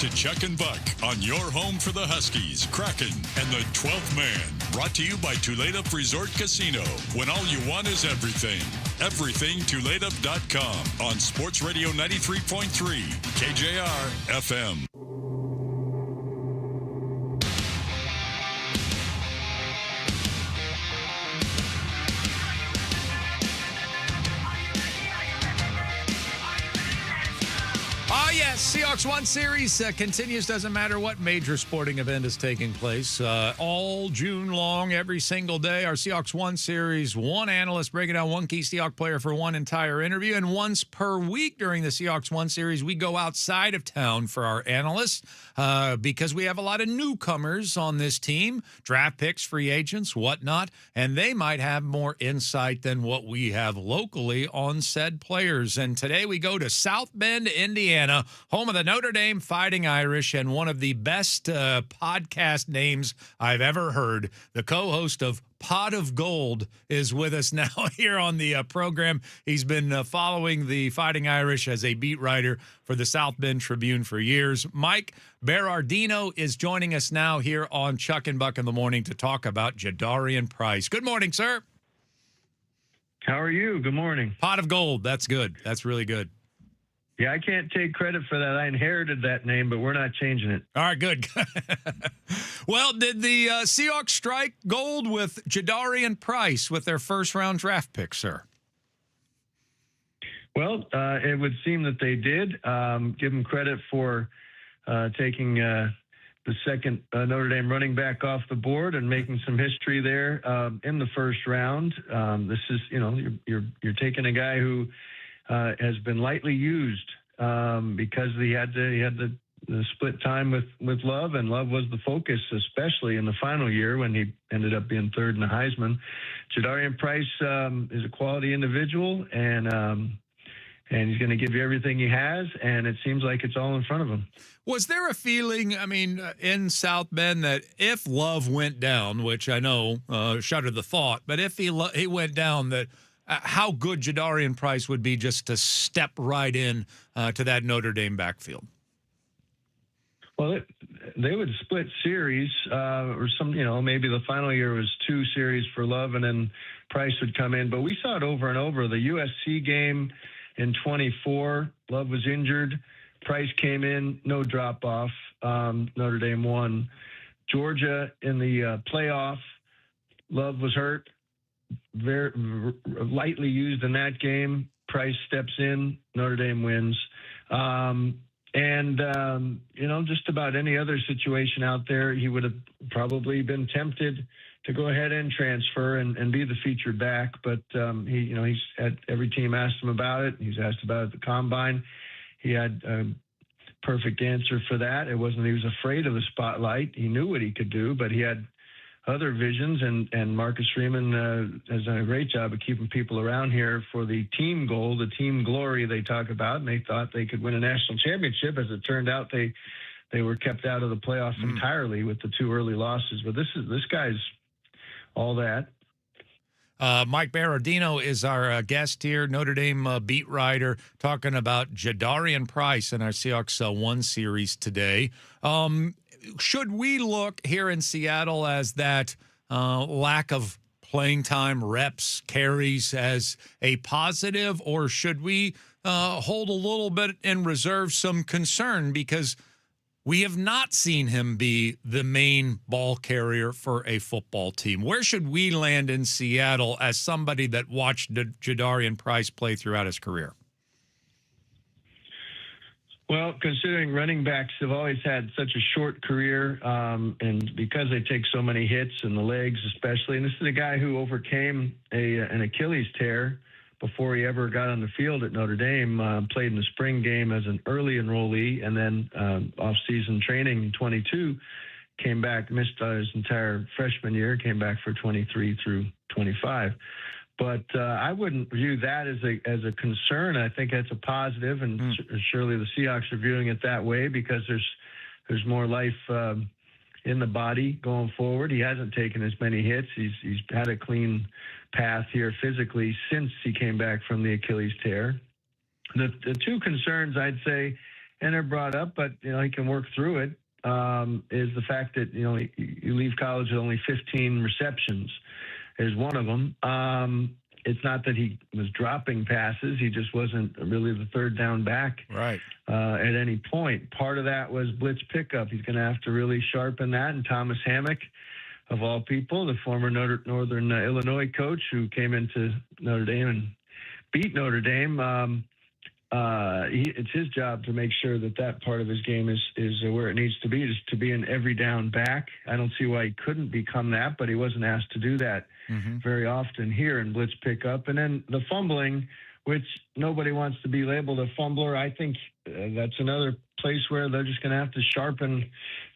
to Chuck and Buck on your home for the Huskies, Kraken, and the 12th man. Brought to you by Tulalip Resort Casino. When all you want is everything. Everything Tulalip.com on Sports Radio 93.3 KJR FM. Seahawks One Series continues. Doesn't matter what major sporting event is taking place. All June long, every single day, our Seahawks One Series, one analyst breaking down one key Seahawks player for one entire interview. And once per week during the Seahawks One Series, we go outside of town for our analysts because we have a lot of newcomers on this team, draft picks, free agents, whatnot, and they might have more insight than what we have locally on said players. And today we go to South Bend, Indiana, home of the Notre Dame Fighting Irish, and one of the best podcast names I've ever heard. The co-host of Pot of Gold is with us now here on the program. He's been following the Fighting Irish as a beat writer for the South Bend Tribune for years. Mike Berardino is joining us now here on Chuck and Buck in the Morning to talk about Jadarian Price. Good morning, sir. How are you? Good morning. Pot of Gold. That's good. That's really good. Yeah, I can't take credit for that. I inherited that name, but we're not changing it. All right, good. Well, did the Seahawks strike gold with Jadarian Price with their first-round draft pick, sir? Well, it would seem that they did. Give them credit for taking the second Notre Dame running back off the board and making some history there in the first round. This is, you're taking a guy who has been lightly used because he had the split time with Love, and Love was the focus, especially in the final year when he ended up being third in the Heisman. Jadarian Price is a quality individual, and he's going to give you everything he has, and it seems like it's all in front of him. Was there a feeling, in South Bend that if Love went down, which I know shudder the thought, but if he went down, that how good Jadarian Price would be just to step right in to that Notre Dame backfield? Well, they would split series or some, maybe the final year was 2 series for Love and then Price would come in. But we saw it over and over. The USC game in 24, Love was injured. Price came in, no drop off. Notre Dame won. Georgia in the playoff, Love was hurt. Very lightly used in that game. Price steps in, Notre Dame wins. Just about any other situation out there, he would have probably been tempted to go ahead and transfer and be the featured back. But he's had every team asked him about it. He's asked about it at the combine. He had a perfect answer for that. It wasn't he was afraid of the spotlight. He knew what he could do, but he had other visions, and Marcus Freeman has done a great job of keeping people around here for the team goal, the team glory they talk about, and they thought they could win a national championship. As it turned out, they were kept out of the playoffs entirely with the 2 early losses. But this guy's all that. Mike Berardino is our guest here, Notre Dame beat writer, talking about Jadarian Price in our Seahawks One Series today. Should we look here in Seattle as that lack of playing time, reps, carries as a positive, or should we hold a little bit in reserve some concern because we have not seen him be the main ball carrier for a football team? Where should we land in Seattle as somebody that watched Jadarian Price play throughout his career? Well, considering running backs have always had such a short career, and because they take so many hits in the legs especially, and this is a guy who overcame an Achilles tear before he ever got on the field at Notre Dame, played in the spring game as an early enrollee, and then off-season training in 22, came back, missed his entire freshman year, came back for 23 through 25. But I wouldn't view that as a concern. I think that's a positive, and surely the Seahawks are viewing it that way because there's more life in the body going forward. He hasn't taken as many hits. He's had a clean path here physically since he came back from the Achilles tear. The 2 concerns I'd say and are brought up, but he can work through it. Is the fact that you leave college with only 15 receptions is one of them. It's not that he was dropping passes; he just wasn't really the third down back right at any point. Part of that was blitz pickup. He's going to have to really sharpen that. And Thomas Hammock, of all people, the former Northern Illinois coach who came into Notre Dame and beat Notre Dame. It's his job to make sure that part of his game is where it needs to be, is to be an every down back. I don't see why he couldn't become that, but he wasn't asked to do that very often here in blitz pickup. And then the fumbling, which nobody wants to be labeled a fumbler. I think that's another place where they're just going to have to sharpen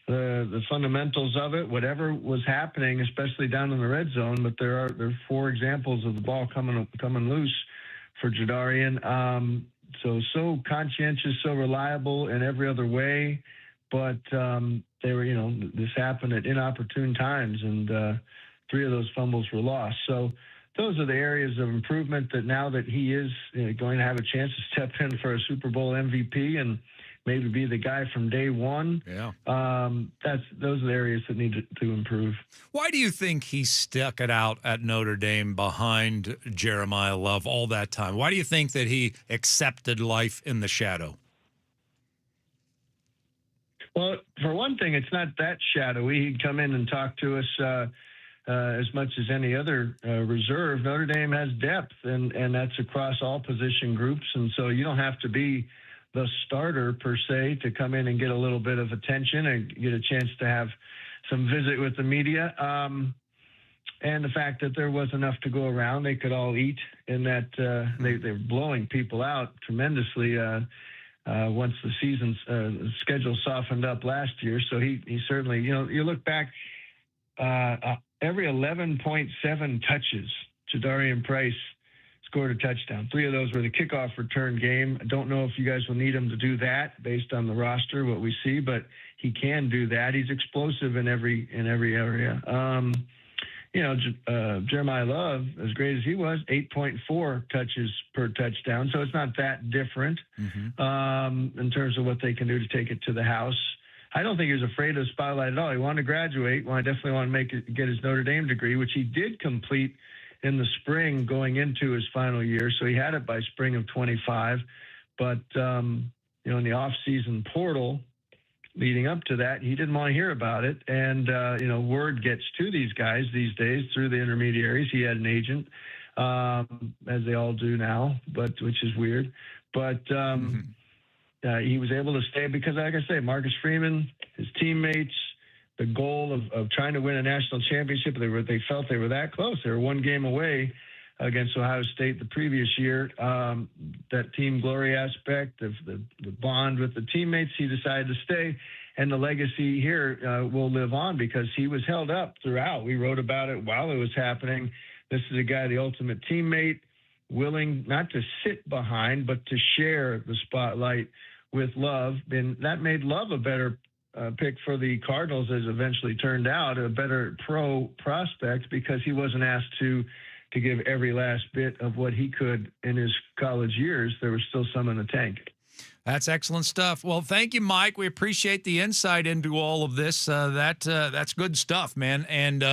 the fundamentals of it, whatever was happening, especially down in the red zone. But there are 4 examples of the ball coming loose for Jadarian. So conscientious, so reliable in every other way, but they were, this happened at inopportune times, and 3 of those fumbles were lost. So those are the areas of improvement that now that he is going to have a chance to step in for a Super Bowl MVP and maybe be the guy from day one. Yeah. Those are the areas that need to improve. Why do you think he stuck it out at Notre Dame behind Jeremiah Love all that time? Why do you think that he accepted life in the shadow? Well, for one thing, it's not that shadowy. He'd come in and talk to us as much as any other reserve. Notre Dame has depth, and that's across all position groups. And so you don't have to be the starter per se to come in and get a little bit of attention and get a chance to have some visit with the media. And the fact that there was enough to go around, they could all eat, in that they were blowing people out tremendously once the season's schedule softened up last year. So he certainly, you look back, every 11.7 touches, Jadarian Price scored a touchdown. 3 of those were the kickoff return game. I don't know if you guys will need him to do that based on the roster, what we see, but he can do that. He's explosive in every area. Jeremiah Love, as great as he was, 8.4 touches per touchdown. So it's not that different in terms of what they can do to take it to the house. I don't think he was afraid of the spotlight at all. He wanted to graduate. Well, I definitely want to get his Notre Dame degree, which he did complete in the spring going into his final year. So he had it by spring of 25. But, in the off-season portal leading up to that, he didn't want to hear about it. And, word gets to these guys these days through the intermediaries. He had an agent, as they all do now, which is weird. But he was able to stay because, like I say, Marcus Freeman, his teammates, the goal of trying to win a national championship, they felt they were that close. They were 1 game away against Ohio State the previous year. That team glory aspect of the bond with the teammates, he decided to stay. And the legacy here will live on because he was held up throughout. We wrote about it while it was happening. This is a guy, the ultimate teammate, willing not to sit behind, but to share the spotlight with Love. And that made Love a better pick for the Cardinals, as eventually turned out, a better pro prospect because he wasn't asked to give every last bit of what he could in his college years. There was still some in the tank. That's excellent stuff. Well, thank you, Mike. We appreciate the insight into all of this. That's good stuff, man. And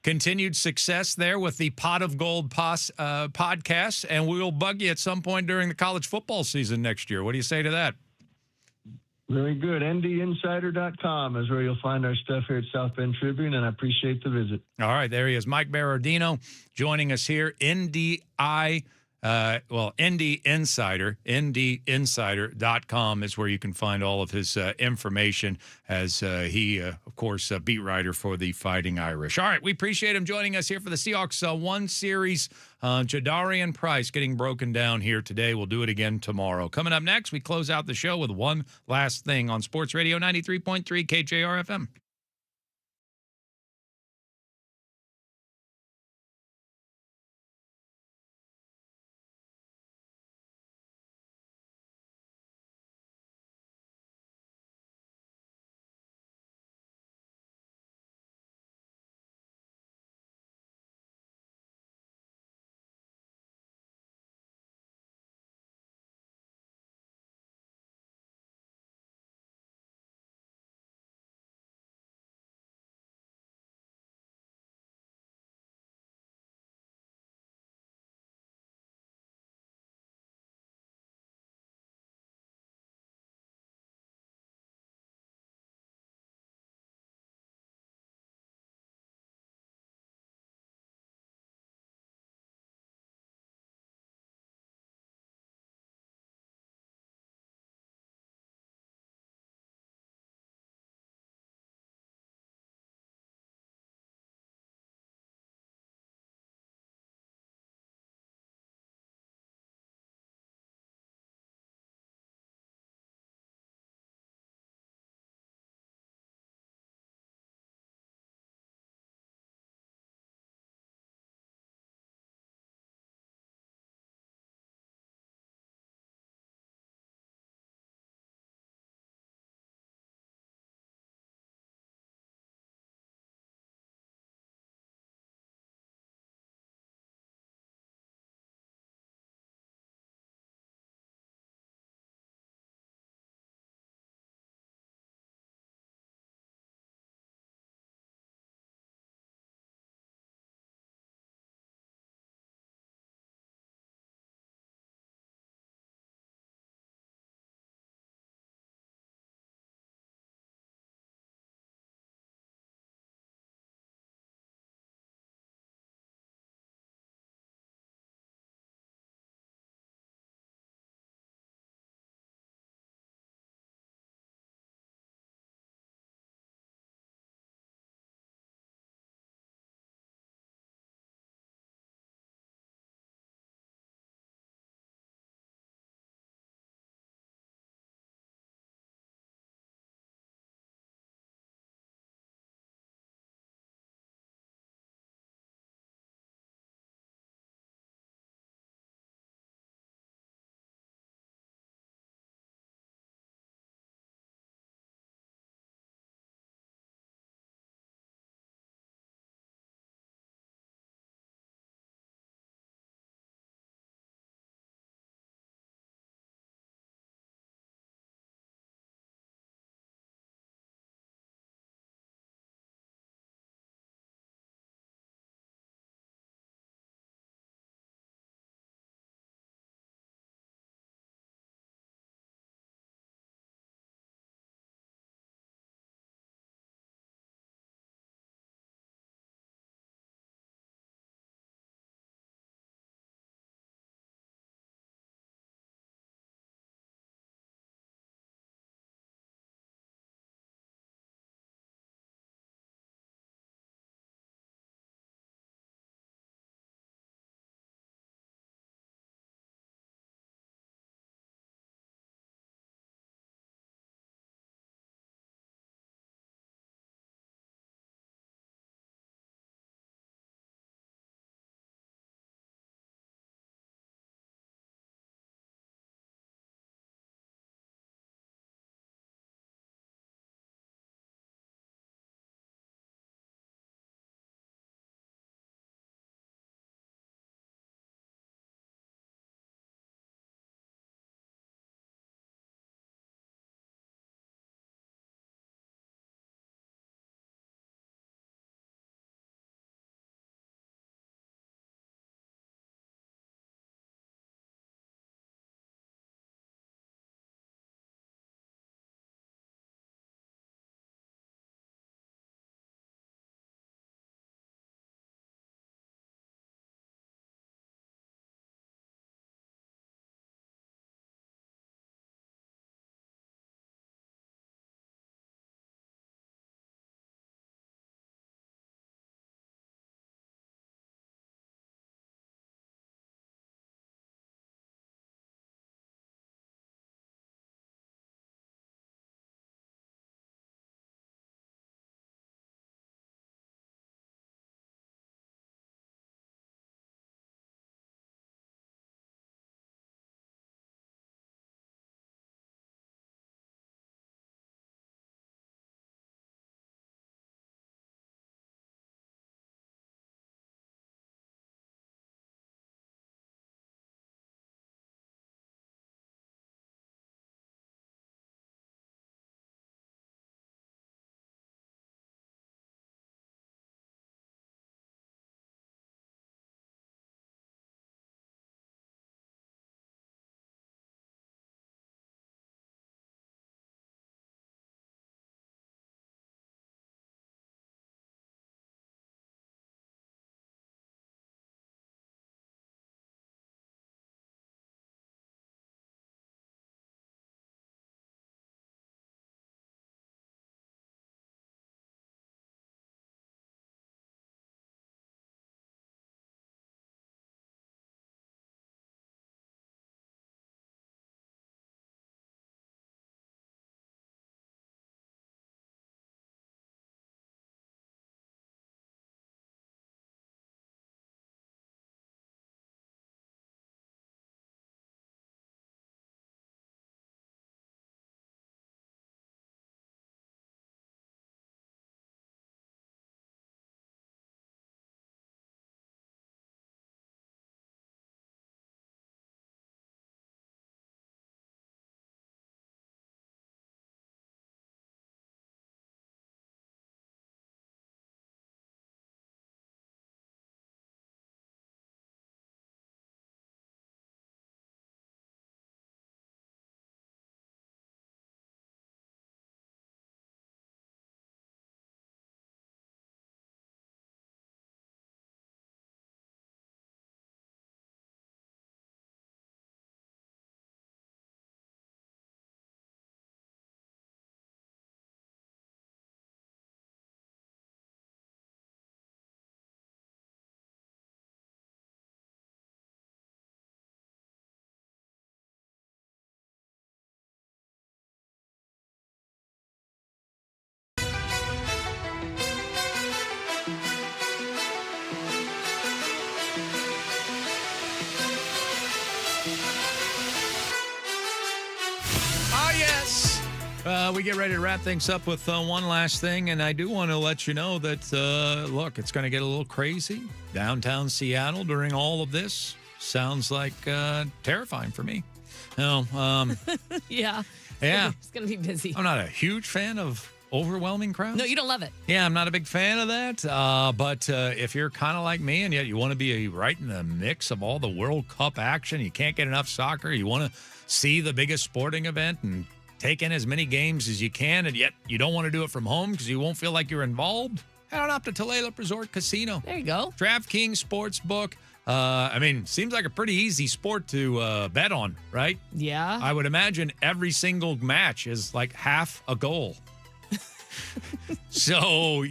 continued success there with the Pot of Gold podcast. And we will bug you at some point during the college football season next year. What do you say to that? Very good. ndinsider.com is where you'll find our stuff here at South Bend Tribune, and I appreciate the visit. All right, there he is, Mike Berardino, joining us here. ND Insider, ndinsider.com is where you can find all of his information as he, of course, beat writer for the Fighting Irish. All right, we appreciate him joining us here for the Seahawks 1 series. Jadarian Price getting broken down here today. We'll do it again tomorrow. Coming up next, we close out the show with one last thing on Sports Radio 93.3 KJR FM. we get ready to wrap things up with one last thing, and I do want to let you know that, look, it's going to get a little crazy. Downtown Seattle during all of this sounds like terrifying for me. No, Yeah. Yeah. It's going to be busy. I'm not a huge fan of overwhelming crowds. No, you don't love it. Yeah, I'm not a big fan of that. But if you're kind of like me and yet you want to be right in the mix of all the World Cup action, you can't get enough soccer, you want to see the biggest sporting event and take in as many games as you can, and yet you don't want to do it from home because you won't feel like you're involved, head on up to Tulalip Resort Casino. There you go. DraftKings Sportsbook. Seems like a pretty easy sport to bet on, right? Yeah. I would imagine every single match is like half a goal. So,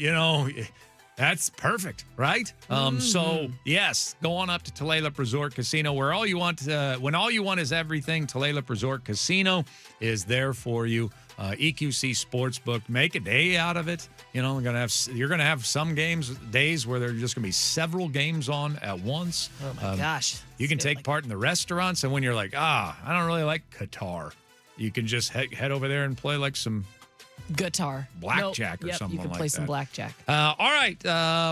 that's perfect, right? So, yes, go on up to Tulalip Resort Casino, where all you want, when all you want is everything. Tulalip Resort Casino is there for you. EQC Sportsbook, make a day out of it. You're gonna have some days where there are just gonna be several games on at once. Oh my gosh! You can take part in the restaurants, and when you're like, I don't really like Qatar, you can just head over there and play like some guitar, blackjack or something you can like play some that. blackjack. All right,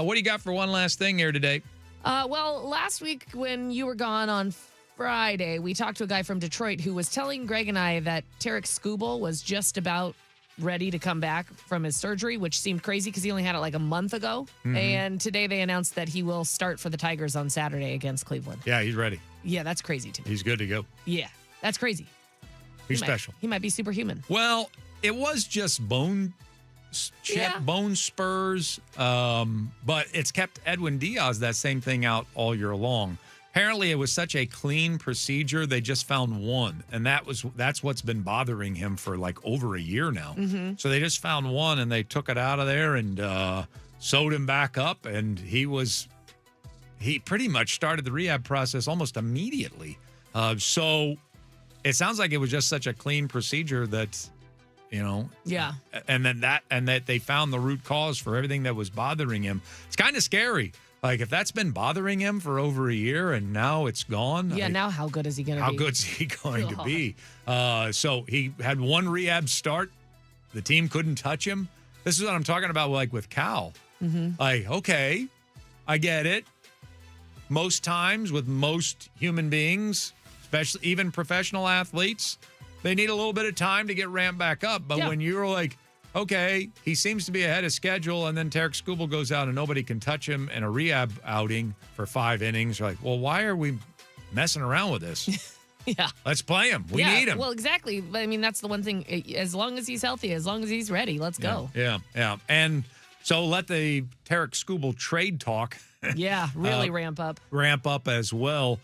what do you got for one last thing here today? Well, last week when you were gone on Friday, we talked to a guy from Detroit who was telling Greg and I that Tarek Skubal was just about ready to come back from his surgery, which seemed crazy because he only had it like a month ago. Mhm. And today they announced that he will start for the Tigers on Saturday against Cleveland. Yeah, he's ready. Yeah, that's crazy to me. He's good to go. Yeah, that's crazy. He's special. He might be superhuman. Well, it was just bone spurs, but it's kept Edwin Diaz that same thing out all year long. Apparently, it was such a clean procedure, they just found one, and that's what's been bothering him for like over a year now. Mm-hmm. So they just found one, and they took it out of there and sewed him back up, and he pretty much started the rehab process almost immediately. So it sounds like it was just such a clean procedure that, Yeah. and that they found the root cause for everything that was bothering him. It's kind of scary. Like, if that's been bothering him for over a year and now it's gone. Yeah, now how good is he going to be? How good's he going to be? So he had one rehab start. The team couldn't touch him. This is what I'm talking about, like with Cal. Mm-hmm. Like, okay, I get it. Most times with most human beings, especially even professional athletes, they need a little bit of time to get ramped back up. But when you're like, okay, he seems to be ahead of schedule, and then Tarek Skubal goes out and nobody can touch him in a rehab outing for 5 innings. You're like, well, why are we messing around with this? Yeah. Let's play him. We need him. Well, exactly. But I mean, that's the one thing. As long as he's healthy, as long as he's ready, let's go. Yeah. And so let the Tarek Skubal trade talk really ramp up as well.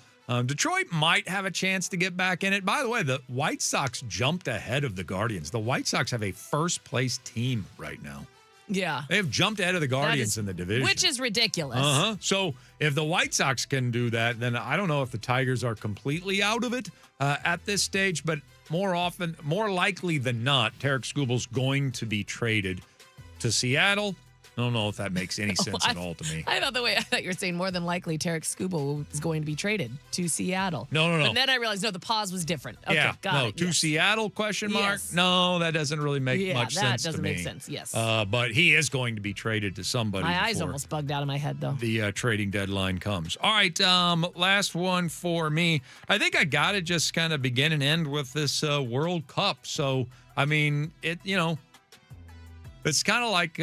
Detroit might have a chance to get back in it. By the way, the White Sox jumped ahead of the Guardians. The White Sox have a first-place team right now. Yeah. They have jumped ahead of the Guardians in the division. Which is ridiculous. So if the White Sox can do that, then I don't know if the Tigers are completely out of it at this stage, but more likely than not, Tarek Skubal's going to be traded to Seattle. I don't know if that makes any sense at all to me. I thought you were saying more than likely Tarek Skubal is going to be traded to Seattle. No. But then I realized, the pause was different. Okay, got it. To Seattle, question mark? Yes. No, that doesn't really make much sense to me. that doesn't make sense, yes. But he is going to be traded to somebody. My eyes almost bugged out of my head, though. The trading deadline comes. All right, last one for me. I think I got to just kind of begin and end with this World Cup. So, I mean, it's kind of like...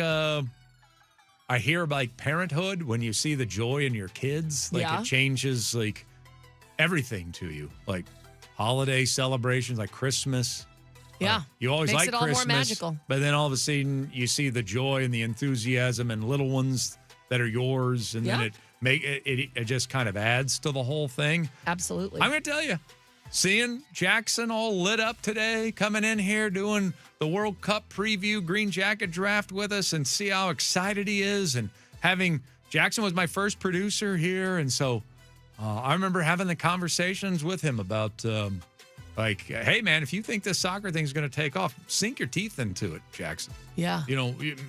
I hear like parenthood when you see the joy in your kids, like it changes like everything to you, like holiday celebrations, like Christmas. Yeah. You always Makes like it all Christmas, more magical. but then all of a sudden you see the joy and the enthusiasm and little ones that are yours. And then it just kind of adds to the whole thing. Absolutely. I'm going to tell you, seeing Jackson all lit up today, coming in here doing the World Cup preview Green Jacket draft with us, and see how excited he is. And having Jackson was my first producer here. And so I remember having the conversations with him about like, hey, man, if you think this soccer thing is going to take off, sink your teeth into it, Jackson. Yeah.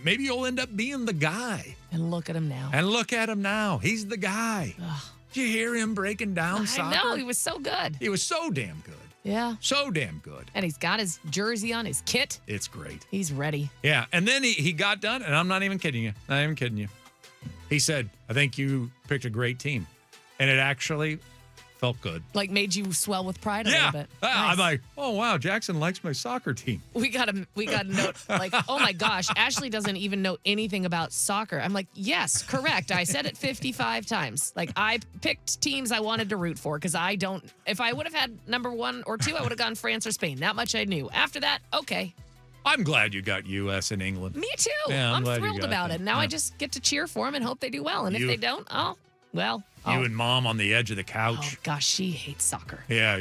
Maybe you'll end up being the guy. And look at him now. He's the guy. Ugh. Did you hear him breaking down soccer? I know. He was so good. He was so damn good. Yeah. So damn good. And he's got his jersey on, his kit. It's great. He's ready. Yeah. And then he got done, and I'm not even kidding you. Not even kidding you. He said, I think you picked a great team. And it actually felt good. Like made you swell with pride a little bit. Nice. Nice. I'm like, oh, wow, Jackson likes my soccer team. We got a note like, oh my gosh, Ashley doesn't even know anything about soccer. I'm like, yes, correct. I said it 55 times. Like I picked teams I wanted to root for because I don't. If I would have had number 1 or 2, I would have gone France or Spain. That much I knew. After that, okay. I'm glad you got U.S. and England. Me too. Yeah, I'm glad you thrilled got about them. it. Now Yeah. I just get to cheer for them and hope they do well. And if You- they don't, You and Mom on the edge of the couch. Oh gosh, she hates soccer. Yeah.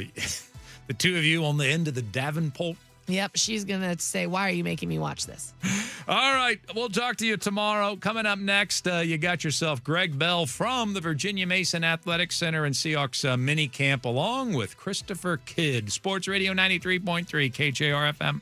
The two of you on the end of the Davenport. Yep, she's gonna say, "Why are you making me watch this?" All right, we'll talk to you tomorrow. Coming up next, you got yourself Greg Bell from the Virginia Mason Athletic Center and Seahawks mini camp, along with Christopher Kidd. Sports Radio 93.3 KJR FM.